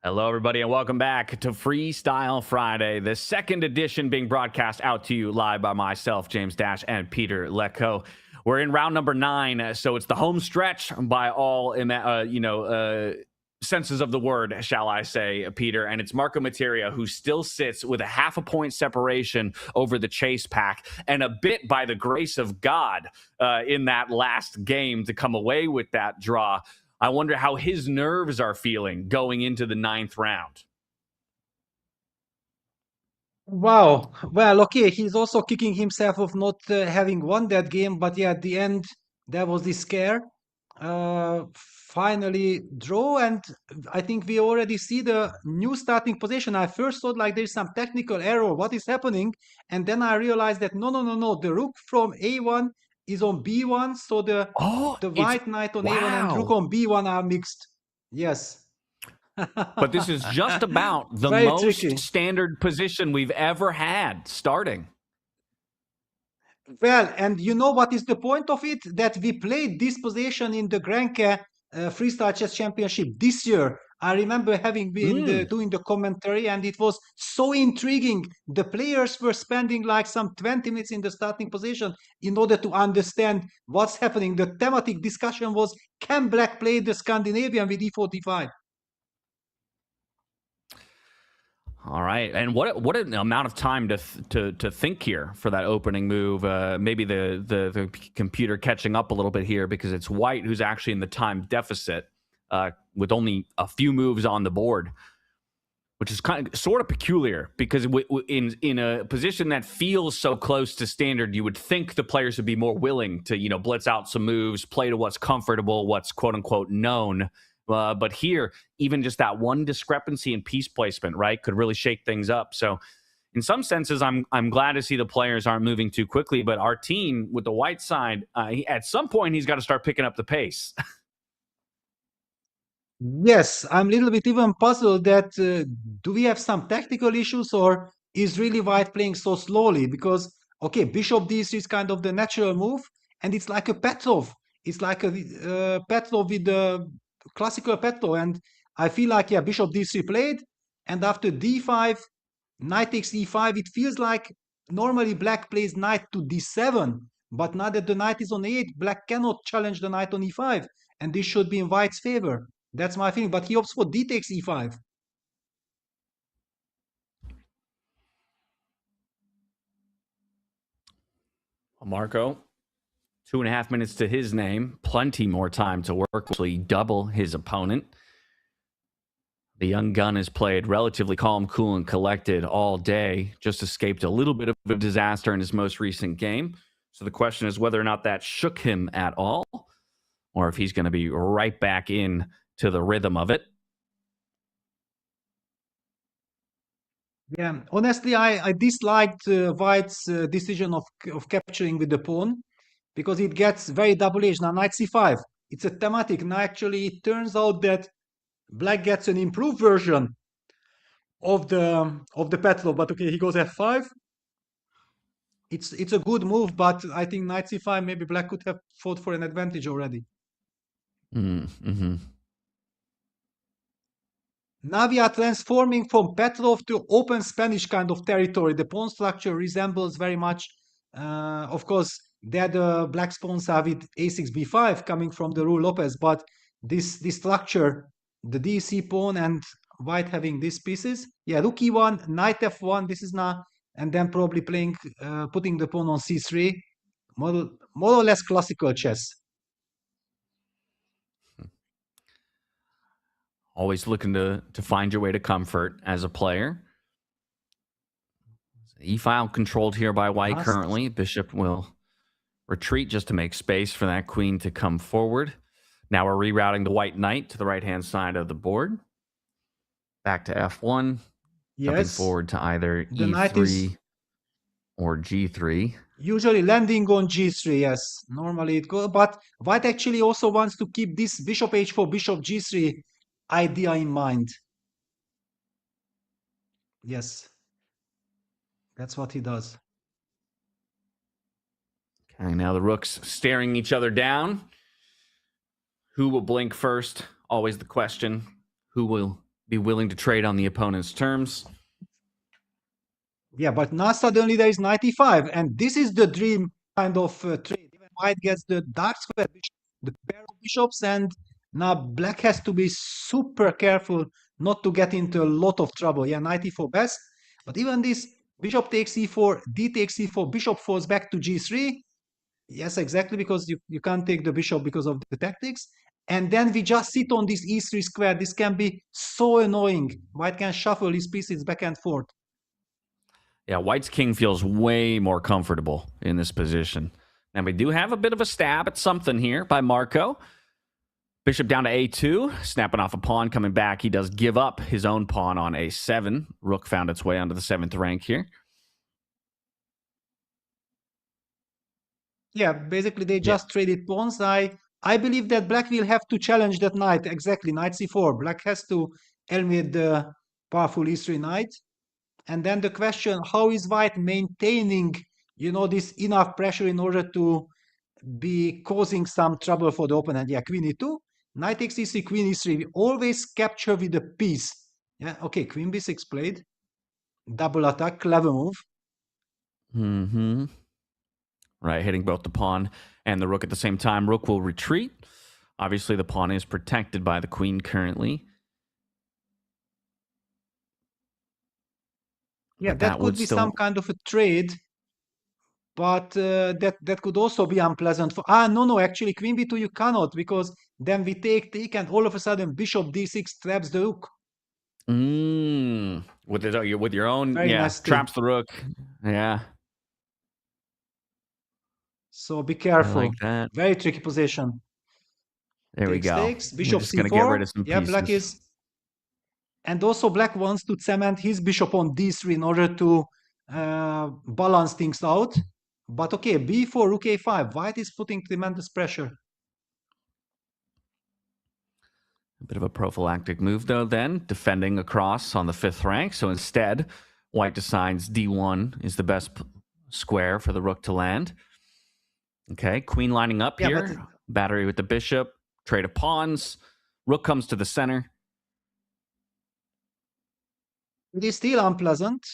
Hello, everybody, and welcome back to Freestyle Friday, the second edition being broadcast out to you live by myself, James Dash, and Peter Lecco. We're in round number 9, so it's the home stretch by all, senses of the word, shall I say, Peter. And it's Marco Materia who still sits with a half a point separation over the chase pack and a bit by the grace of God in that last game to come away with that draw. I wonder how his nerves are feeling going into the 9th round. Wow. Well, okay, he's also kicking himself of not having won that game, but yeah, at the end there was this scare. Finally draw, and I think we already see the new starting position. I first thought like there's some technical error, what is happening? And then I realized that no, the rook from A1 is on B1, so the white knight on A1 and rook on B1 are mixed. Yes. But this is just about the Very most tricky. standard position we've ever had starting. Well, and you know what is the point of it? That we played this position in the Grenke Freestyle Chess Championship this year. I remember having been doing the commentary, and it was so intriguing. The players were spending like some 20 minutes in the starting position in order to understand what's happening. The thematic discussion was, can Black play the Scandinavian with E4, D5? All right, and what an amount of time to think here for that opening move. Maybe the computer catching up a little bit here because it's White who's actually in the time deficit with only a few moves on the board, which is sort of peculiar because in a position that feels so close to standard, you would think the players would be more willing to blitz out some moves, play to what's comfortable, what's quote unquote known. But here, even just that one discrepancy in piece placement, right, could really shake things up. So in some senses, I'm glad to see the players aren't moving too quickly. But our team with the white side, at some point, he's got to start picking up the pace. Yes, I'm a little bit even puzzled that do we have some technical issues, or is really White playing so slowly? Because, okay, Bishop D3 is kind of the natural move, and it's like a Petrov. It's like a Petrov with the classical Petrov. And I feel like, yeah, Bishop D3 played, and after D5, Knight takes E5, it feels like normally Black plays Knight to D7, but now that the Knight is on A8, Black cannot challenge the Knight on E5, and this should be in White's favor. That's my feeling. But he opts for D takes E5. Marco, 2.5 minutes to his name. Plenty more time to work. Actually, double his opponent. The young gun has played relatively calm, cool, and collected all day. Just escaped a little bit of a disaster in his most recent game. So the question is whether or not that shook him at all, or if he's going to be right back in to the rhythm of it. Yeah, honestly, I disliked White's decision of capturing with the pawn because it gets very double-edged. Now, Knight C5, it's a thematic. Now, actually, it turns out that Black gets an improved version of the Petrov. But okay, he goes F5. It's a good move, but I think Knight C5, maybe Black could have fought for an advantage already. Mm-hmm. Now we are transforming from Petrov to open Spanish kind of territory. The pawn structure resembles very much, of course, there the black pawns are with a6, b5 coming from the rule Lopez, but this structure, the DC pawn and white having these pieces, yeah, rook e1, knight f1, this is now, and then probably playing, putting the pawn on c3, more or less classical chess. Always looking to find your way to comfort as a player. E-file controlled here by White currently. Bishop will retreat just to make space for that queen to come forward. Now we're rerouting the white knight to the right-hand side of the board. Back to F1. Yes. Jumping forward to either E3 or G3. Usually landing on G3, yes. Normally it goes, but White actually also wants to keep this bishop H4, bishop G3 idea in mind. Yes. That's what he does. Okay, now the rooks staring each other down. Who will blink first? Always the question. Who will be willing to trade on the opponent's terms. Yeah, but now suddenly there is knight e5, and this is the dream kind of trade. Even white gets the dark square bishop, the pair of bishops, and now black has to be super careful not to get into a lot of trouble. Yeah, knight e4 best, but even this bishop takes e4, d takes e4, bishop falls back to g3. Yes, exactly, because you can't take the bishop because of the tactics. And then we just sit on this e3 square. This can be so annoying. White can shuffle his pieces back and forth. Yeah, white's king feels way more comfortable in this position. And we do have a bit of a stab at something here by Marco. Bishop down to a2, snapping off a pawn, coming back. He does give up his own pawn on a7. Rook found its way onto the 7th rank here. Yeah, basically they just traded pawns. I believe that black will have to challenge that knight. Exactly, knight c4. Black has to eliminate the powerful e3 knight. And then the question, how is white maintaining, this enough pressure in order to be causing some trouble for the opponent? Yeah, queen e2, knight takes e3, queen e3. We always capture with a piece. Yeah, okay, queen b6 played. Double attack, clever move. Mm-hmm. Right, hitting both the pawn and the rook at the same time. Rook will retreat. Obviously, the pawn is protected by the queen currently. Yeah, that could be some kind of a trade, but that could also be unpleasant. No, actually, queen b2 you cannot, because then we take, and all of a sudden bishop d6 traps the rook. With your own, Very nasty. traps the rook. Yeah. So be careful. I like that. Very tricky position. There we go. Takes, bishop just c4. Gonna get rid of some pieces. Black is, and also black wants to cement his bishop on d3 in order to balance things out. But okay, b4, rook a5. White is putting tremendous pressure. A bit of a prophylactic move, though, then, defending across on the 5th rank. So instead, white decides d1 is the best square for the rook to land. Okay, queen lining up here. Battery with the bishop. Trade of pawns. Rook comes to the center. It is still unpleasant,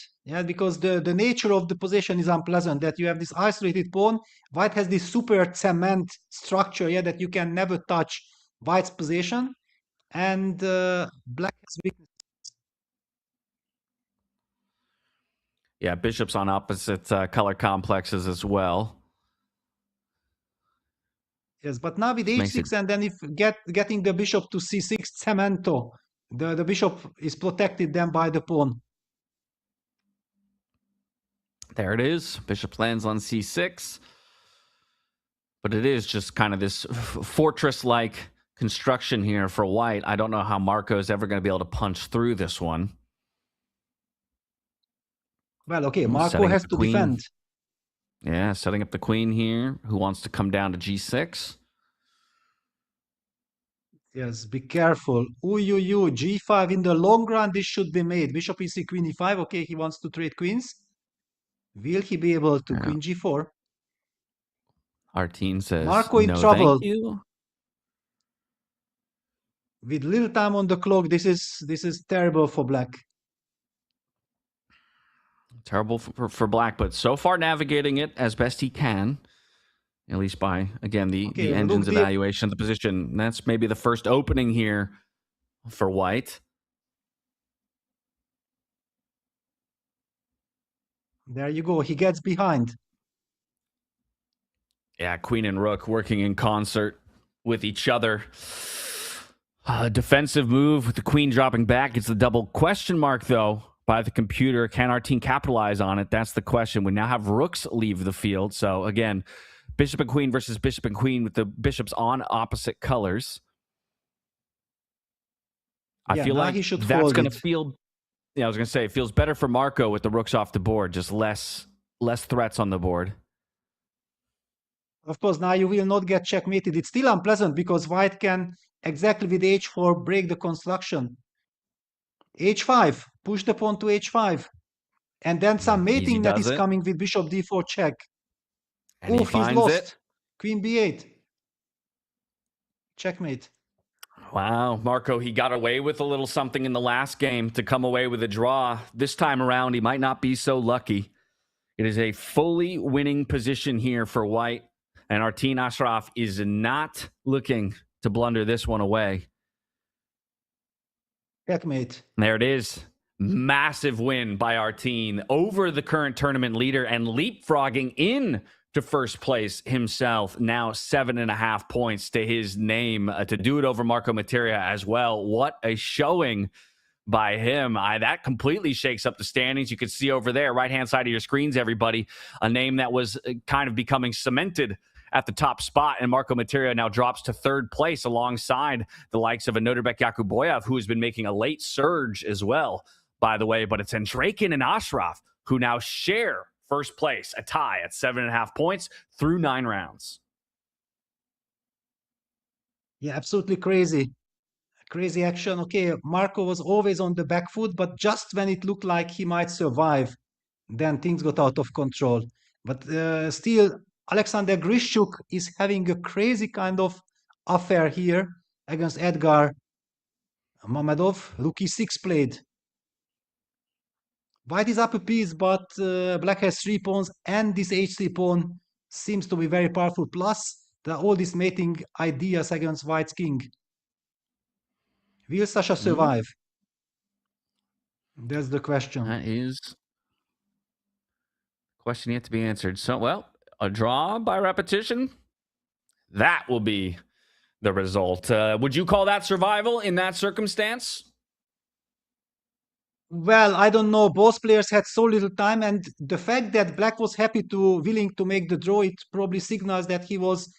because the nature of the position is unpleasant, that you have this isolated pawn. White has this super cement structure, that you can never touch white's position. And black has weakness. Yeah, bishops on opposite color complexes as well. Yes, but now with h6, and then if getting the bishop to c6 cemento, the bishop is protected then by the pawn. There it is. Bishop lands on c6. But it is just kind of this fortress-like construction here for white. I don't know how Marco is ever going to be able to punch through this one. Well, okay, Marco has to defend. Yeah, setting up the queen here, who wants to come down to g6. Yes, be careful. Ooh, g5 in the long run, this should be made. Bishop e3, queen e5. Okay, he wants to trade queens. Will he be able to? Queen g4. Artine says, Marco in no, trouble. Thank you. With little time on the clock, this is terrible for black. Terrible for black, but so far navigating it as best he can. At least by, again, the engine's evaluation of the position. And that's maybe the first opening here for white. There you go. He gets behind. Yeah, queen and rook working in concert with each other. Defensive move with the queen dropping back. It's the double question mark, though, by the computer. Can our team capitalize on it? That's the question. We now have rooks leave the field. So, again, bishop and queen versus bishop and queen with the bishops on opposite colors. I feel like that's going to feel... Yeah, I was going to say, it feels better for Marco with the rooks off the board. Just less threats on the board. Of course, now you will not get checkmated. It's still unpleasant because white can, exactly with h4, break the construction. h5, push the pawn to h5. And then some mating that is coming with bishop d4 check. And he's lost. Queen b8. Checkmate. Wow, Marco, he got away with a little something in the last game to come away with a draw. This time around, he might not be so lucky. It is a fully winning position here for White, and Artin Ashraf is not looking to blunder this one away. Checkmate. There it is. Massive win by Artin over the current tournament leader and leapfrogging in to first place himself. Now 7.5 points to his name to do it over Marco Materia as well. What a showing by him. That completely shakes up the standings. You can see over there, right-hand side of your screens, everybody, a name that was kind of becoming cemented at the top spot, and Marco Materia now drops to third place alongside the likes of a Nodirbek Yakuboyev, who has been making a late surge as well, by the way. But it's Andrekin and Ashraf who now share first place, a tie at 7.5 points through 9 rounds. Yeah, absolutely crazy. Crazy action. Okay, Marco was always on the back foot, but just when it looked like he might survive, then things got out of control. But still, Alexander Grishuk is having a crazy kind of affair here against Edgar Mamedov. Rookie 6 played. White is up a piece, but Black has 3 pawns, and this h3 pawn seems to be very powerful. Plus, all these mating ideas against White's king. Will Sasha survive? That's the question. That is the question yet to be answered. So, well, a draw by repetition, that will be the result. Would you call that survival in that circumstance? Well, I don't know. Both players had so little time, and the fact that Black was willing to make the draw, it probably signals that he was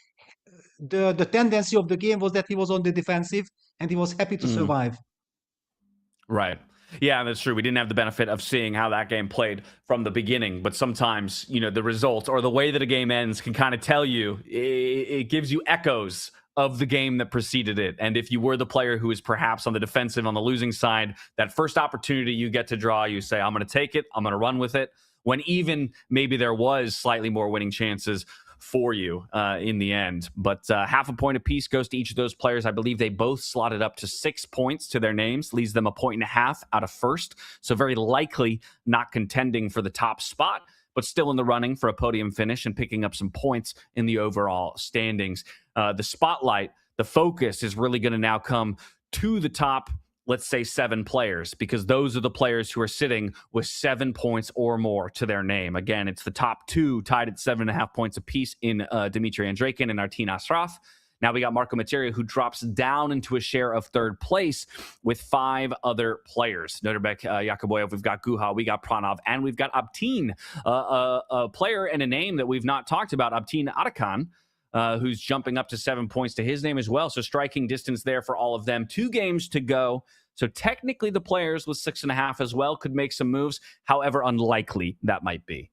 the tendency of the game was that he was on the defensive and he was happy to survive. Right. Yeah, that's true. We didn't have the benefit of seeing how that game played from the beginning, but sometimes, the result or the way that a game ends can kind of tell you, it gives you echoes of the game that preceded it. And if you were the player who is perhaps on the defensive, on the losing side, that first opportunity you get to draw, you say, I'm going to take it, I'm going to run with it, when even maybe there was slightly more winning chances for you in the end. But 0.5 point apiece goes to each of those players. I believe they both slotted up to 6 points to their names, leaves them 1.5 points out of first. So very likely not contending for the top spot, but still in the running for a podium finish and picking up some points in the overall standings. The spotlight, the focus is really going to now come to the top, let's say 7 players, because those are the players who are sitting with 7 points or more to their name. Again, it's the top 2 tied at 7.5 points apiece in Dmitry Andrekin and Artin Ashraf. Now we got Marco Materia, who drops down into a share of third place with 5 other players. Nodirbek Yakuboyev, we've got Guha, we got Pranav, and we've got Abtin, a player and a name that we've not talked about, Abtin Atakan, who's jumping up to 7 points to his name as well. So striking distance there for all of them. 2 games to go. So technically the players with 6.5 as well could make some moves, however unlikely that might be.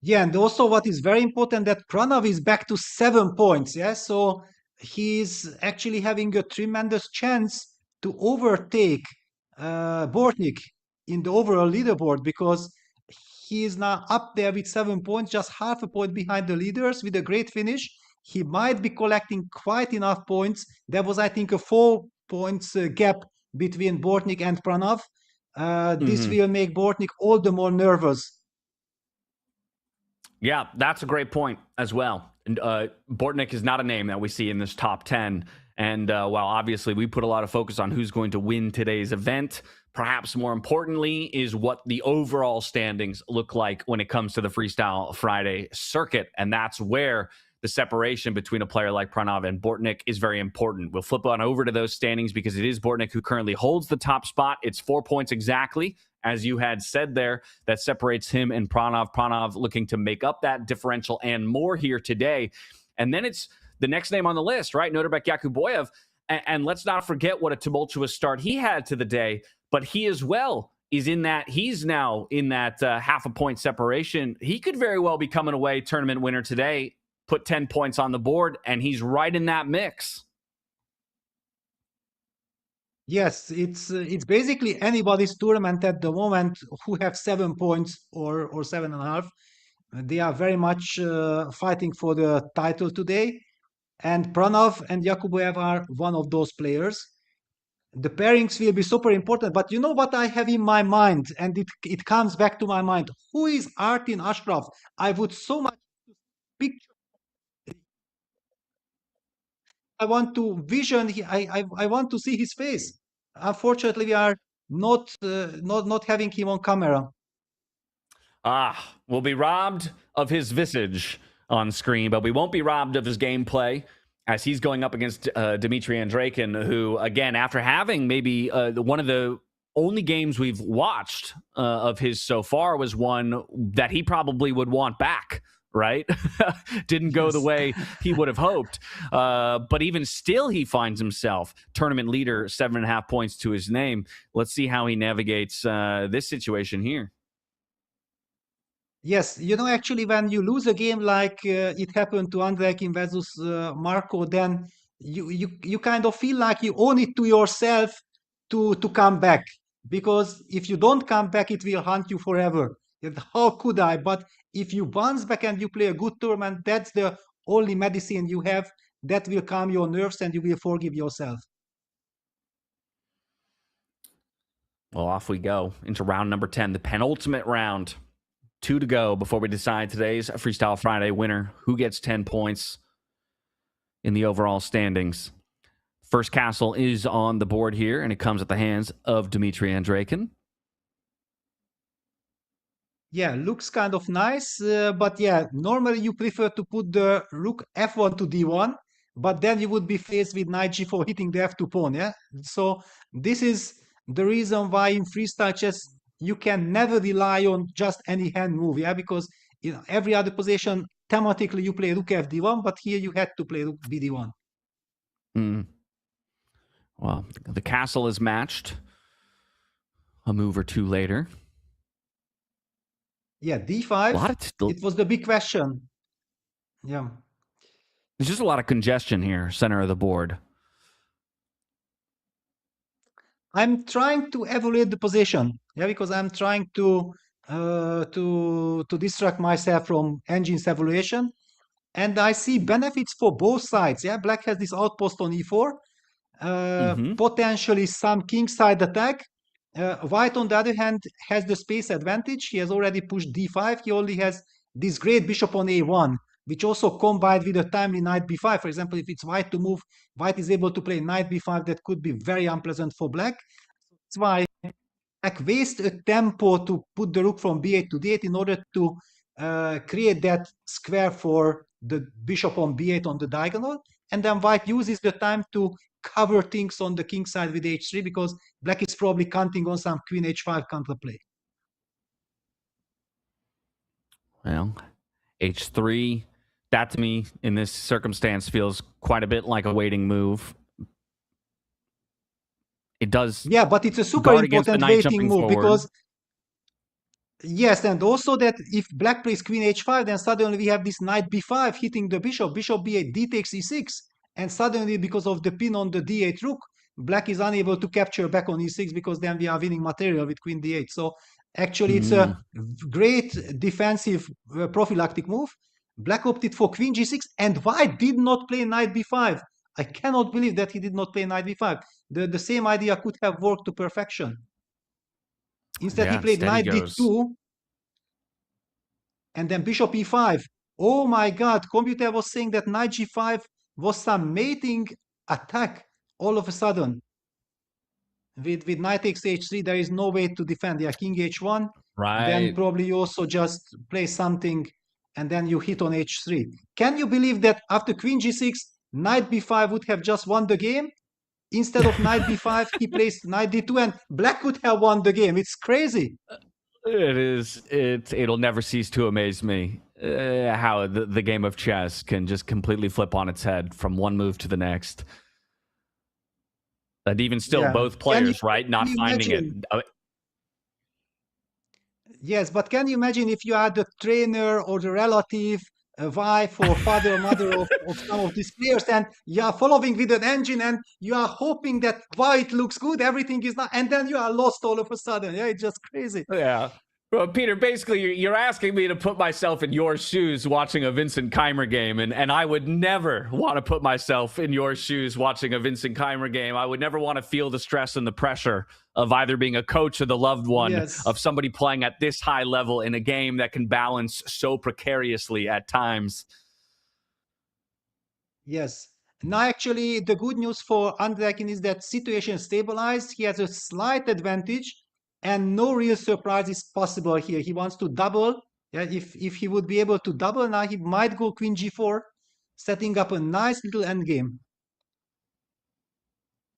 Yeah, and also what is very important that Pranav is back to 7 points. Yeah, so he's actually having a tremendous chance to overtake Bortnik in the overall leaderboard, because he is now up there with 7 points, just 0.5 point behind the leaders with a great finish. He might be collecting quite enough points. There was, I think, a 4 points gap between Bortnik and Pranav. This will make Bortnik all the more nervous. Yeah, that's a great point as well. Bortnik is not a name that we see in this top 10. And while obviously we put a lot of focus on who's going to win today's event, perhaps more importantly is what the overall standings look like when it comes to the Freestyle Friday circuit. And that's where the separation between a player like Pranav and Bortnik is very important. We'll flip on over to those standings because it is Bortnik who currently holds the top spot. It's 4 points exactly, as you had said there, that separates him and Pranav. Pranav looking to make up that differential and more here today. And then it's the next name on the list, right? Nodirbek Yakuboyev. And let's not forget what a tumultuous start he had to the day, but he as well is in that, he's now in that 0.5 point separation. He could very well be coming away tournament winner today, put 10 points on the board, and he's right in that mix. Yes, it's basically anybody's tournament at the moment who have 7 points or 7.5. They are very much fighting for the title today. And Pranav and Yakuboev are one of those players. The pairings will be super important, but you know what I have in my mind, and it comes back to my mind. Who is Artin Ashraf? I would so much picture. I want to vision. I want to see his face. Unfortunately, we are not having him on camera. We'll be robbed of his visage on screen, but we won't be robbed of his gameplay as he's going up against Dmitry Andreikin, who, again, after having maybe one of the only games we've watched of his so far was one that he probably would want back, right? Didn't go the way he would have hoped. But even still, he finds himself tournament leader, 7.5 points to his name. Let's see how he navigates this situation here. Yes, you know, actually, when you lose a game like it happened to Andreikin versus Marco, then you kind of feel like you own it to yourself to come back. Because if you don't come back, it will haunt you forever. How could I? But if you bounce back and you play a good tournament, that's the only medicine you have that will calm your nerves and you will forgive yourself. Well, off we go into round number 10, the penultimate round. 2 to go before we decide today's Freestyle Friday winner. Who gets 10 points in the overall standings? First castle is on the board here, and it comes at the hands of Dmitry Andreikin. Yeah, looks kind of nice, but yeah, normally you prefer to put the rook f1 to d1, but then you would be faced with knight g4 hitting the f2 pawn, yeah? So this is the reason why in freestyle chess you can never rely on just any hand move, yeah? Because in every other position, thematically you play rook fd1, but here you had to play rook bd1. Well, the castle is matched a move or two later. Yeah, d5, it was the big question. Yeah. There's just a lot of congestion here, center of the board. I'm trying to evaluate the position, yeah, because I'm trying to distract myself from engine's evaluation, and I see benefits for both sides. Yeah, black has this outpost on e4, potentially some kingside attack. White, on the other hand, has the space advantage. He has already pushed d5. He only has this great bishop on a1, which also combined with a timely knight b5. For example, if it's white to move, white is able to play knight b5. That could be very unpleasant for black. That's why black waste a tempo to put the rook from b8 to d8 in order to create that square for the bishop on b8 on the diagonal. And then white uses the time to cover things on the king side with h3 because black is probably counting on some queen h5 counterplay. Well, h3, that to me in this circumstance feels quite a bit like a waiting move. It does. Yeah, but it's a super important waiting move forward. because yes, and also that if black plays queen h5, then suddenly we have this knight b5 hitting the bishop, bishop b8, d takes e6, and suddenly because of the pin on the d8 rook, black is unable to capture back on e6 because then we are winning material with queen d8. So actually it's a great defensive prophylactic move. Black opted for queen g6 and white did not play knight b5. I cannot believe that he did not play knight b5. The same idea could have worked to perfection. Instead, he played knight d2 and then bishop e5. Oh my god, computer was saying that knight g5 was some mating attack all of a sudden. With knight takes h3, there is no way to defend. Yeah, king h1. Right. Then probably you also just play something and then you hit on h3. Can you believe that after queen g6, knight b5 would have just won the game? Instead of knight b5, he plays knight d2 and black could have won the game. It's crazy. It is. It'll never cease to amaze me how the game of chess can just completely flip on its head from one move to the next. And even still, both players, right, not finding it. Yes, but can you imagine if you are the trainer or the relative, a wife or father or mother of some of these players, and you are following with an engine and you are hoping that white looks good, everything is not, and then you are lost all of a sudden. Yeah, it's just crazy. Yeah. Well, Peter, basically, you're asking me to put myself in your shoes watching a Vincent Keimer game, and I would never want to put myself in your shoes watching a Vincent Keimer game. I would never want to feel the stress and the pressure of either being a coach or the loved one Yes. of somebody playing at this high level in a game that can balance so precariously at times. Yes. Now, actually, the good news for Andrekin is that situation stabilized. He has a slight advantage, and no real surprise is possible here. He wants to double. Yeah, if he would be able to double now, he might go Queen G4, setting up a nice little endgame.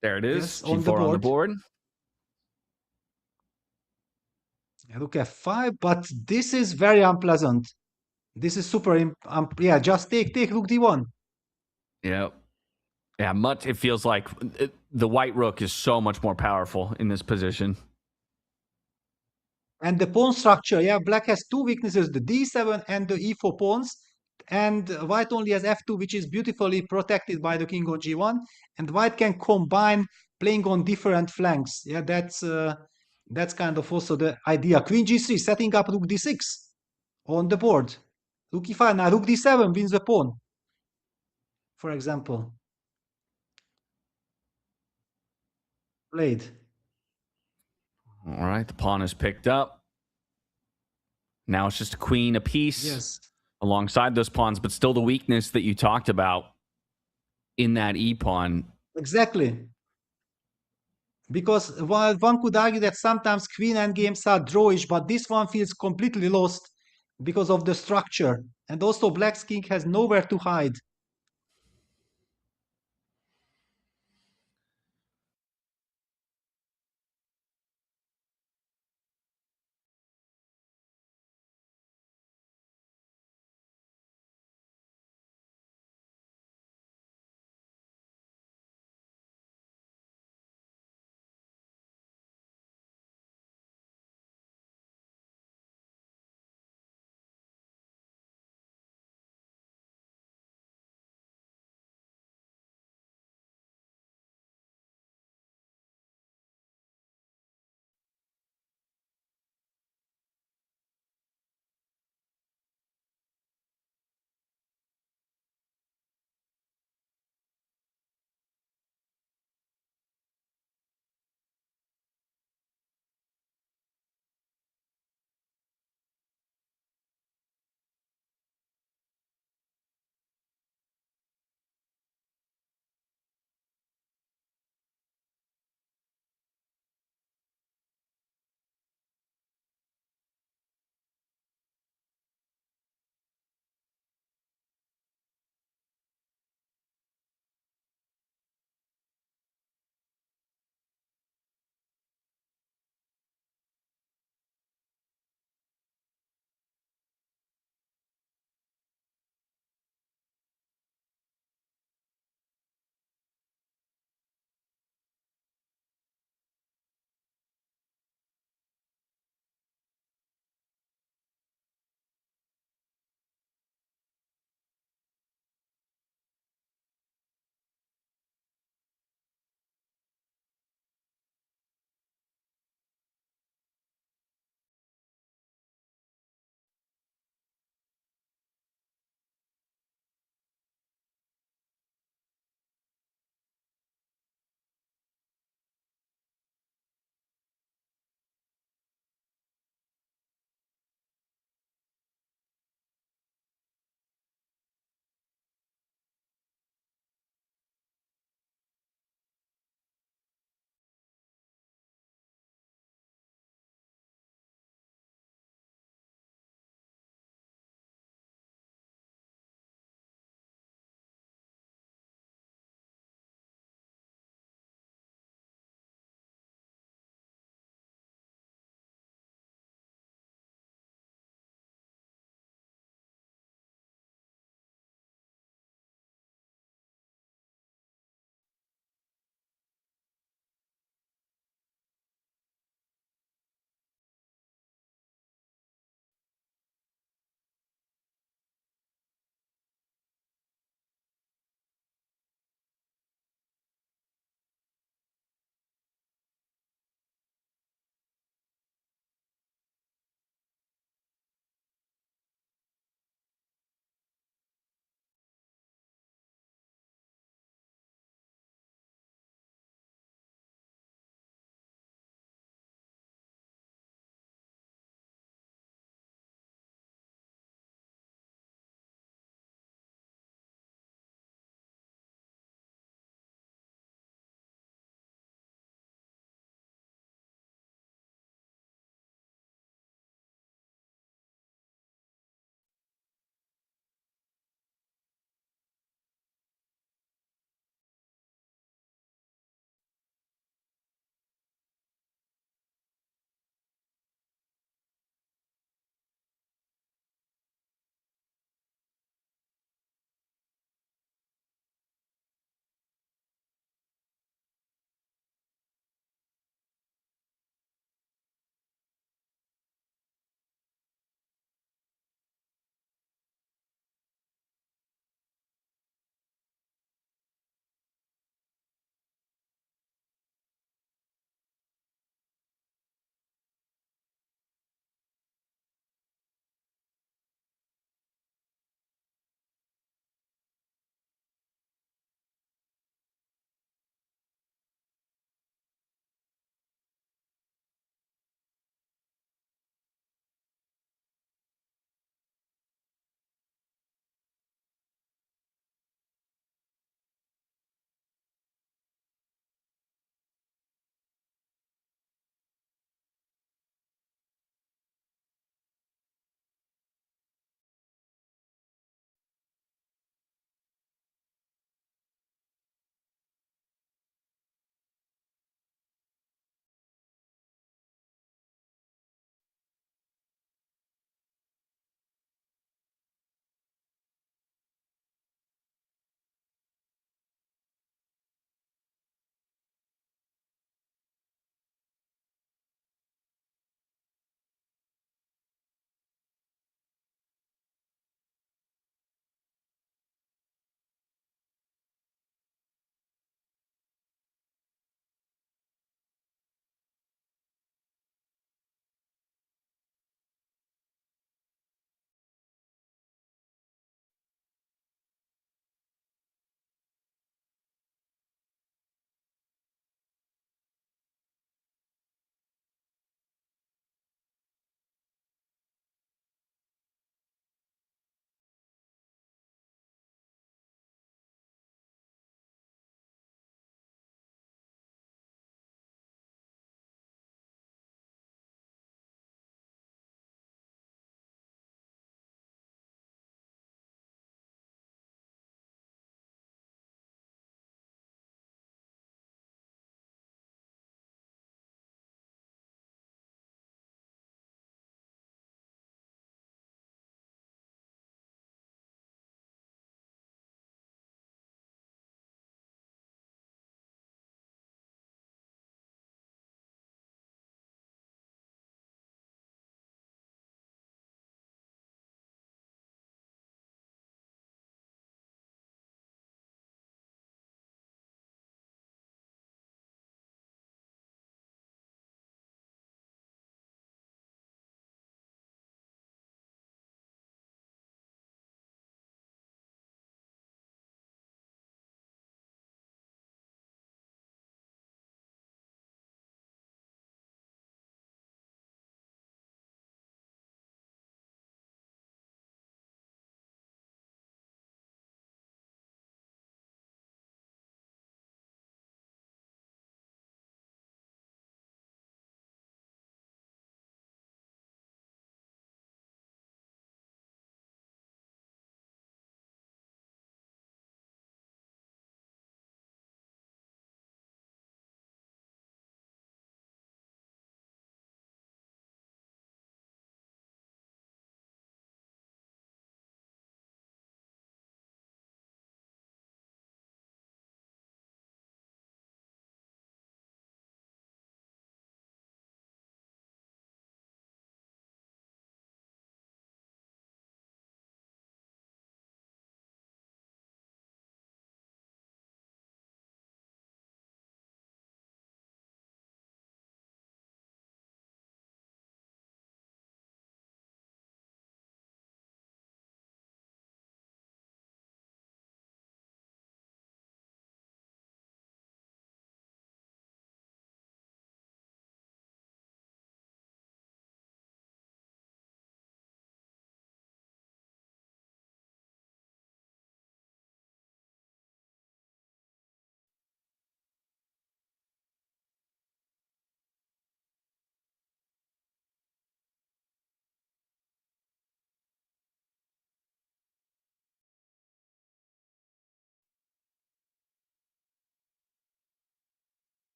There it is, Yes, on the G4 on the board. board. Rook F5, but this is very unpleasant. This is super. Yeah, just take Rook D1. Yeah. Yeah, much. It feels like the white rook is so much more powerful in this position. And the pawn structure, yeah, black has two weaknesses, the d7 and the e4 pawns, and white only has f2, which is beautifully protected by the king on g1, and white can combine playing on different flanks. Yeah, that's kind of also the idea. Queen g3, setting up rook d6 on the board. Rook e5, now rook d7 wins the pawn, for example. Played. All right, the pawn is picked up. Now it's just a queen apiece Yes. alongside those pawns, but still the weakness that you talked about in that e-pawn. Exactly. Because while one could argue that sometimes queen endgames are drawish, but this one feels completely lost because of the structure. And also black's king has nowhere to hide.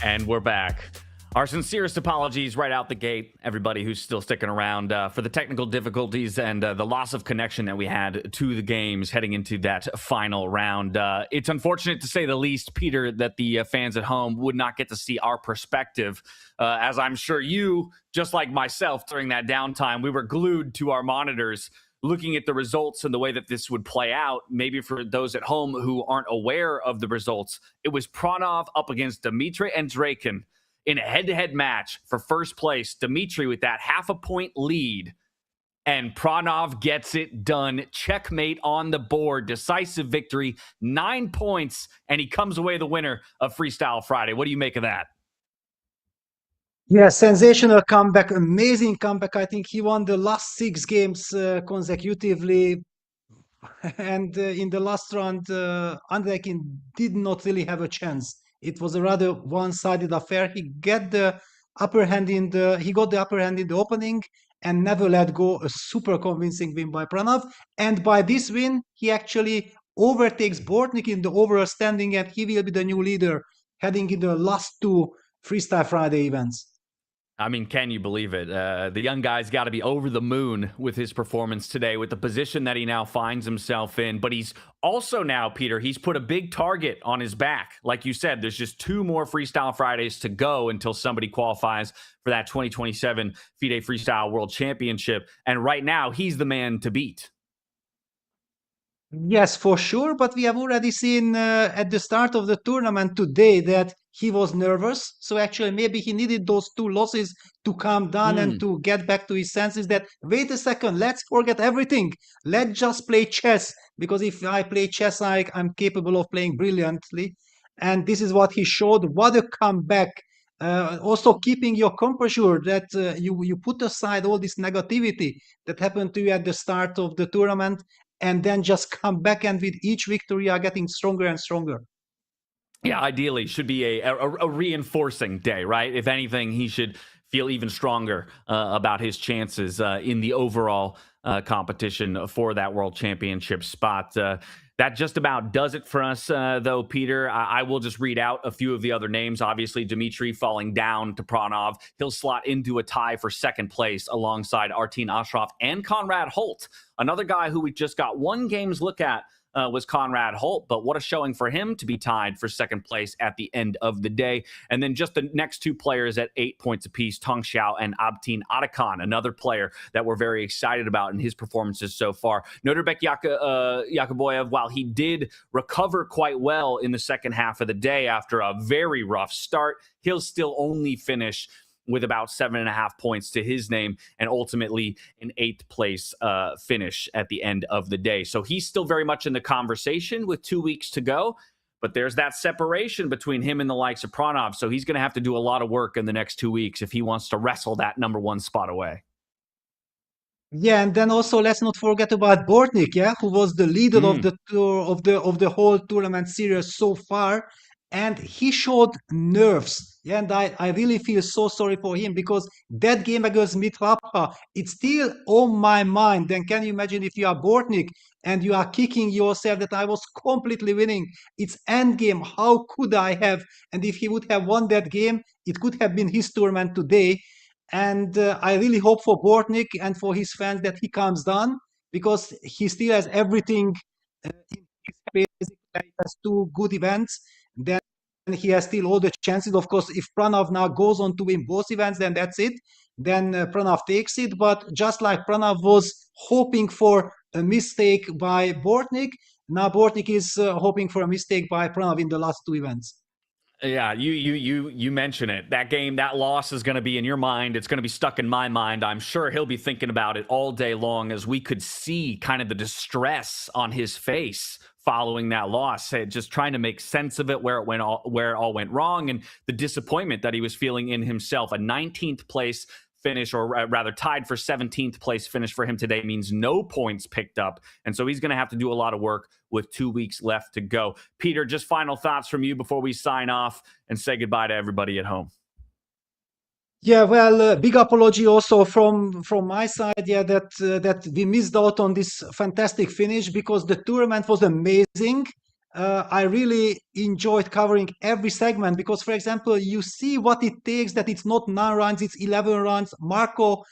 And we're back. Our sincerest apologies right out the gate, everybody who's still sticking around, for the technical difficulties and the loss of connection that we had to the games heading into that final round. It's unfortunate, to say the least, Peter, that the fans at home would not get to see our perspective. As I'm sure you, just like myself, during that downtime, we were glued to our monitors looking at the results and the way that this would play out. Maybe for those at home who aren't aware of the results, it was Pranov up against Dimitri and Draken in a head-to-head match for first place. Dimitri with that half a point lead, and Pranov gets it done. Checkmate on the board. Decisive victory, 9 points, and he comes away the winner of Freestyle Friday. What do you make of that? Yeah, sensational comeback, amazing comeback. I think he won the last 6 games consecutively. And in the last round, Andrekin did not really have a chance. It was a rather one-sided affair. He got the upper hand in the opening and never let go. A super convincing win by Pranav. And by this win, he actually overtakes Bortnik in the overall standing, and he will be the new leader heading in the last 2 Freestyle Friday events. I mean, can you believe it? The young guy's got to be over the moon with his performance today, with the position that he now finds himself in. But he's also now, Peter, he's put a big target on his back. Like you said, there's just 2 more Freestyle Fridays to go until somebody qualifies for that 2027 FIDE Freestyle World Championship. And right now, he's the man to beat. Yes, for sure. But we have already seen at the start of the tournament today that he was nervous. So actually, maybe he needed those 2 losses to calm down and to get back to his senses that, wait a second, let's forget everything. Let's just play chess. Because if I play chess, I'm capable of playing brilliantly. And this is what he showed. What a comeback. Also keeping your composure, that you put aside all this negativity that happened to you at the start of the tournament, and then just come back, and with each victory you are getting stronger and stronger. Yeah, ideally should be a reinforcing day, right? If anything, he should feel even stronger about his chances in the overall competition for that world championship spot. That just about does it for us, though, Peter. I will just read out a few of the other names. Obviously, Dimitri falling down to Pranov. He'll slot into a tie for second place alongside Artin Ashraf and Conrad Holt. Another guy who we just got 1 game's look at was Conrad Holt, but what a showing for him to be tied for second place at the end of the day. And then just the next 2 players at 8 points apiece, Tong Xiao and Abtin Atakan, another player that we're very excited about in his performances so far. Noterbek Yakuboyev, while he did recover quite well in the second half of the day after a very rough start, he'll still only finish with about 7.5 points to his name, and ultimately an 8th place finish at the end of the day. So he's still very much in the conversation with 2 weeks to go, but there's that separation between him and the likes of Pranov. So he's going to have to do a lot of work in the next 2 weeks if he wants to wrestle that number 1 spot away. Yeah, and then also let's not forget about Bortnik, yeah, who was the leader of the tour of the whole tournament series so far, and he showed nerves. Yeah, and I really feel so sorry for him, because that game against Mitrapha, it's still on my mind. Then can you imagine if you are Bortnik and you are kicking yourself that I was completely winning? It's end game. How could I have? And if he would have won that game, it could have been his tournament today. And I really hope for Bortnik and for his fans that he calms down, because he still has everything in his face. He has 2 good events. Then he has still all the chances. Of course, if Pranav now goes on to win both events, then that's it. Then Pranav takes it. But just like Pranav was hoping for a mistake by Bortnik, now Bortnik is hoping for a mistake by Pranav in the last 2 events. Yeah, you mention it. That game, that loss is going to be in your mind. It's going to be stuck in my mind. I'm sure he'll be thinking about it all day long, as we could see kind of the distress on his face following that loss, just trying to make sense of it, where it all went wrong, and the disappointment that he was feeling in himself. A 19th place finish, or rather tied for 17th place finish for him today means no points picked up. And so he's going to have to do a lot of work with 2 weeks left to go. Peter, just final thoughts from you before we sign off and say goodbye to everybody at home. Yeah, well, big apology also from my side. Yeah, that we missed out on this fantastic finish because the tournament was amazing. I really enjoyed covering every segment because, for example, you see what it takes. That it's not 9 runs, it's 11 runs. Marco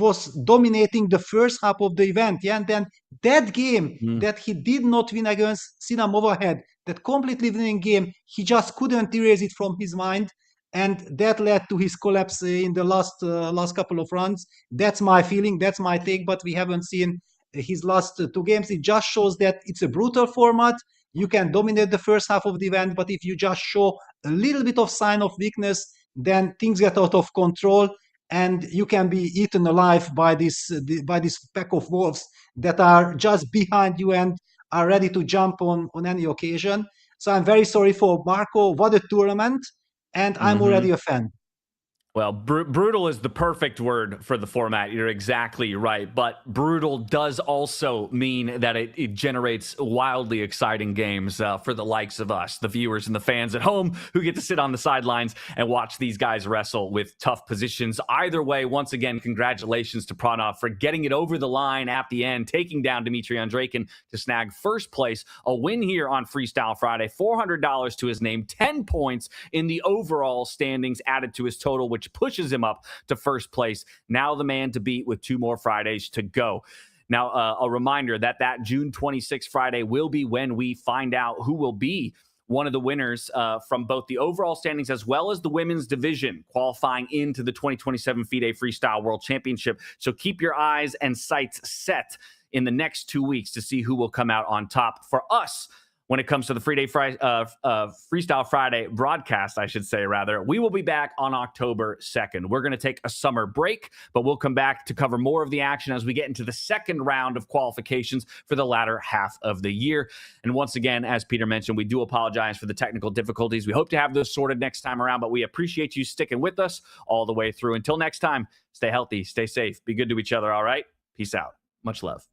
was dominating the first half of the event. Yeah, and then that game that he did not win against Sina Movahead, that completely winning game, he just couldn't erase it from his mind. And that led to his collapse in the last couple of runs. That's my feeling. That's my take. But we haven't seen his last 2 games. It just shows that it's a brutal format. You can dominate the first half of the event, but if you just show a little bit of sign of weakness, then things get out of control, and you can be eaten alive by this pack of wolves that are just behind you and are ready to jump on any occasion. So I'm very sorry for Marco. What a tournament! And I'm already a fan. Well, brutal is the perfect word for the format. You're exactly right. But brutal does also mean that it generates wildly exciting games for the likes of us, the viewers and the fans at home who get to sit on the sidelines and watch these guys wrestle with tough positions. Either way, once again, congratulations to Pranav for getting it over the line at the end, taking down Dmitry Andreikin to snag first place. A win here on Freestyle Friday, $400 to his name, 10 points in the overall standings added to his total, which pushes him up to first place. Now the man to beat with 2 more Fridays to go. Now, a reminder that June 26th Friday will be when we find out who will be one of the winners from both the overall standings as well as the women's division qualifying into the 2027 FIDE Freestyle World Championship. So keep your eyes and sights set in the next 2 weeks to see who will come out on top. For us, when it comes to the Freestyle Friday broadcast, I should say, rather, we will be back on October 2nd. We're going to take a summer break, but we'll come back to cover more of the action as we get into the second round of qualifications for the latter half of the year. And once again, as Peter mentioned, we do apologize for the technical difficulties. We hope to have those sorted next time around, but we appreciate you sticking with us all the way through. Until next time, stay healthy, stay safe, be good to each other, all right? Peace out. Much love.